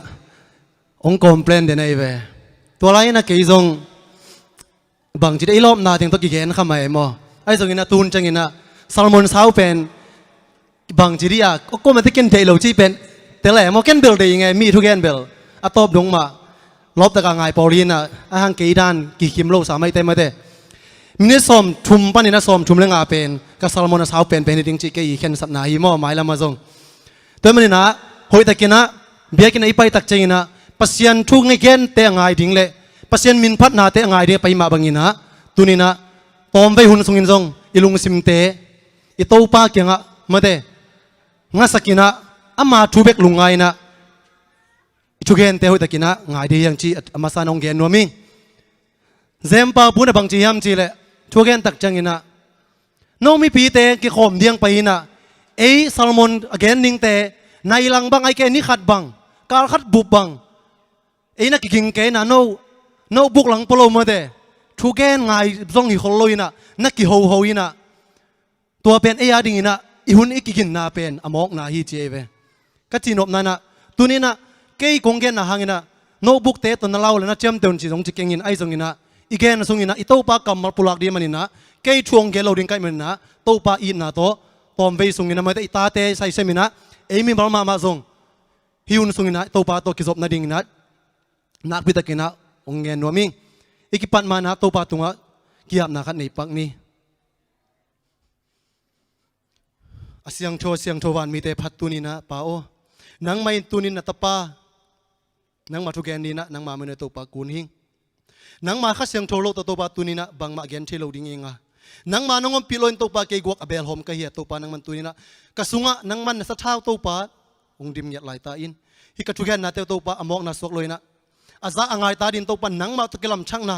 ong complain den ai ve to lai na ke zong bang chi dei lom na ting to ki gen kham ai mo ai zong ina tun chang ina salmon sau pen bang chi ria ko ma te ken thei lo chi pen te le mo ken bel dei ngai mi thu gen bel a top dong maลบตะกางไงปอลีนอ่ะหังเกยด้านกี่คิมโลสามไม่เต็มมาเด้มินิสอมชุมปันนี่นะสอมชุมเรื่องอาเป็นกับซาลมอนสาวเป็นจริงจีเกยเข็นสับนาฮิมอหมายละมาซงตัวมันนี่นะหอยตะกินะเบียกินะอีไปตักเจนะปัสยันทุกไงเกนเตะไงดิ่งเละปัสยันมินพัดนาเตะไงเดียไปมาบังอินะตัวนี้นะปอมไปหุ่นทรงอินซงอีลุงซิมเตะอีโตปาเกียงอ่ะมาเด้งั้นสักินะอามาทูเบกลุงไงนะทุกเห็นเตะหัวตะกินะง่ายดีอย่างจีมาสานองเกนนัวมิงเซมปาพูดบางจียามจีเลยทุกเห็นตักจังอินะน้องมีปีเตะกี่ขมเดียงไปนะเอ้ซาลมอนเกนนิงเตะในหลังบังไอเกนนี่ขัดบังการขัดบุบบังเอ้นักกิงเกนะโนบุกหลังปลอมมาเตะ ทุกแกนไงส่งหิคนลอยนะนักกิโฮโฮยนะตัวเป็นดิ่งนะอีหุ่นอีกกินนาเป็นอมอกนาฮีเจเวก็จีนบนั่นนะตัวนี้นะเกยกงเกนนะหางนะโน้ตบุ๊กเตะตัวนั่นเล่าเลยนะเจมเตนจีสงจิเกงินไอสงินะอีกแกนสงินะอีโต้ปากกำมาปุลักดีมันนี่นะเกยช่วงเกลเราดิ้งไก่มันนะโต้ปาอีนะโตตอมเวสงินะไม่ได้อีตาเตใส่เซมินะเอมิบาร์มาซงฮิวน์สงินะโต้ปาโตกิจบนาดิ้งนะนักบิดกินะองเงินนัวมิงอีกปันมานะโต้ปาตุงะเกียบนักในปักนี้เสียงโชวันมีแต่พัดตุนินะป้าโอนังไม่ตุนินะตะป้านังมาทุกแกนนี้นะนังมาไม่ในตัวปากุนหิงนังมาข้าเสียงโชโลตัวปาตุนินะบางมาแกนเชโลดิ้งเองอ่ะนังมาน้องปิโลนตัวปาเกกวกอเบลโฮมกะเฮียตัวปานังมันตุนินะกระสุงะนังมันสัทธาตัวปาองดิมยัดไหลตาอินฮิกระทุกแกนนะตัวปาอมอกนะสวกเลยนะอาซาอ่างไอตาดินตัวปานังมาตุกลำช่างนะ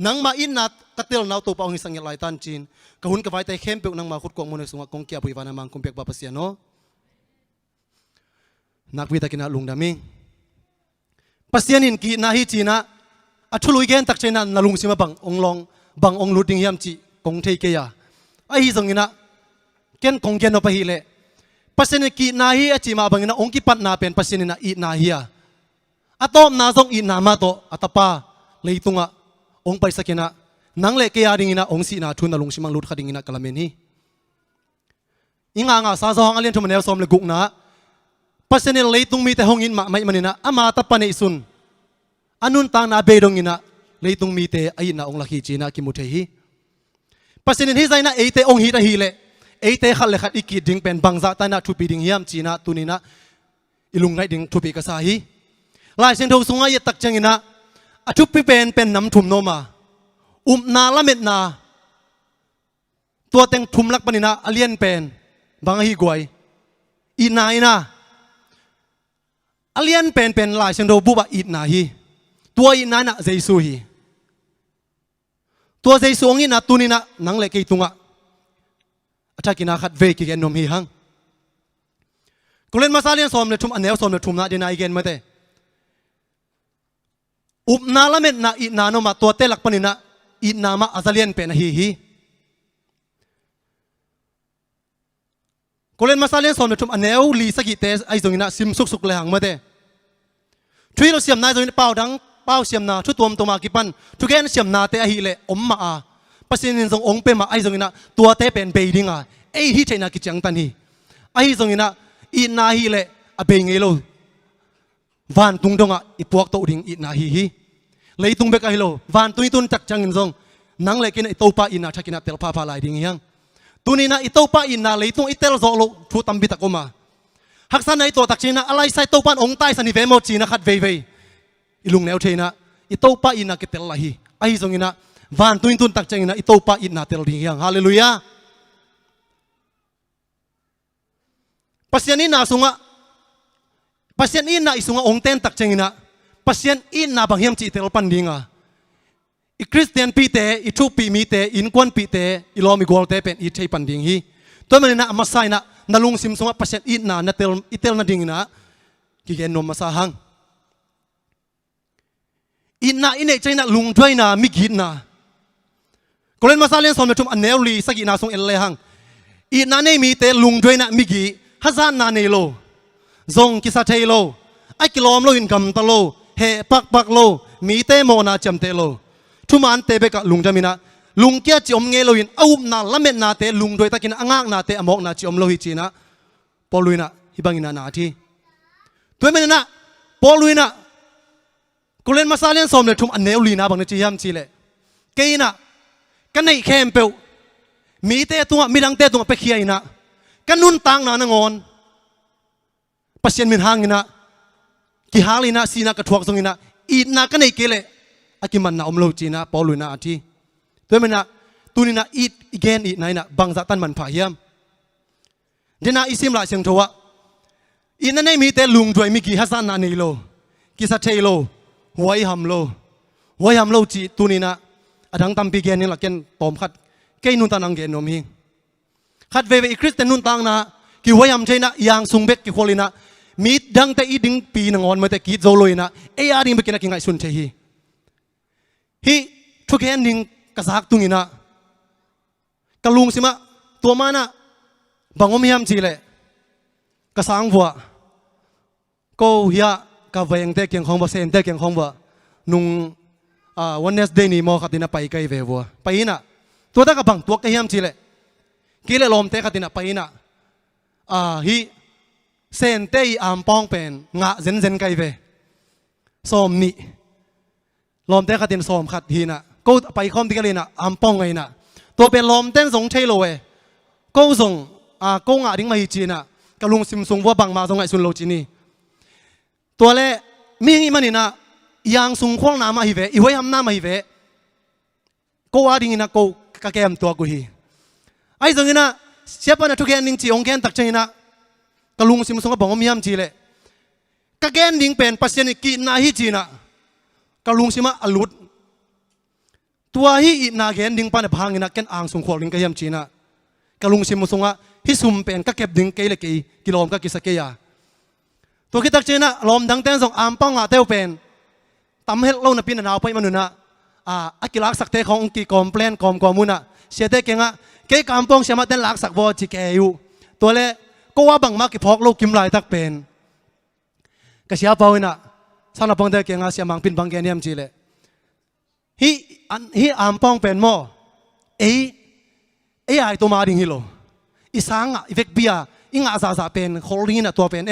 นังมาอินนัดกระเตลนาตัวปาองหิสังยัดไหลตันจีนกะหุ่นกะไฟแต่เข้มเปียกนังมาขุดกองมันในสงกงเกียบุยวานามังคงเปียกบาปเสียโนนักวิทยากินะลุงดามิงปัสยานินกีนาฮิจีนะอัชุลุยเกนตักเจนันนาลุงซิมาบังองลองบังองลุดิงยามจีกงเทเกียไอฮิสงินะเกนกงเกนอปะฮิเลปัสยานินกีนาฮิอจิมาบังนะองกิปัตนาเป็นปัสยานินะอีนาฮิอาอะตอมนาซงอีนามาโตอัตปาเลยตุงะองไปสักนะนังเลเกียดิ่งนะองสีนาทุนนาลุงซิมังลุดขดิ่งนะกะละเมนีอิงางาซาซองอเลียนทุมันเอลซอมเลกุกนะปัสยานิเลยตุงมีแต่ห้องอินมาไม่มันนะอามาตะปนอิสุนอันนุนตางนาเบดงอินะเลยตุงมีแต่ไอนะองลักฮีจีนะกิมุเทฮีปัสยานิฮิใจนะเอเตองฮีตะฮีเลเอเตขัดเลขัดอีกิดิ่งเป็นบังซาตานะทุปีดิ่งยามจีนะตุนีนะอิลุงไงดิ่งทุปีกษาฮีลายเส้นทงสุงายตักจังอินะอทุปีเป็นน้ำทุ่มโนมานาละเม็ดนาตัวเต็งทุ่มลักปนินะอเลียนเป็นบางฮีกวยอีนายนะอเลียนเป็นลายเชนโดบุบะอีนาฮีตัวอีนานะเจสุฮีตัวเจสุงี้นะตุนีนะนังเล็กอีตุงะอาจารย์กินาขัดเวกิเกนนมฮีฮังกุเลนมาซาเลียนสอมเลทุมอันเนวสอมเลทุมนะเดนายเกนมาเตนาละเม็ดนาอีนาโนมาตัวเตลักปนินะอีนามาอาซาเลียนเป็นฮีก็เล่นมาซาเลียนสอนเลยทุกอันเนวลีสกิเตไอตรงนี้นะซิมสุกเลยหังมาเต้ช่วยเราเสียมนาตรงนี้เป้าดังเป้าเสียมนาช่วยตัวมากี่ปันทุกแกนเสียมนาเตะฮีเลยอมมาปัสสินทรงองเป็นมาไอตรงนี้นะตัวเตเป็นเบดิ้งไอฮีเจนากิจังตันฮีไอตรงนี้นะอีนาฮีเลยอเบงเอโลวันตุงดงอีพวกโตดิ้งอีนาฮีเลยตุงเบกไอโลวันตุยตุนจักจังเงินทรงนังเลยกินไอโตปาอีนาชักกินาเตลพาพาลายดิ้งยังตุนีนะอิโตปาอินนาเลยตุงอิเตลโซโลทูตัมบิตะกมาฮักษณะไอตัวตักจีนะอะไรใส่โตปานองใต้สันนิเวโมจีนะขัดเวอิลุงแนวเทนะอิโตปาอินนาเกเตลลาฮีไอซงอินะวันตุนตุนตักจีนะอิโตปาอินนาเตลดิ้งยังฮาเลลูยาปัสยานีนาสุงะปัสยานีนาอิสุงะองเต้นตักจีนะปัสยานอินนาบางเฮียมจีเตลปันดิ้งอีคริสเตียนปีเตอีทูปีมีเตอินควันปีเตอีลอมิกอลเตเป็นอีเทปันดิ้งฮีตัวมันนะมาใส่นะนาลุงซิมสงะปัสยานอินนานาเตลอิเตลนาดิ้งนะกิเกนนมมาสาหังอินนาอินเอใจนะลุงด้วยนะมิกินนะก็เล่นมาซาเลียนสอนมาชุมอันเนลลีสกินาสงเอลเลหังอินนาเนมีเตลุงด้วยนะมิกิฮัซานนาเนโลซงกิซาเทโลไอกิโลมโลอินกัมตโลเฮปักโลมีเตโมนาจำเตโลทุมอันเตเบกะลุงจามินะลุงเกียจิอมเงโลยินเอานาละเม็ดนาเตลุงโดยตะกินอ่างนาเตอมอกนาจิอมโลหิจีนะปอลุยนะฮิบังอินานาทีตัวมันนะปอลุยนะกูเล่นมาซาเลียนสอมเลยทุมอันเนวลีนะบางนจียามจีเลยเกยนะกันในแคมเปลมีเตตัวมีดังเตตัวไปเคียนะกันนุนตังนานงอนปัสเซียนมินหางนะกิฮาลีนะซีนะกระทวกตรงนี้นะอีนะกันในเกลอากิมันนะอมโลจีนะปอลุยนะอาทีตัวมันนะตุนินะอีเกนอีไหนนะบางสัตันมันพายามเดน่าอิซิมลาเสียงทัวอีนั่นไม่มีแต่ลุงด้วยมีกี่ฮัสซันนานีโลกิสัตเทโลหัวหำโลจีตุนินะอดังตัมปีเกนนี่ละเกนตอมขัดเกยนุนตันังเกนนมฮิขัดเวอีคริสเตนุนตังนะกิหัวหำใช่นะยางซุงเบกกิโคลินะมีดังแต่อีดิงปีนงอนมาแต่กีโซโลยนะเอียดิงเบกินะกิงไงสุนเทฮีฮิ ทุกแห่งนิ่งกระซักตุงินะกะลุงสิมะตัวมานะบังอมยามจีเลยกระสังวัวก็เฮียกะเวงเตเกียงของบ่เซนเตเกียงของบ่นุงวันเนสเดย์นี่มอขัดตินะไปไกลเววัวไปนะตัวตะกะบังตัวกะยามจีเลยกิเลลอมเตขัดตินะไปนะฮีเซนเตยอามปองเป็นงะเซนเซนไกลเวสอมนี่ลอมเตขัดตินสอมขัดฮีนะก็ไปคอมติกะเลยนะอามปองไงนะตัวเป็นลอมเต้นสงใช่โลเวก็ส่งก็งะดิ้งมาฮีจีนะกะลุงซิมซุงวัวบังมาสงไงสุนโลจีนี่ตัวเล่มีงี้มันนี่นะยังซุงควงน้ำมาฮีเวอีไว้ทำน้ำมาฮีเวก็ว่าดิ้งนะก็กะแกมตัวกูฮีไอ้ส่งนี่นะเสียปนะทุกแกนดิ้งจีองแกนตักใจนะกะลุงซิมซุงก็บอกว่ามียามจีเลยกะแกนดิ้งเป็นปัสยานิกีนาฮีจีนะกะลุงซิมาอลุดตัวฮีอีนาแกนดิ้งปันพังนี่นะแกนอ่างซุงควงดิ้งกะยามจีนะกะลุงซิมซุงอ่ะฮิซุมเป็นกะเก็บดิ้งเกยเลยกิโลมกะกิสเกียตัวคิดตักเจนะลมดังเต้นส่งอามป้องอาเต้าเป็นตำเฮลโลนปีนนาวไปมันนุนะอากิลักสักเตขององค์กีคอมเพลนคอมมุนะเสียเตเก่งอ่ะเกยกามป้องเสียมาเต้นลักสักวอจิเกยูตัวเล่ก็ว่าบังมากกิพอกโลกิมลายตักเป็นกเสียเปล่านะสารพังเตเก่งอ่ะเสียมังปินบังแกนี่ยมจีเลยฮีอามป้องเป็นหม้อไอ้ไอตัวมาดิ่งฮิโลอีสังอ่ะอีเวกเบียอิงอาซาเป็นโคลีน่ะตัวเป็น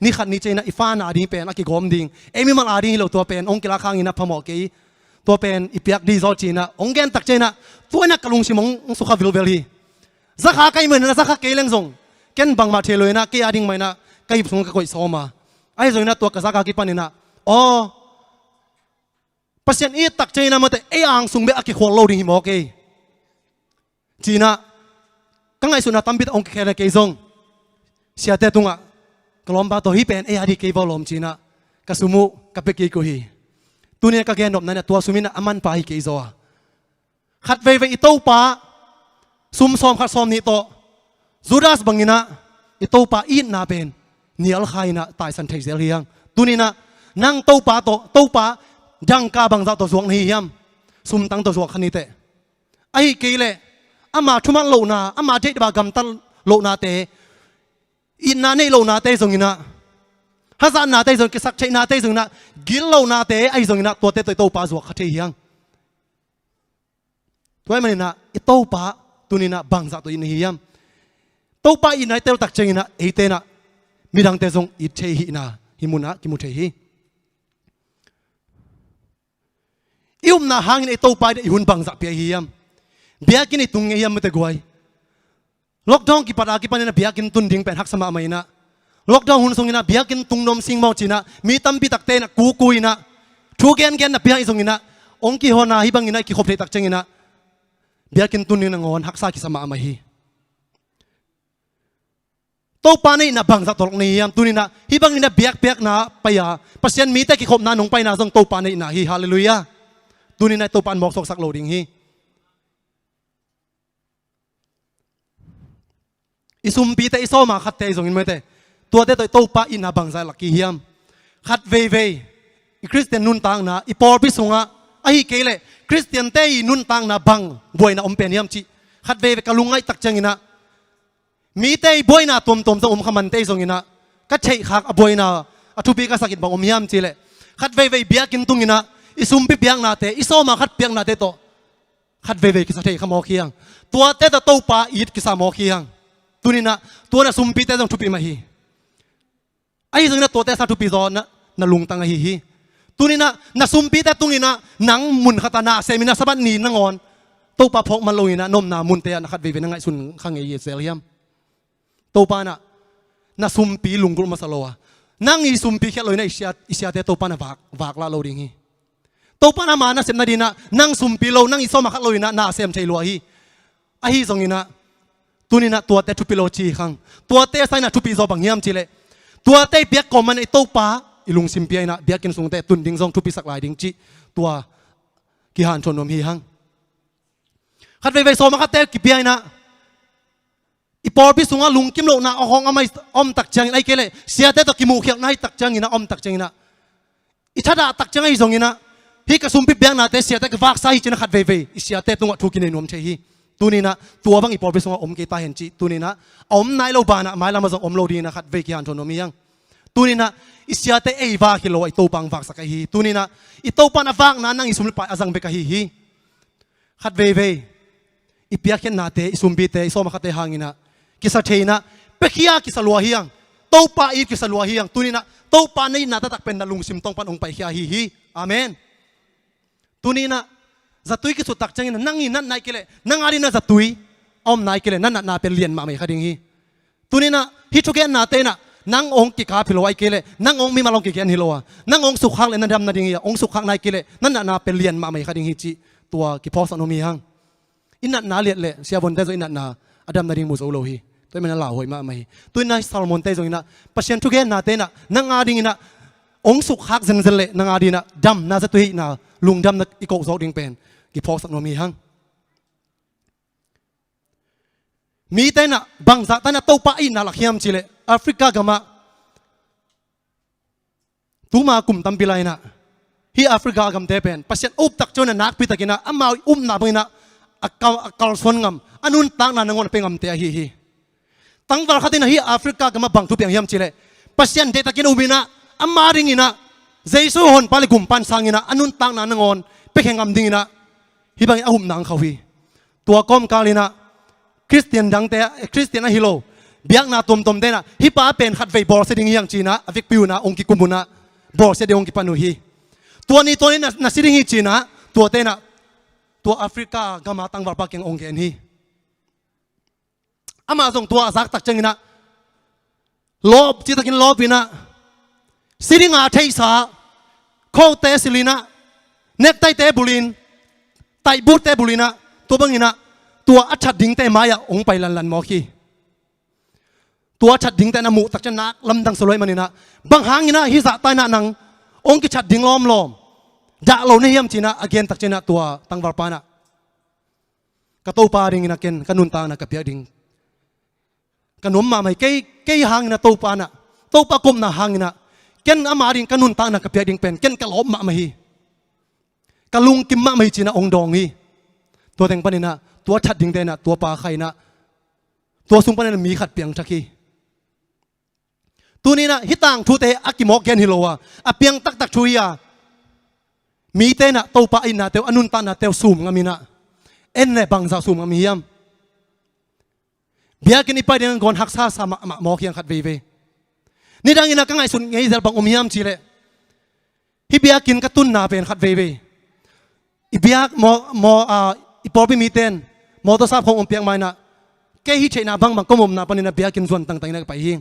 นี่ขัดนี่เจนะอีฟ้านาดิ่งเป็นอากิกอมดิ่งมีมันอาดิ่งฮิโลตัวเป็นองค์กิลาคังอินะพมอกีตัวเป็นอีเปียกดีโซจีนะองค์แกนตักเจนะตัวนักกลุงชิมงสุขวิลเวลีสักขาไกเหมือนนะสักขาเกลังส่งแกนบังมาเทเลยนะเกียดิ่งไหมนะไกส่งก็คอยซ้อมมาไอ้ส่วนนะตัวกษัตริย์กิปันนี่นะอ๋อปัสยันอีตักเจนะมาแต่อ่างส่งเบอากิโคโลดิ่งฮิมอกีจีนะกังไงสุนัขตั้มบิดองค์แค่เกยซงเสียแต่ตุงอ่ะกลอมบาตัวฮีเป็นอดีเกยบอลมจีนะกสุมุกับเปกีกุฮีตัวนี้ก็แกนดบนั่นตัวสุมินะอามันปาฮีเกยโซะขัดเวอิโต้ปาซุมซ้อมขัดซ้อมนี่โตจูดาสบังนี่นะอิโต้ปาอินนาเป็นเนียลไคนะตายสันเทเซลเฮียงตัวนี้นะนั่งโต้ปาโต้ปายังกาบังซาตัวสวงนี่ยมซุมตั้งตัวสวงคันนี้เตะไอ้เกยเล่อามาชุมันโลนาอามาเจ็ดบากำตันโลนาเตอินนาเนโลนาเตส่งอินะฮัสานนาเตส่งกิสักเชนาเตส่งนะกิลโลนาเตไอส่งอินะตัวเตตัวโตปาสวกขัดเทียงตัวมันนี่นะอิโตปาตัวนี้นะบังซาตัวอินเฮียมโตปาอินไอเตตักเชงอินะเอเตนะมีดังเตส่งอิเชฮีนะฮิมุนะกิมุเชฮีอิอุมนาหางอินไอโตปาอิหุนบังซาเปียเฮียมเบียกินตุงเงียมไม่ตะกวยล็อกดาวน์กิปารากิปันนะเบียกินตุนดิ่งเป็นหักสมาไม่นะล็อกดาวน์หุ่นทรงนะเบียกินตุงนมสิงมอจีนะมีตั้มปีตักเตนะกูกุยนะทูเกนเกนนะเบียอีทรงนะองค์กิฮอนาฮิบังนะกิขบเลยตักเจงนะเบียกินตุนดิ่งนะงอนหักซากิสมาไม่ฮีโตปานี่นะบังสัตว์นี่ยามตุนนะฮิบังนะเบียกนะไปยาปัสยันมีแต่กิขบนะนงไปนะทรงโตปานี่นะฮีฮาเลลูยาตุนนะโตปานบอกสกสักโลดิ่งฮีอิสุมปีเตอิโซมาขัดเตยส่งอินเมเตตัวเตตัวโตปะอินาบังใจหลักกิเฮียมขัดเวคริสเตียนนุนต่างนะอีปอร์พิสุงะไอ้เกลคริสเตียนเตยนุนต่างนะบังบวยนะอมเป็นเฮียมจีขัดเวกะลุงไอตักจังอินะมีเตยบวยนะตมส่งอมขมันเตยส่งอินะก็ใช่ขักบวยนะอทุปีก็สักิดบังอมเฮียมจีเลยขัดเวเบียกินตุงอินะอิสุมปีเบียงนาเตอิโซมาขัดเบียงนาเตโตขัดเวกิสเตยขโมยเคียงตัวเตตัวโตปะอีดกิสามอเคียงตัวนี้นะตัวน่ะซุมปีเตต้องทุปีมาฮีไอ้ซึ่งนะตัวเตสาทุปีซอนนะลุงตังฮีตัวนี้นะซุมปีเตตรงนี้นะหนังมุนขตานาเซมินะสะบัดนีนงอนตัวปะพกมันลอยนะนมนามุนเตยนะขัดเวนังไงสุนขังเอเยเซลเฮียมตัวปานะซุมปีลุงกลุ่มมาสโลวนั่งอีซุมปีแค่ลอยนะอิเชียเตตัวปานะวากละโลดิงฮีตัวปานะมานะเซมนาดีนะนั่งซุมปีโลนั่งอีโซมาขัดลอยนะนาเซมเทลัวฮีไอ้ซึ่งนี่นะตัวนี้นะตัวเตทุปิโลจีขังตัวเตใส่นะทุปิโซบังเฮียมจีเลตัวเตเบียกกอมันไอโตปาอิลุงซิมเปียนะเบียกกินสุงเตตุนดิ้งซองทุปิสักหลายดิ้งจีตัวกิฮันชนนมฮีหังขัดไปโซมาขัดเตกิเปียนะอีปอร์พิสุงะลุงกิมโลนะเอาห้องเอาไม่อมตักจังไอเกลเสียเตตกิมูเขียนให้ตักจังอินะอมตักจังอินะอิทัดาตักจังไอซงอินะ hi ka sum pi biang na te sia te ka vak sai china khat ve ve isia te tunga thu kin nom che hi tu ni na tua bang ipor pe songa om ke ta hen chi tu ni na om nai lo ba na mai la ma zong om lo di na khat ve ki han thon mi yang tu ni na isia te ei va ki lo ai to pang vak sakai hi tu ni na i to pa na vak na nang isum pa azang be ka hi khat ve ve i pia ken na te isum bi te so ma khat te hangina ki sa theina pe khia ki sa lua hiang to pa i ki sa lua hiang tu ni na to pa nei na ta tak pen na lung sim tong pan ong pai khia hi amen tu ni na zatui ki sutak changin nangi nan nai kele nangari na zatui om nai kele nan na pe lian ma mai khading hi tunina hi thuken na te na nang ong ki ka philo ai kele nang ong mi malong ki ken hilowa nang ong sukhak le nan dam na ding ya ong sukhak nai kele nan na pe lian ma mai khading hi chi tua ki phos anomi hang inat na liet le sia bon te zo inat na adam na ding mu zo lo hi toy mena la hoi ma mai tuina salmon te zo ina pasien thuken na te na nang a ding ina ong sukhak zen zen le nang a dina dam na zatui na lung dam na iko zo ding pen ki phok sak no mi hang mi te na bang za ta na to pa i na la khiam chile africa gama tu ma kum tam pilai na hi africa gam te pen pasien up tak chona nak pi takina amau na bina akal son ngam anun tang na nangon pe ngam te hi tang war khatina hi africa gama bang tu piang hiam chile pasien de takin umina amaring ina jaisu hon pali gum pan sangina anun tang na nangon pe khengam dingina hi bang ahum nang khawi tua kom kalina christian dang te christian a hilo biak na tom te na hi pa pen khat vei bor se ding yang china avik piu na ong ki kumuna bor se de ong ki panu hi tua ni na siding hi china tua te na tua africa gama tang war pa keng ong gen hi ama zong tua zak tak changina lob chi takin lobina siding a theisa kho te silina nek tai te bulin tai but te bulina to bangina tua achat ding te maya ong pai lan mo khi tua chat ding te na mu tak chana lam dang soloi manina bang hangina hi za tai na nang ong ki chat ding lom da lo ne hiam china again tak china tua tangwar pana ka to pa ring ina ken kanun ta na ka pia ding kanom ma mai ke hangina to pa na to pa kom na hangina ken ama ring kanun ta na ka pia ding pen ken ka lom ma mai kalung kim ma mai china ong dong hi tua teng panina tua chat ding te na tua pa khaina tua sung panina mi khat piang thaki tunina hitang thu te akimok gen hilowa apiang tak thuia mi te na to pa ina te anun ta na te sum ngamina en ne bang za sum ngami yam bia ken ipai ding gon haksa sa ma mo khiang khat ve ni dang ina ka ngai sun ngei zal bang omiam chile hi bia kin ka tun na pen khat ve ibiak mo ipopi miten mo to sap khong ompiak mai na ke hi cheina bang komom na panina biakin zon tang tang na pai hi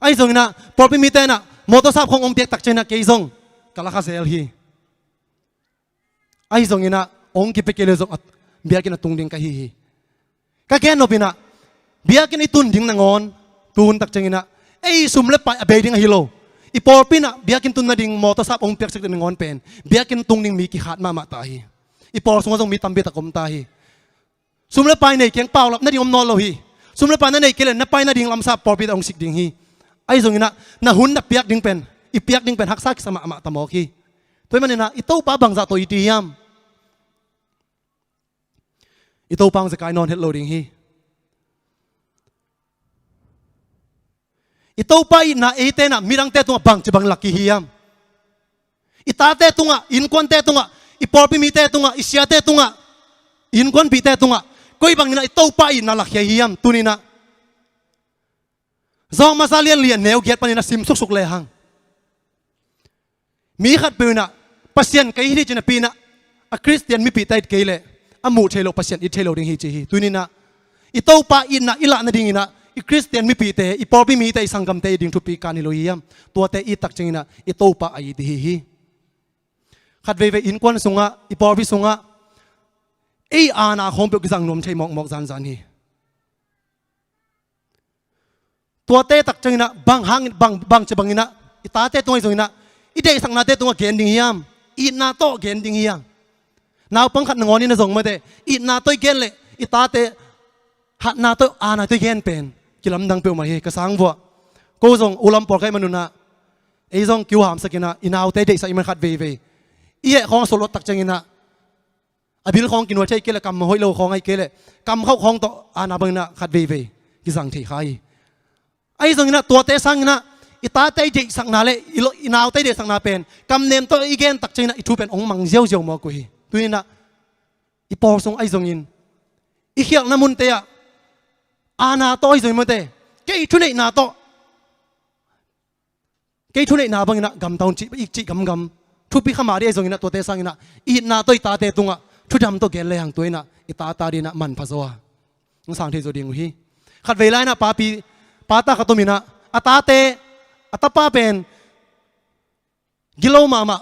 ai zong na popi miten na mo to sap khong ompiak tak chena ke zong kala kha zel hi ai zong ina ong ki pekele zong biakin atung ding ka hi ka ken no pina biakin itun ding nangon tun tak chengina ei sumle pa abe ding hilo ipopi na biakin tun na ding mo to sap ompiak sek nangon pen biakin tung ding mi ki khat ma ta hi ipor sung sung mi tambi takom ta hi sumle pai nei keng pau lap na ding om no lo hi sumle pa na nei kelen na pai na ding lam sa por pi ong sik ding hi ai zong ina na hun na piak ding pen i piak ding pen haksa ki sama ama tamok hi toy manina ito pa bang za to itiyam ito pang za kai non het loading hi ito pa na ete na mirang te tunga bang chibang laki hiyam itate tunga inkon te tunga iporpi mi te tunga isya te tunga inkon pi te tunga koi bang na ito pa na lakya hiyam tunina zong masalian lian neu giat panina sim suk suk le hang mi khat puna pasien kai hi china pina a christian mi pi tait keile amu thelo pasien I thelo ding hi chi hi tunina ito pa na ila na ding ina I christian mi pi te iporpi mi te sangam te ding thu pi kanilo hiyam to te I tak chingina ito pa ai di hi khat ve in kwan sunga iporpi sunga ei ana khom pe gizang nom thei mok zan hi tua te tak changina bang hang bang che bangina ita te toi zoina I de sang na te tunga gen ding hiam I na to gen ding hiam naw pang khat ngoni na zong ma te I na toi gen le ita te hat na to ana toi gen pen kilam dang pe ma hi ka sang wa ko zong ulam por kai manuna ei zong kyu ham sakina inaw te de sa iman khat ve อีเหของสลดตักจังอินะอภิลของกินวัวใช่เกลกรรมหอยโลของไอ้เกลกรรมเข้าของต่ออาณาบังนะขัดเวกิสังที่ใครไอ้สังนะตัวเตสังนะอิตาเตจิสังนาเลอินาวเตเดสังนาเป็นกำเนิดตัวอีเกนตักจังนะอิทูเป็นองมังเจียวมอกุยตัวนี้นะอีปอสงไอ้สังอินอีเขียกน้ำมุนเตะอาณาโตไอ้สังมันเตะเกยทุนไอ้นาโตเกยทุนไอ้นาบังนะกำตองจิอีกจิกำทุบพิขมาได้ไอ้สังอินะตัวเตสังอินะอีนาโตอิตาเตตุงะทุดำตัวเกลเลยหังตัวนะอิตาตาดีนะมันพัศวะนั่งสังเทโจดิงฮีขัดเวลานะปาตาขัดตัวมินะอัตาเตอัตป้าเป็นกิโลมา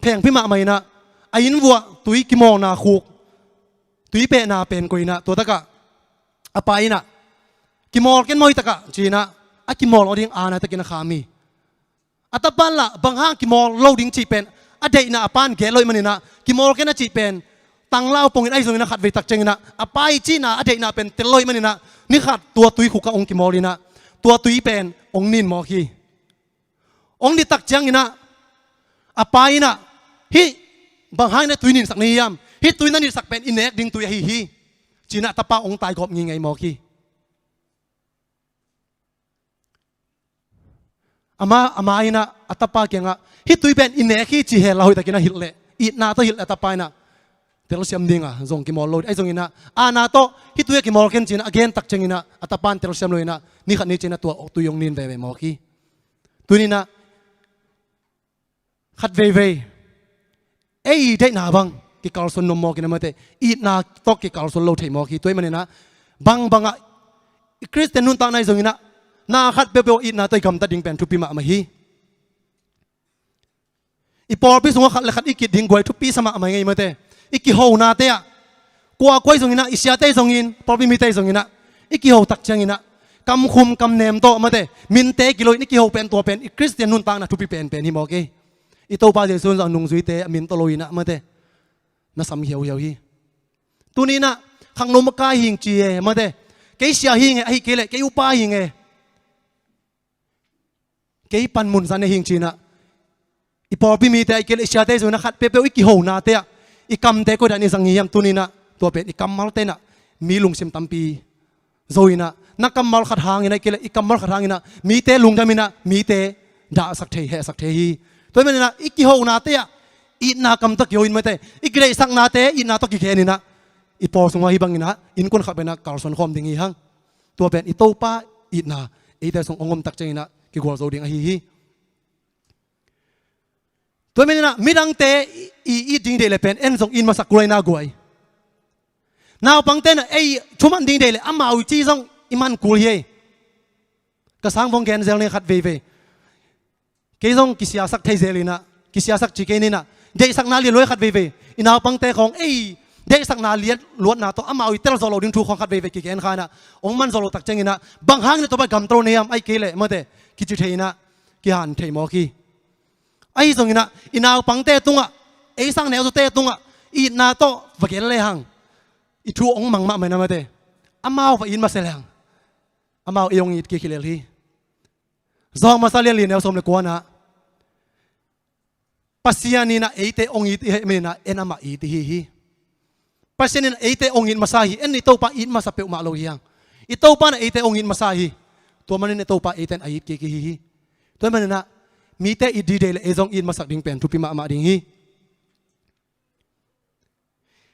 แพงพิมาไม่นะไอ้ยินวัวตุยกิโมนาคูกตุยเปนาเป็นกุยนะตัวตะกะอปายนะกิโมกันมอยตะกะจีนะอะกิโมเราดิ้งอานะตะกินขามีอัตป้าละบางห้างกิโมเราดิ้งจีเป็นอะเดนะอปานเกลอยมันนะกิโมกันนะจีเป็นตังเล่าปงไอ้ส่วนนะขัดเวตักเจงนะอปายจีนะอะเดนะเป็นเตลอยมันนะนี่ขัดตัวตุยขุกกับองกิโมลีนะตัวตุยเป็นองนินมอคีองดิตักจังอินะอปายนะฮิบางห้างนะตุยนินสักนิยามฮิตุยนั่นนินสักเป็นอินเนกดิ้งตุยฮิจีน่าตะปาองตายกบยังไงมอคีอามาอินะอัตปาเกียงะฮิตุยเป็นอินเนกฮิจีเฮลาหุยตะกินะฮิลเลอินาโตฮิลอัตปายนะเทลเซียมดิ้งอ่ะจงกิมอลโลไอจงอินะอานาโตฮิตุยกิมอลเคนจีน่าอเกนตักจังอินะอัตปานเทลเซียมโลอินะนี่ขัดนี่จีน่าตัวตุยองนินเวมอคีตุยนี่นะขัดเวเอ้ยได้หนาบังกิการสนนมมอกินมาเตอีนาตอกกิการสนโลเทมอกีตัวมันนะบังอ่ะคริสเตียนนุนตาในสงนะนาขัดเปเปอีนาตัวกำตัดดิ่งเป็นทุปีมาฮีอีปอพิสงขัดเลยขัดอีกิดดิ่งกวยทุปีสมามาไงมาเตอีกิโฮนาเตะกลัวกวยสงนะอิเสียเตสงอินปอพิมีเตสงนะอีกิโฮตักจังอินะกำคุมกำเนมโตมาเตมินเตกิโลนี่กิโฮเป็นตัวเป็นอีคริสเตียนนุนตานะทุปีเป็นฮิมอกีอีโตปาเจสุนสังนุงสุยเตมินโตโลอินะมาเตน่าสำเหี่ยวฮีตัวนี้นะขังนมกายหิงจีมาเตเกยเสียหิงไอ้เกลเกยอุปาหิงเกยปันมุนสันหิงจีนะอีปอพิมีเตไอ้เกลเสียเตสุนะขัดเปเปอีกิโหนาเตอีกำเตก็ได้นิสังเหี่ยมตัวนี้นะตัวเป็นอีกำมัลเตนะมีลุงซิมตัมปีโซยนะนักกำมัลขัดหางนะเกลอีกำมัลขัดหางนะมีเตลุงจามินะมีเตด่าสักเทเหสักเทฮีตัวมันนะอีกิโหนาเตอินากำตักโยอินมาเตอีกเรสักนาเตอินนาตกิเคนินะอีปอสงวาฮิบังอินะอินคนขับเป็นนักการสนคอมดิ่งอีหังตัวเป็นอีโตป้าอินนาอีแต่สงองมตักเจนะกิกวาโซดิ่งฮีตัวมันนะมิดังเตอีดิ่งเดลเป็นเอ็นสงอินมาสักกรวยนากวยนาวปังเตนะไอชุมันดิ่งเดลอามาอุจีสงอิมันกุลเฮกษังฟงแกนเซลเนี่ยขัดเวเกยสงกิเสียสักไทยเซลินะกิเสียสักจีเกนินะเด็กสักนาเลียนรวยขัดเวอินาวปังเตของเด็กสักนาเลียนล้วนนาตัวอามาอิเตลโซโลดิ้งทูของขัดเวกิเกนขานะองมันโซโลตักเจงินะบางห้างเนี่ยตัวไปกำโตรเนียมไอเกลมาเตกิจิเทนะกิหันเทมอคีไอสงนะอินาวปังเตตุงะไอสังแนวสุเตตุงะอินาโตวเกลเลยหังอิทูองมังมาไม่นะมาเตอามาวอินมาเซลังอามาเอยงอิดกิคิเลลีซองมาซาเลียนลีแนวสมเลกวนะปัสยานีนะเอเตองอิตเฮมินะเอ็นอามาอิตฮีปัสยานีนะเอเตองอินมาซาฮีเอ็นอิโตปาอินมาสเปอุมาโลฮียังอิโตปานะเอเตองอินมาซาฮีตัวมันเนี่ยอิโตปาเอเตนอิตเกกิฮีตัวมันนะมีเตอิดีเดลเอซองอินมาสักดิ่งเป็นทุปิมาดิ่งฮี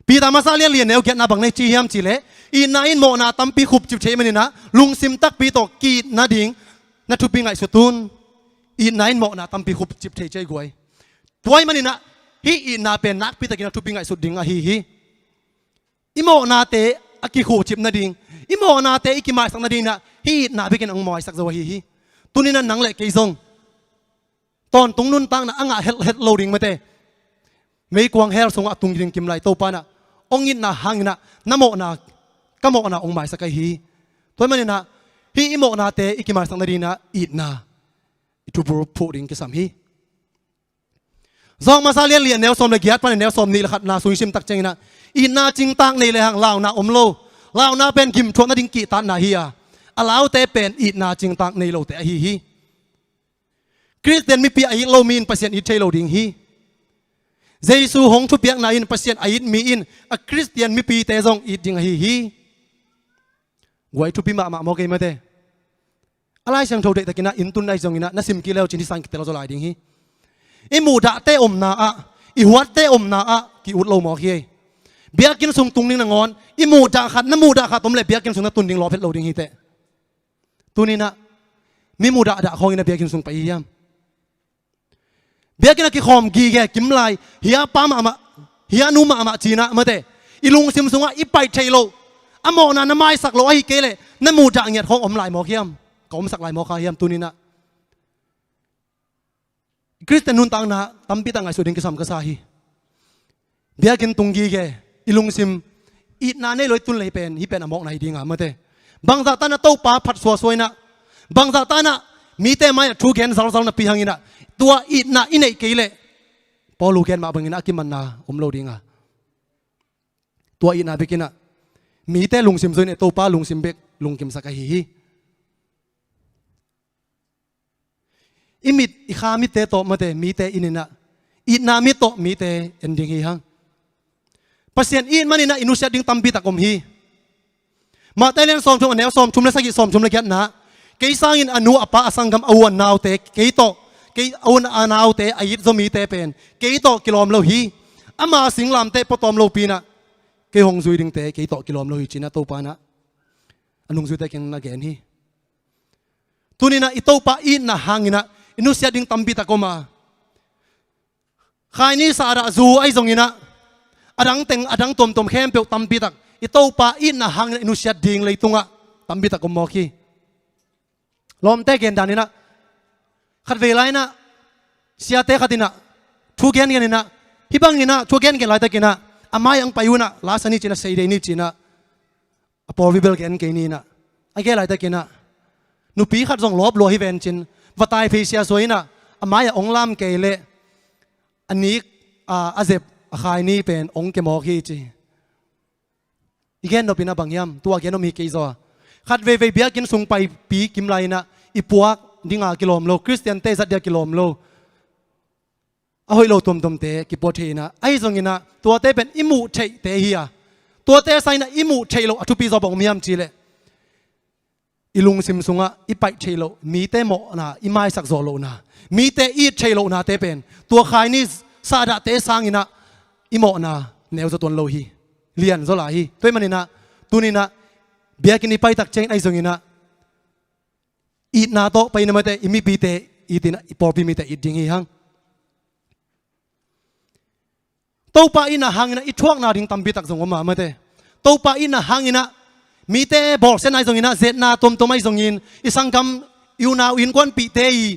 ปีตามาซาเลียนเลียนแนวเกียรนาบังในจีเฮียมจีเลอินนาอินโมนาตัมปีขุบจิบเชมันนี่นะลุงซิมตักปีตอกกีนาดิ่งนาทุปิงไอสุตุนอินนาอินโมนาตัมปีขุบจิบเทเจกวยตัวมันนี่นะฮีอินาเป็นนักพิจารณาทุบิงไอสุดดิ่งอะฮีอิโมนาเตอกิคูจิบนาดิ่งอิโมนาเตอิกิมาสักนาดิ่งนะฮีนาบิกินองมอยสักโซฮีตัวนี้นั่นนังเล็กเกยซงตอนตรงนู้นตั้งนะอ่างเฮดโลดิ่งมาเตไม่กวางเฮลสงอะตุงดิ่งกิมไลโตปานะองอินนะหังนะน้ำโมนะก็โมนะองมอยสักฮีตัวมันนี่นะฮีอิโมนาเตอิกิมาสักนาดิ่งนะอินาอิทูบูพูดิ่งกิสามฮีซองมาซาเลียนเลียนแนวสมเลยเกียรติพันแนวสมนี่แหละขัดนาสุยชิมตักเจงนะอินนาจิงตังในเลยหังลาวนาอมโลลาวนาเป็นกิมชวนนาดิงกีตันนาเฮียอาลาวเตเป็นอินนาจิงตังในโลเตฮีคริสเตียนมีปีไอโลมีนเปอร์เซ็นต์อิเทโลดิงฮี เยซูหงทุเปียกนาอินปัสเซียนอิดมีอินอะคริสเตียนมีปีเตซองอิดจิงฮีไว้ทุปีมาโมเกมาเตอะไรเสียงโทเดตะกินะอินตุนไอซองอินะนัสิมกิเลวจินที่สังกิเตลโซลายดิงฮีอิมูดะเตอมนาอะอิหัวเตอมนาอะกิอุดโลมอคีเบียกินสุงตุงนิ่งนางอนอิมูดะขัดน้ำมูดะขัดตมเล็บเบียกินสุงนัตุนดิ่งรอเพชรโลดิ่งฮีเตตัวนี้นะมีมูดะดะคองอินะเบียกินสุงไปยามเบียกินกิคอมกีแกกิมไลเฮียปามอะเฮียนุมาจีนะมาเตอิลุงซิมสุงอะอิไปเชโลอะโมนาน้ำไม้สักโลไอเกเลน้ำมูดะเงียดของอมไหลมอคียมก็อมสักไหลมอคาเฮียมตัวนี้นะคริสเตียนนุนตังนะตั้มปีตังไงสุดดิ่งกิสามกษาฮีเบียกินตุงกีแกอิลุงซิมอีนาเนลอยตุนเลยเป็นฮิเป็นอมอกไหนดิ่งอ่ะมาเตบางจากตานะโตปาผัดสวยสวยนะบางจากตานะมีแต่ไม่ทูเกนสาวๆนะปีหังอินะตัวอีนาอินเอเกเลพอลูกเกนมาบังอินะกิมันนาอมโลดิ่งอ่ะตัวอีนาเบกินะมีแต่ลุงซิมสวยเนี่ยโตปาลุงซิมเบกลุงกิมสักฮีอิมิดอีขามิเตโตมาเตมีแต่อินนะอีนามิโตมีแต่เอ็นดิ่งฮีฮังปัสเซียนอินมันนี่นะอินุเสียดิ่งตัมปีตะกมฮีมาแต่เลี้ยงสอมชุมอันเนี้ยสอมชุมและสกิสอมชุมและแกนะเกยสร้างอินอนุอปะสังกัมอวันนาวเตเกยโตเกยอวันนาวเตอายิตซมีเตเป็นเกยโตกิโลมโลฮีอามาสิงลามเตปตอมโลปีนะเกยหงซุยดิ่งเตเกยโตกิโลมโลฮีจีนะโตปานะอันหงซุยเตเกงนักเกนฮีตุนีนะอิโตปะอินนะหางอินะอินุเสียดิ่งตัมปีตะกมาใครนี่สาระจูไอซงอินะอดังเต็งอดังตมเข้มเปียวตัมปีตักอิโตปาอินนะหางอินุเสียดิ่งเลยตุงะตัมปีตะกมอคีลมเตเกนดานินะขัดเวลานะเสียเตขัดินะทุกเกนกันนะฮิบังนี่นะทุกเกนกันหลายตะกินะอามายังไปอยู่นะลาสนิจินะเซเดนิจินะอพอวิเบลเกนเกนี่นะไอเกหลายตะกินะนุปีขัดส่งลบโลฮิเวนจินวัตายเพเซียสวยนะอามายังองลามเกเลอันนี้อาเซบขายนี่เป็นองค์เกมอคีจีอีกแค่นอปินะบางยามตัวแกนอมีเกยซัวขัดเวเบียกินส่งไปปีกิมไลนะอีพวกดิ่งกิโลมโลคริสเตียนเตสัดเดียกิโลมโลเอาให้โลตุมเตกิปวดเทนะไอ้ตรงนี้นะตัวเตเป็นอิมูเทเตเฮียตัวเตใส่นะอิมูเทโลอทุปีซอบองมียามจีเลอีลุงซิมซุงะอีไปเทโลมีเตโมนะอีไม้สักโซโลนะมีเตอีเทโลนะเตเป็นตัวขายนี่ซาดาเตสังอินะอิโมนะแนวสตวนโลฮีเลียนโซลาฮีตัวมันนี่นะตัวนี้นะเบียกินไปตักเจงไอ้ตรงนี้นะอีนาโตไปนะมาเตอิมิปีเตอีตินะอีปอปีมีเตอีดิงฮีฮังโตปาอินะฮังนะอีช่วงนาดิงตัมปีตักส่งมาเตโตปาอินะฮังนะมีเตบอกเส้นไอ้ตรงนี้นะเซนาตมไอ้ตรงนี้อีสังคำยูนาอินควันปีเตอี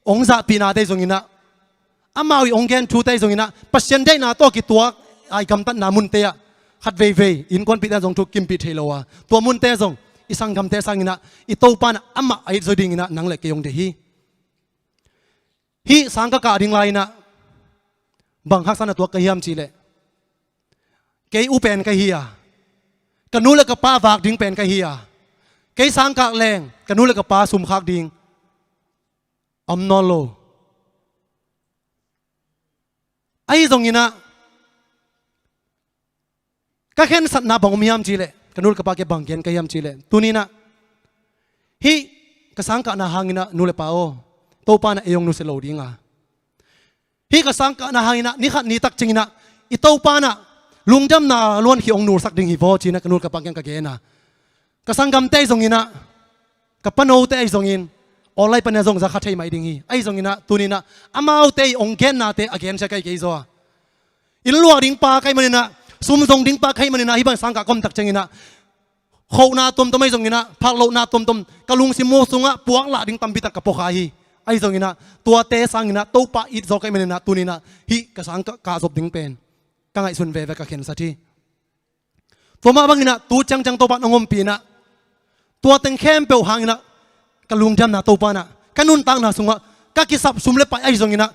องศาปีนาเตตรงนี้นะอามาวิองเกนทูเตตรงนี้นะปัจเจนได้นาโตกิตัวไอ้คำตันนามุนเตะขัดเวอินควันปีเตส่งทุกกิมปีเทโลวะตัวมุนเตส่งอีสังคำเตสังอินะอีโตปานะอามาไอ้สุดิงอินะนังเล็กเกยงเดฮีสังกะกาดิงไลนะบางฮักษณะตัวกะเฮียมจีเลเกยอุเป็นกะเฮียกันนู้นเลยกับป้าฝากดิงเป็นกะเฮียเกยสังกะแรงกันนู้นเลยกับป้าซุ่มคักดิงอมนอโลไอ้ตรงนี้นะก็แค่สัตว์นาบางมียามจีเลกันนู้นกับป้าเก็บบางเกนกะเฮียมจีเลตัวนี้นะฮีกสังกะนาหางนะนู้นเลยป้าโอโตปานะเอยงนู้นเสโลดิงอ่ะฮีกสังกะนาหางนะนี่ขัดนี่ตักจริงนะอีโตปานะลุงจำนาล้วนขี้องนูสักดิ่งฮีโฟจีนะกันนู้นกับป้าเกนกะเกนะกสังกำเตยตรงนี้นะกับปนโอเตยตรงนี้ออนไลน์ปนยังจะขัดใจไม่ดิ่งฮีไอ้ตรงนี้นะตัวนี้นะอามาเตยองเกนนาเตอเกนใช่ไงเกยซัวอินลัวดิ่งป้าใครมันนะซุ่มทรงดิ่งป้าใครมันนะฮิบังสังกะกอมตักจริงนะเขาหน้าตุ่มไม่ตรงนี้นะพักโลหน้าตุ่มกะลุงสิโมสุงะปวกละดิ่งตัมปิตะกับปกหายไอ้ตรงนี้นะตัวเตสังนะตัวป้าอิดโซใครมันนะตัวนี้นะฮิกสังกะกาศพดิ่งเป็นกังไอสุนเวเวกะเข็นสักทีตัวมาบางนะตัวจังตัวป้านงมปีนะตัวเต็งเข้มเปียวหางนะกะลุงจำนะตัวป้านะกันนุ่นตังนะสุงะกะกิสับซุ่มเล็บไปไอ้ตรงนี้นะ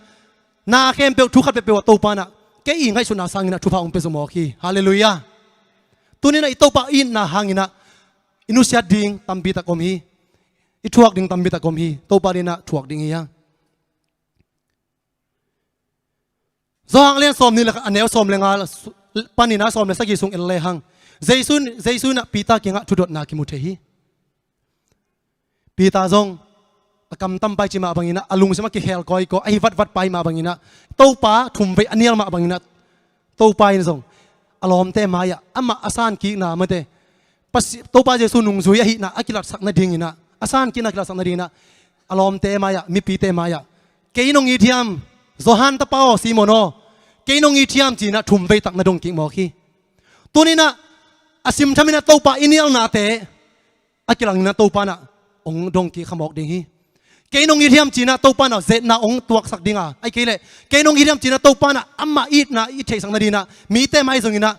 นาเข้มเปียวทุกขัดเปียวตัวป้านะแกอิงให้สุนาสังนะทุพาองเปสมอคีฮาเลลูยาตัวนี้นะอิโตปาอินนะหางนะอินุเสียดิ่งตัมปีตะกมฮีอิทวกดิ่งตัมปีตะกมฮีตัวปาดีนะทวกดิ่งฮียัง zohang len som ni la anel som lenga panina som le sagi sung elle hang jaisun na pita kinga thudot na ki mu the hi pita zong akam tam pai chi ma bangina alung sema ki hel koi ko ai vat pai ma bangina to pa thum ve anial ma bangina to pai zong alom te maya ama asan ki na mate pas to pa jesu nung zui hi na akilat sak na dingina asan ki na akilat sak na dingina alom te maya mi pi te maya keinong i thiam zohan ta pao simono keinong i thiam chi na thum ve tak na dong ki mo khi tunina asim thamina to pa inial na te akilang na to pa na ong dong ki khamok ding hi keinong i thiam chi na to pa na zet na ong tuak sak dinga ai kele keinong i thiam chi na to pa na amma it na i thei sang na dina mi te mai zongina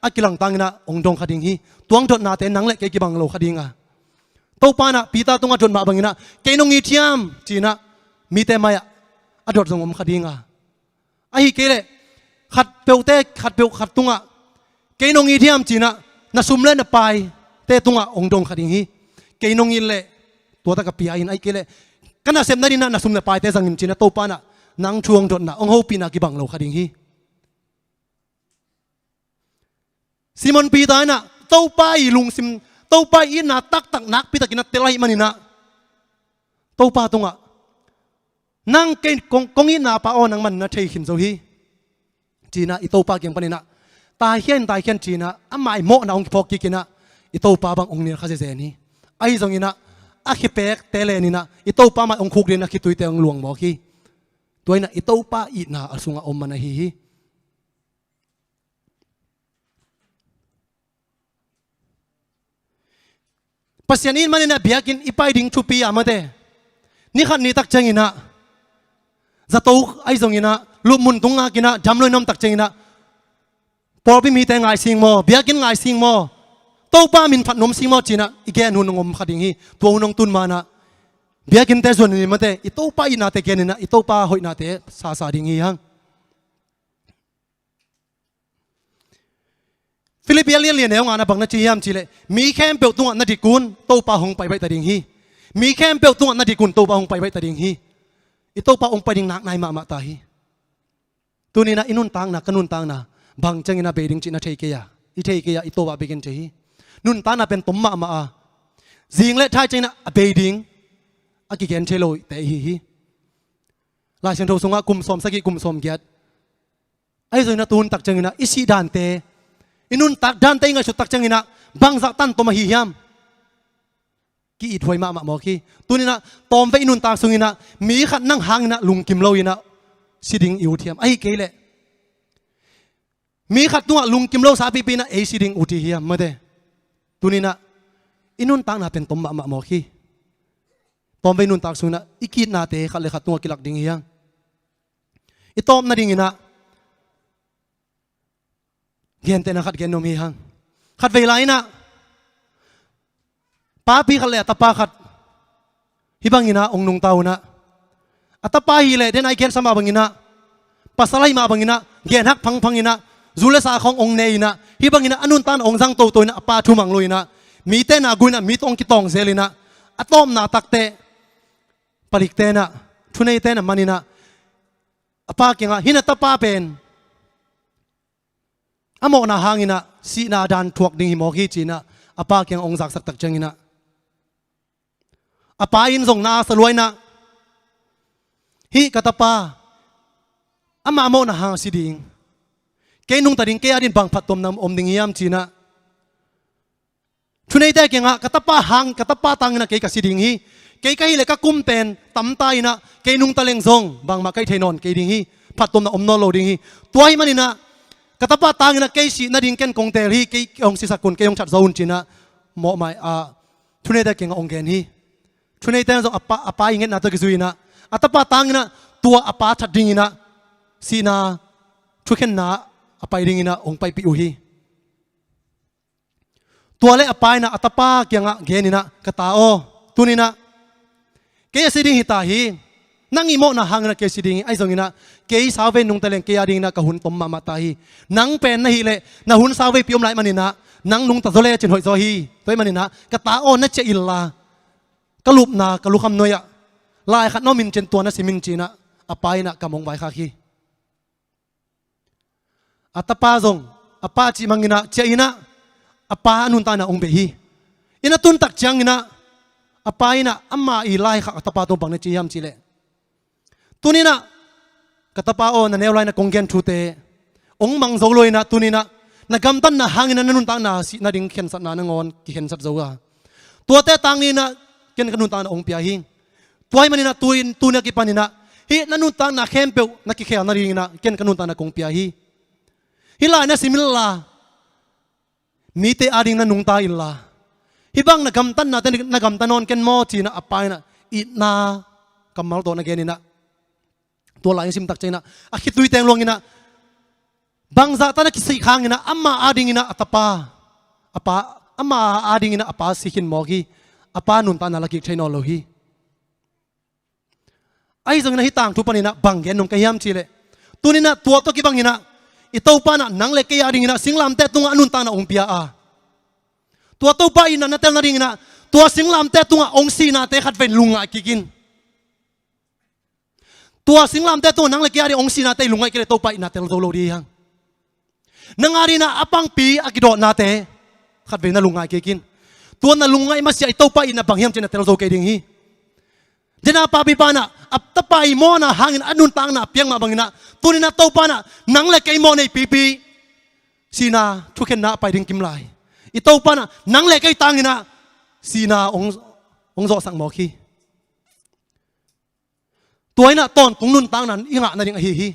akilang tangina ong dong khading hi tuang dot na te nang le ke ki bang lo khadinga to pa na pita tunga dot ma bangina keinong i thiam chi na mi te mai adot zong om khadinga ai kele khat peute khat peu khat tunga keinong i thiam chi na sum le na pai te tunga ong dong khading hi keinong i le to ta ka pi ai ai kele kana sem na dina na sum na pai te zangin chi na to pa na nang chuang dot na ong ho pi na ki bang lo khading hi Simon Peter na tau pai lung sim tau pai ina tak nak pita kina telai manina tau pa tunga nang ken kong ina pa on nang man na thei hin zo hi china i tau pa kyang panina tai hian china amai mo na ong phok ki kina i tau pa bang ong ni kha je ni ai zong ina a khi pek tele ni na i tau pa ma ong khuk len na khi tui te ong luang mo khi toina i tau pa i na asunga om mana hi pasyanin manina biakin ipai ding chupi amate ni khat ni tak changina zato ai zongina lumun tunga kina jamloi nom tak changina porbi mi te ngai sing mo biakin ngai sing mo to pa min phat nom sing mo china igen hun ngom khading hi to nong tun mana biakin te zon ni mate i to pa ina te kenina i to pa hoi na te sa ding hi hang Philippines lian leong ana bang na chiam chile mi khem pe tunga na dikun to pa hong pai bai ta ding hi mi khem pe tunga na dikun to pa hong pai bai ta ding hi i to pa ong pai ding nak nai ma ta hi tunina inun tang na kanun tang na bang changina be ding chi na thei ke ya i thei ke ya i to ba begin che hi nun ta na pen tomma ma a jing le thai changina a be ding a ki gen thelo te hi la chen tho sunga kum som saki kum som gyat ai zoi na tun tak changina isi dan te inun tak dan te nga su tak changina bang zak tan to ma hi hiam ki i thoi ma mo khi tunina tom ve inun tak sungina mi khat nang hangina lung kim lo ina siding iu thiam ai ke le mi khat tunga lung kim lo sa pi na e siding uti hiam ma de tunina inun tak na pen tom ma mo khi tom ve inun tak sungina ikit na te khat le khat tunga kilak ding hiang i tom na ding ina gen te na khat gen nom hi hang khat ve lai na pa pi khat le ta pa khat hi bangina ong nung tau na atapa hi le den ai gen sama bangina pasalai ma bangina gen hak phangina zule sa khong ong nei na hi bangina anun tan ong jang to toina apa thu mang loina mi te na guina mi tong ki tong zelina atom na takte palik te na thunei te na manina apa kinga hina tapa pen amo na hangina si na dan thuak ding hi mo khi china apa kyang ong zak sak tak changina apa in zong na saloi na hi katapa ama mo na hang siding ke nung ta ding ke adin bang phatom nam om ding yam china thunei ta kenga katapa hang katapa tangna ke ka siding hi ke ka hi le ka kum ten tam tai na ke nung ta leng zong bang ma kai thainon ke ding hi phatom na om no lo ding hi tuai manina katapa tangna ke si na ding ken kong tel hi ke ong si sakun ke ong chat zone china mo mai a thunei ta kenga ong gen hi thunei ta zong apa inget na to ki zuina atapa tangna tua apa that ding ina sina thuken na apai ding ina ong pai pi u hi tua le apai na atapa kyanga genina katao tunina ke siding hi ta hi nangi mo na hangna ke siding ai zongina ke sawe nung taleng ke ading na kahun tom ma ta hi nang pen na hi le na hun sawe piom lai manina nang nung ta zole chen hoi zo hi toy manina katao na che illa kalup na kalukham noya lai khat no min chen tua na simin china apai na kamong vai kha khi อัตปาจงอปาจิมังอินะเจอินะอปาอนุนตานะองเบฮีอินะตุนตักจังอินะอปาอินะอัมมาอีไลขักอัตปาตรงบังเนจียมจิเลตุนินะกัตปาโอนันเอวไลนะกงเกนทูเตองมังโซลอยนะตุนินะนักกำตันนะหางอินะนุนตานะสินาดิงเข็นสัตนานงอนกิเข็นสัตโซกาตัวเตตังนี่นะเกนกนุนตานะองเปียหิงตัวมันนี่นะตัวนักกิปันนี่นะฮีนันุนตานะเข้มเปียวนักกิเขียนนาริงนะเกนกนุนตานะกงเปียฮีฮิลานะสิมิลลามีเตอาดิงนะนุงตาอิลลาฮิบังนะกำตันนะแต่นะกำตันนอนเกนโมจีนะอปายนะอินากำมัลตัวนะเกนินะตัวหลายสิมตักใจนะอาคิดตุยแตงลงอินะบางซาตานะกิสิขังอินะอัมมาอาดิงอินะอัตปาอปาอัมมาอาดิงอินะอปาสิขินโมกีอปานุนตานะลักกิใช้นอโลฮีไอ้จังนะฮิต่างทุปนินะบังเกนนงกยามจีเลตัวนี้นะตัวตัวกี่บังอินะอิตาปานะนังเล็กยาดิงนะสิงลามเตตุงอนุนตานะองเปียอาตัวตัวปาอินะนัเตลนาดิงนะตัวสิงลามเตตุงองซีนาเตขัดเวนลุงไอกิกินตัวสิงลามเตตุงนังเล็กยาดิองซีนาเตลุงไอกิเลตัวปาอินะเตลโซโลดียังนังอารีนะอปังปีอากิโดนาเตขัดเวนนะลุงไอกิกินตัวนั้นลุงไอมาเสียอิตาปาอินะบังเฮียมเจนะเตลโซเกดิงฮีเจนะปาบิปานะอับตะปายโมนะหางอินอนุนตังนะเปียงมาบังอินะตัวนี้นะตัวปานะนังเล็กไอโมในปีสีนาทุกเข็นนะไปดึงกิมไลอิตาปานะนังเล็กไอตังอินะสีนาองโซสังโมคีตัวนี้นะตอนกงนุนตังนั้นอิงะนั่นยังฮี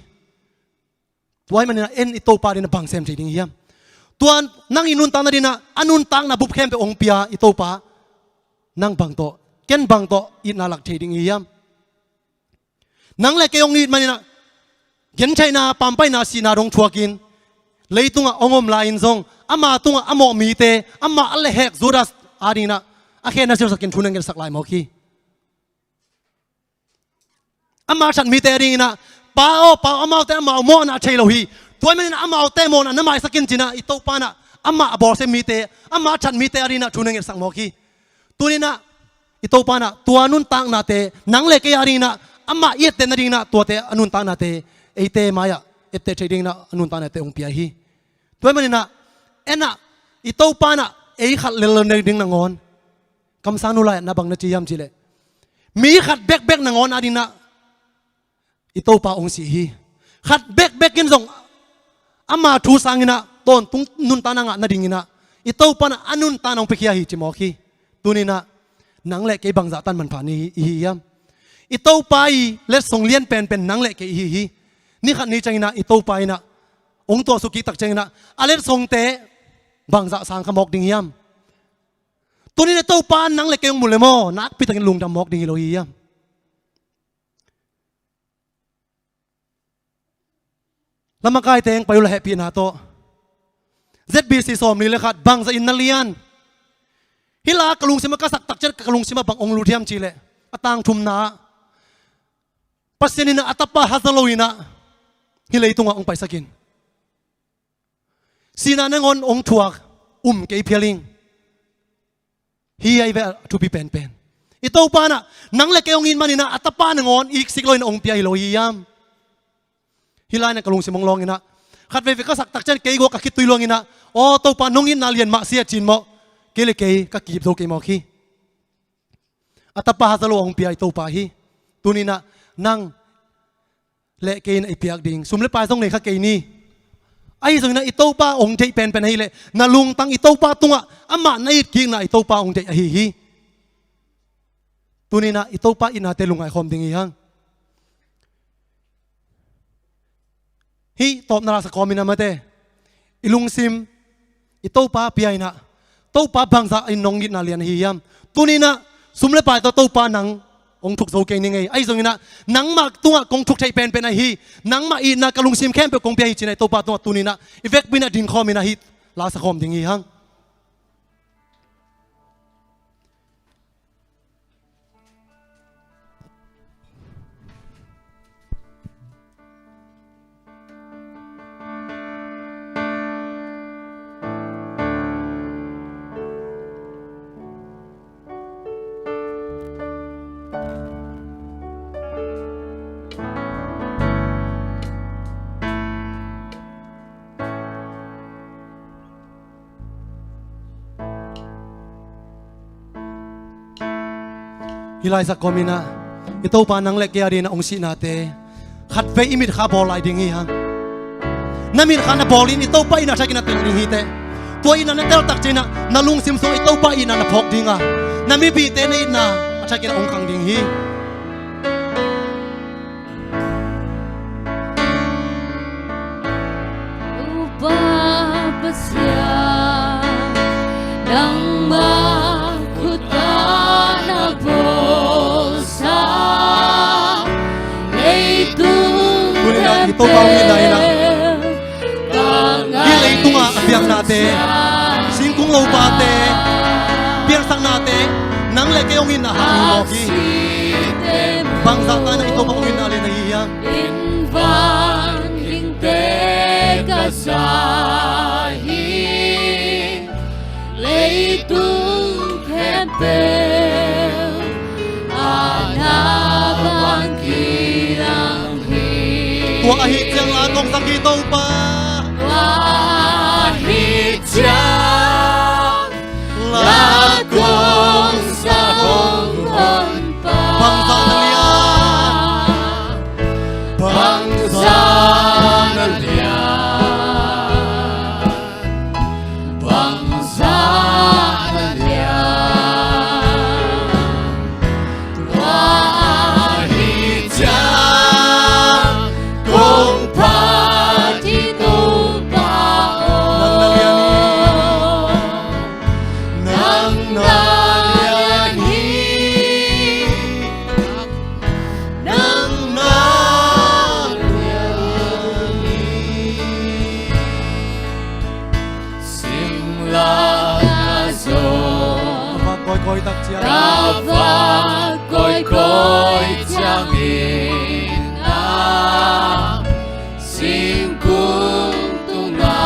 ตัวนี้มันนะเอ็นอิตาปาดินะบังเซมใจดิ้งเฮียมตัวนังอินุนตังนั้นนะอนุนตังนะบุบเข้มไปองเปียอิตาปานังบังโตเก็นบังโตอินาลักใจดิ้งเฮียมนังเล็กไอองนี้มันนะเห็นใช่นาปั๊มไปนาสีนาดงชัวกินเลยตุงองอมลายนซงอามาตุงอโมมีเตอามาอัลเลเหกจูดัสอาดีนะอาเคนาเซลสกินทุนังเกลสักลายมอคีอามาฉันมีเตรีนะป้าอามาเตอามาโมนะเชลโลฮีตัวมันนะอามาเตโมนะน้ำมันสกินจีนะอิโตปานะอามาบอสมีเตอามาฉันมีเตอาดีนะทุนังเกลสักมอคีตัวนี้นะอิโตปานะตัวนุนตังนาเตนังเล็กไออาดีนะอามาเอียเตนาดีนะตัวเตอนุนตังนาเตเอเตมายะเอเตเชดิงนะอนุนตานะเตองเปียฮีตัวมันนะเอ็นะอิโตปานะเอขัดเลลเนดิงนางอนคำสั่งนุไลนะบังนะจียามจิเลมีขัดเบกนางอนอาดินะอิโตปาองสีฮีขัดเบกกินส่งอามาทูสังอินะตอนตุงนุนตานางะนาดิงอินะอิโตปานะอนุนตานองเปียฮีจิมอคีตัวนี้นะนังเล็กไอบังซาตันมันผ่านนี้ฮียามอิโตปาเลสส่งเลียนเป็นนังเล็กไอฮีนี่ขัดนี้จังนะอิโตไปนะองตัวสุกิตักจังนะอาเลสทรงเตะบางจะสางขมอกดิ่งยามตัวนี้ในโตปานนังเล็กเกงมุลเลโมนักพิตังลุงดำมอกดิ่งโลฮียามแล้วมากายเตงไปอุลาเฮปีนาโต ZBC สอมนี่เลยขัดบางจะอินนาเลียนฮิลากลุงสิมากษักตักเจกลุงสิมาบางองลูเทียมจีเลอตางทุมนาปัสเซนินะอัตปะฮัซโลอินะฮิเลยตุงองไปสกินสีนานงอนองทัวเกยเพียลิงฮีไอเวทูปีเป็นอิโตปานะนังเล็กองอินมานี่นะอัตปานงอนอีกสิกลอยองเปียฮิโลฮียามฮิลายนะกลุงสิมองลองอินะขัดเวก็สักตักเจนเกยโกกคิดตุยลองอินะโอ้โตปานงอินนาเลียนมาเสียจินโมเกลเกยก็กีบโตเกยโมคีอัตปาฮัซโลองเปียอิโตปาฮีตัวนี้นะนั่งเละเกยนไอเปียกดิ่งสุมเลปายต้องไหนข้าเกยนี่ไอ้ส่วนนั้นอิโตปาองใจเป็นให้เลยนาลุงตั้งอิโตปาตัวอามาในกินนะอิโตปาองใจฮีตัวนี้นะอิโตปาอินาเตลุงไอคอมดิ่งยังฮีตอบนาราสกอมินามาเตอิลุงซิมอิโตปาเปียนะโตปาบังซาอินงกินนาเลียนฮียามตัวนี้นะสุมเลปายโตปานังองทุกโซเกนี่ไงไอ้ตรงนี้นะนังมากตัวกงทุกใจเป็นไอฮีนังมาอีนะกลุงซิมแค่เป็นกงเปียฮีจีนไอตัวปาตัวนี้นะอีเวกบินาดินคอมินะฮีลาสคอมดิ่งยัง hilai sa komina ito pa nang lekya rin na ungsi nate khat fe imit kha bol ai ding hi hang namin kha na bolin ito pa ina sa kinatil ding hite tua ina na tel tak china na lung sim so ito pa ina na phok dinga nami bi te ne na sa kina ong kang ding hi Upapasya ng makuta na bolsa kunin ito pa ang hinay na hila ito nga abiyang nate singkong low pate biyang sang nate nang leke yung hinahangin mo ki bangsa ka na ito pa ang hinali na hiyang Invan hingte kasahi leitung kempel anabang kirang tua ahit siyang latong sakitaw pa ahit siyang lakong sa honghon pa bangsa na liyan bangsa na liyan bangsa na liyan ahit siyang kung patito nang nalyanhi simla kaso koy tak siya kapag koy tiyangin ang singkung tunga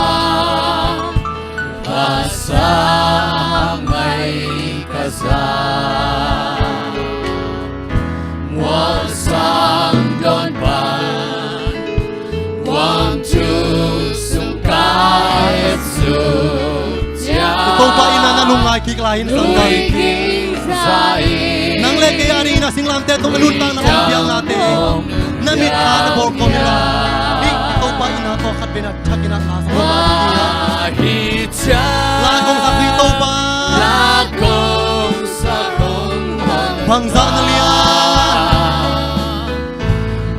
kasamay kasam wasang don pan wang chu sung kai su ito pa ina na lungay kiklahin sa ungay nang leke ari na singlam te itong anuntang na umpiyang nate namit ka na bor ko nila ito pa ina to kat binagtsak ina asa ahit siya lagong sa krito pa lakong sa honghon bangsa na liyan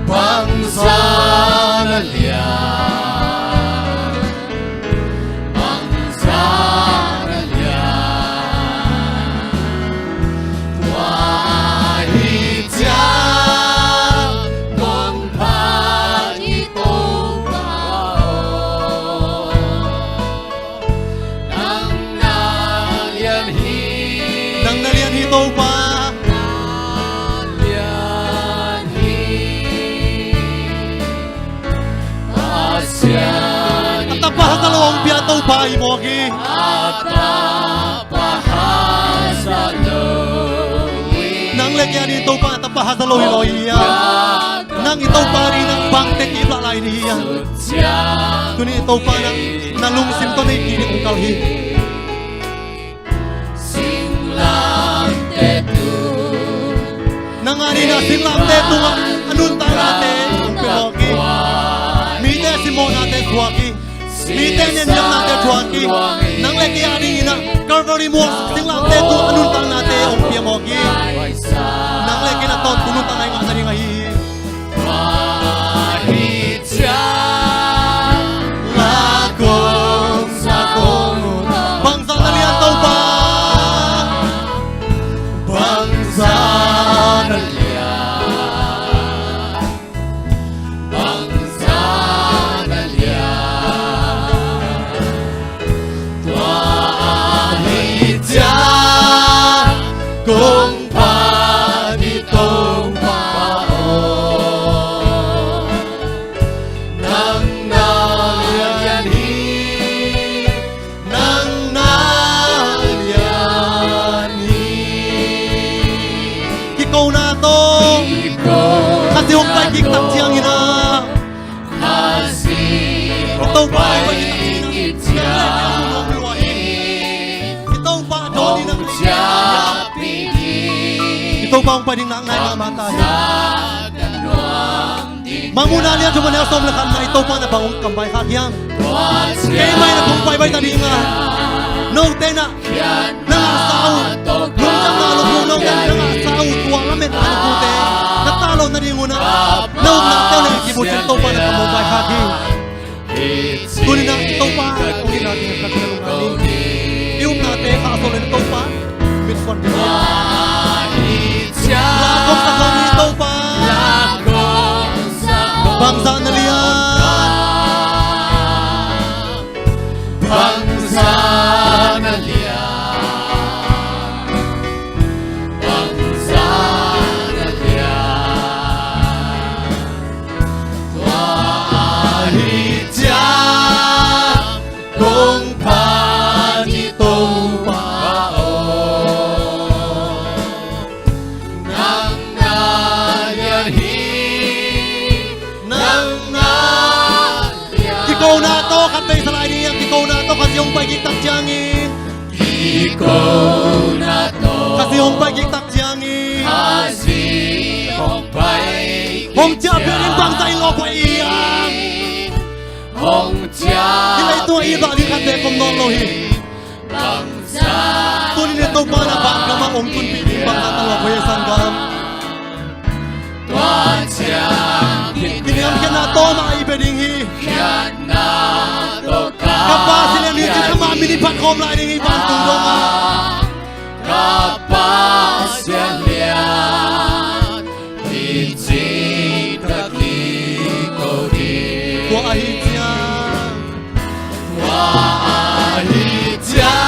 bangsa na liyan bangsa na liyan wahit siya kung patito bao nang nalyanhi nang naliyan ito pa at tapahas na lawang piyataw pa imo ki nang lagyan ito pa at tapahas na lawang ilohiya nang ito pa rin ang bangtek ilalay niya kunin ito pa nang nalungsim to na ikini kong kalhi nang ari na singlam teto nga anunta natin ang piloki mite simo natin tuwaki mite nyenyam natin tuwaki nang leki ari ina Calvary mo singlam teto anunta natin ang piyamoki nang leki na to pununta na yung asari nga hihi wahit siya lakong sakong bangsa na liyan tao ba bangsa na bangsa na liyan wahit siya kung patitong bao nang nalyanhi nang nalyanhi ikaw na to kasi huwag tayo kiktak siyang ina ito ba ay magiging ito ba doon ng ito pong pa ding nang nai mama ta manguna lian tu manel som lekan na ito pa na bangong kambay hakyam kay may na kung bay ta dinga no te na sao lung jam na lung no te na sao tuwa lamet na pute natalo na dinguna no na te na kibu ito pa na kambay hakyam kunin na ito pa kunin na din kakalungan ium na te kasolen ito pa mitfon lakong sa kami ito pa bangsa na liyan bangsa na liyan bangsa na liyan tuahit siya kung panito pao nang nalyahi Ikaw na to, katay sa lain niya. Ikaw na to, kasi yung pagkiktak siyangin. ikaw na to Kasi yung pagkiktak siyangin. kasi hong bay Hong tia pirin bang sa ilo ko iyang. hong tia Hila ito ang ilo, di katay kong nolohi. bangsa Tunin ito pa na bang kama, ong tun pirin bang natalo ko yung sanggam. tuan siyang Kiniyam ka na to, mga ibedinghi. yan na to Kapasin yan, hindi ka maminipan ko, mga ibedinghi, bantong donga. kapasyan liyan hindi kakliko din Kuahit siya. Wahit siya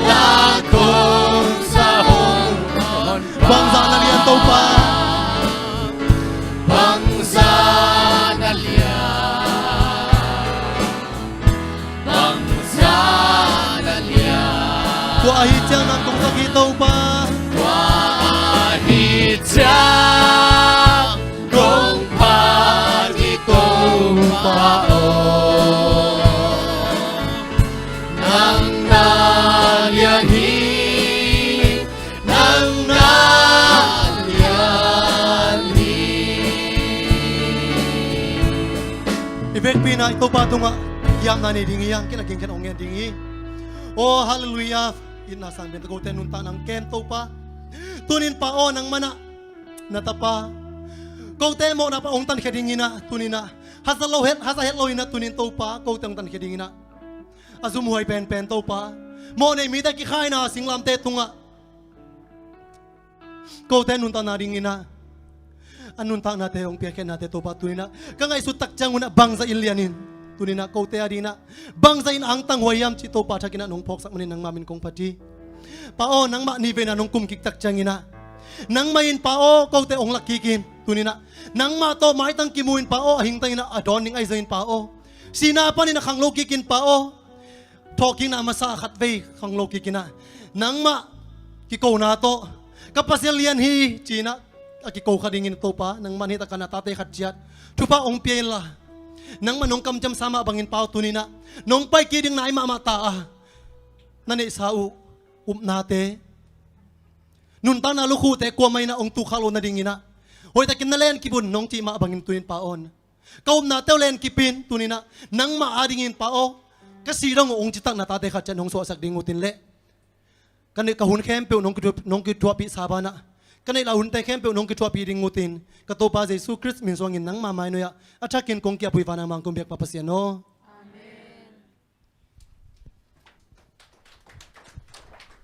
lakong sa hong Bangsa na liyan to pa. bangsa na liyan bangsa na liyan Kuahit siya ng kung sakitaw pa. wahit siya kung pagitong pao nang nalyahi nang nalyahi Ibek pina ito pa ito nga yam na ni dingi yang kinaging kanong yan dingi. Oh hallelujah. Inasang bento ko tenunta ng kento pa. Tunin pa o ng mana natapa. Kau temo na pa ong tan kadingi na tunin na. Hasalohit hasahetloy na tunin to pa kau teng tan kadingi na. Azumuhay pen to pa. Mo na imita ki khay na singlam te tunga. Kau tenunta na dingi na. Anun ta nate ong piaken nate to pa tunina kangay sutak jang una bangsa ilyanin tunina ko te adina bangsa in ang tang wayam chito pa thakina nong phok sak manin nang mamin kong pati pao nang ma ni vena nong kum kiktak jangina nang main pao ko te ong lakikin tunina nang ma to mai tang kimuin pao hingtang ina adon ning ai zain pao sinapa ni nakang lokikin pao talking na masa khatve kang lokikina nang ma kiko na to kapasilian hi china akiko kadingin to pa nang manita ka na tatay khatjat tupa ong piela nang manong kamjam sama bangin pao tunina nong pai kiding na ay mamata nani sau nate nun ta na lukute kwa may na ong tukalo na dingina hoy ta kinalen kibun nong ti ma bangin tuin paon kaum na teulen kipin tunina nang maadingin pao kasi rong ong jitak na tatay khatjat nong so sak dingutin le kanit kahun kempe nong kitwa pi sabana kanay laun tay kempe nong kitwa piring ngutin katopa Jesu Christ min songin nang mamay no ya atakin kong kia puy vanang mang kumbiak papasyan no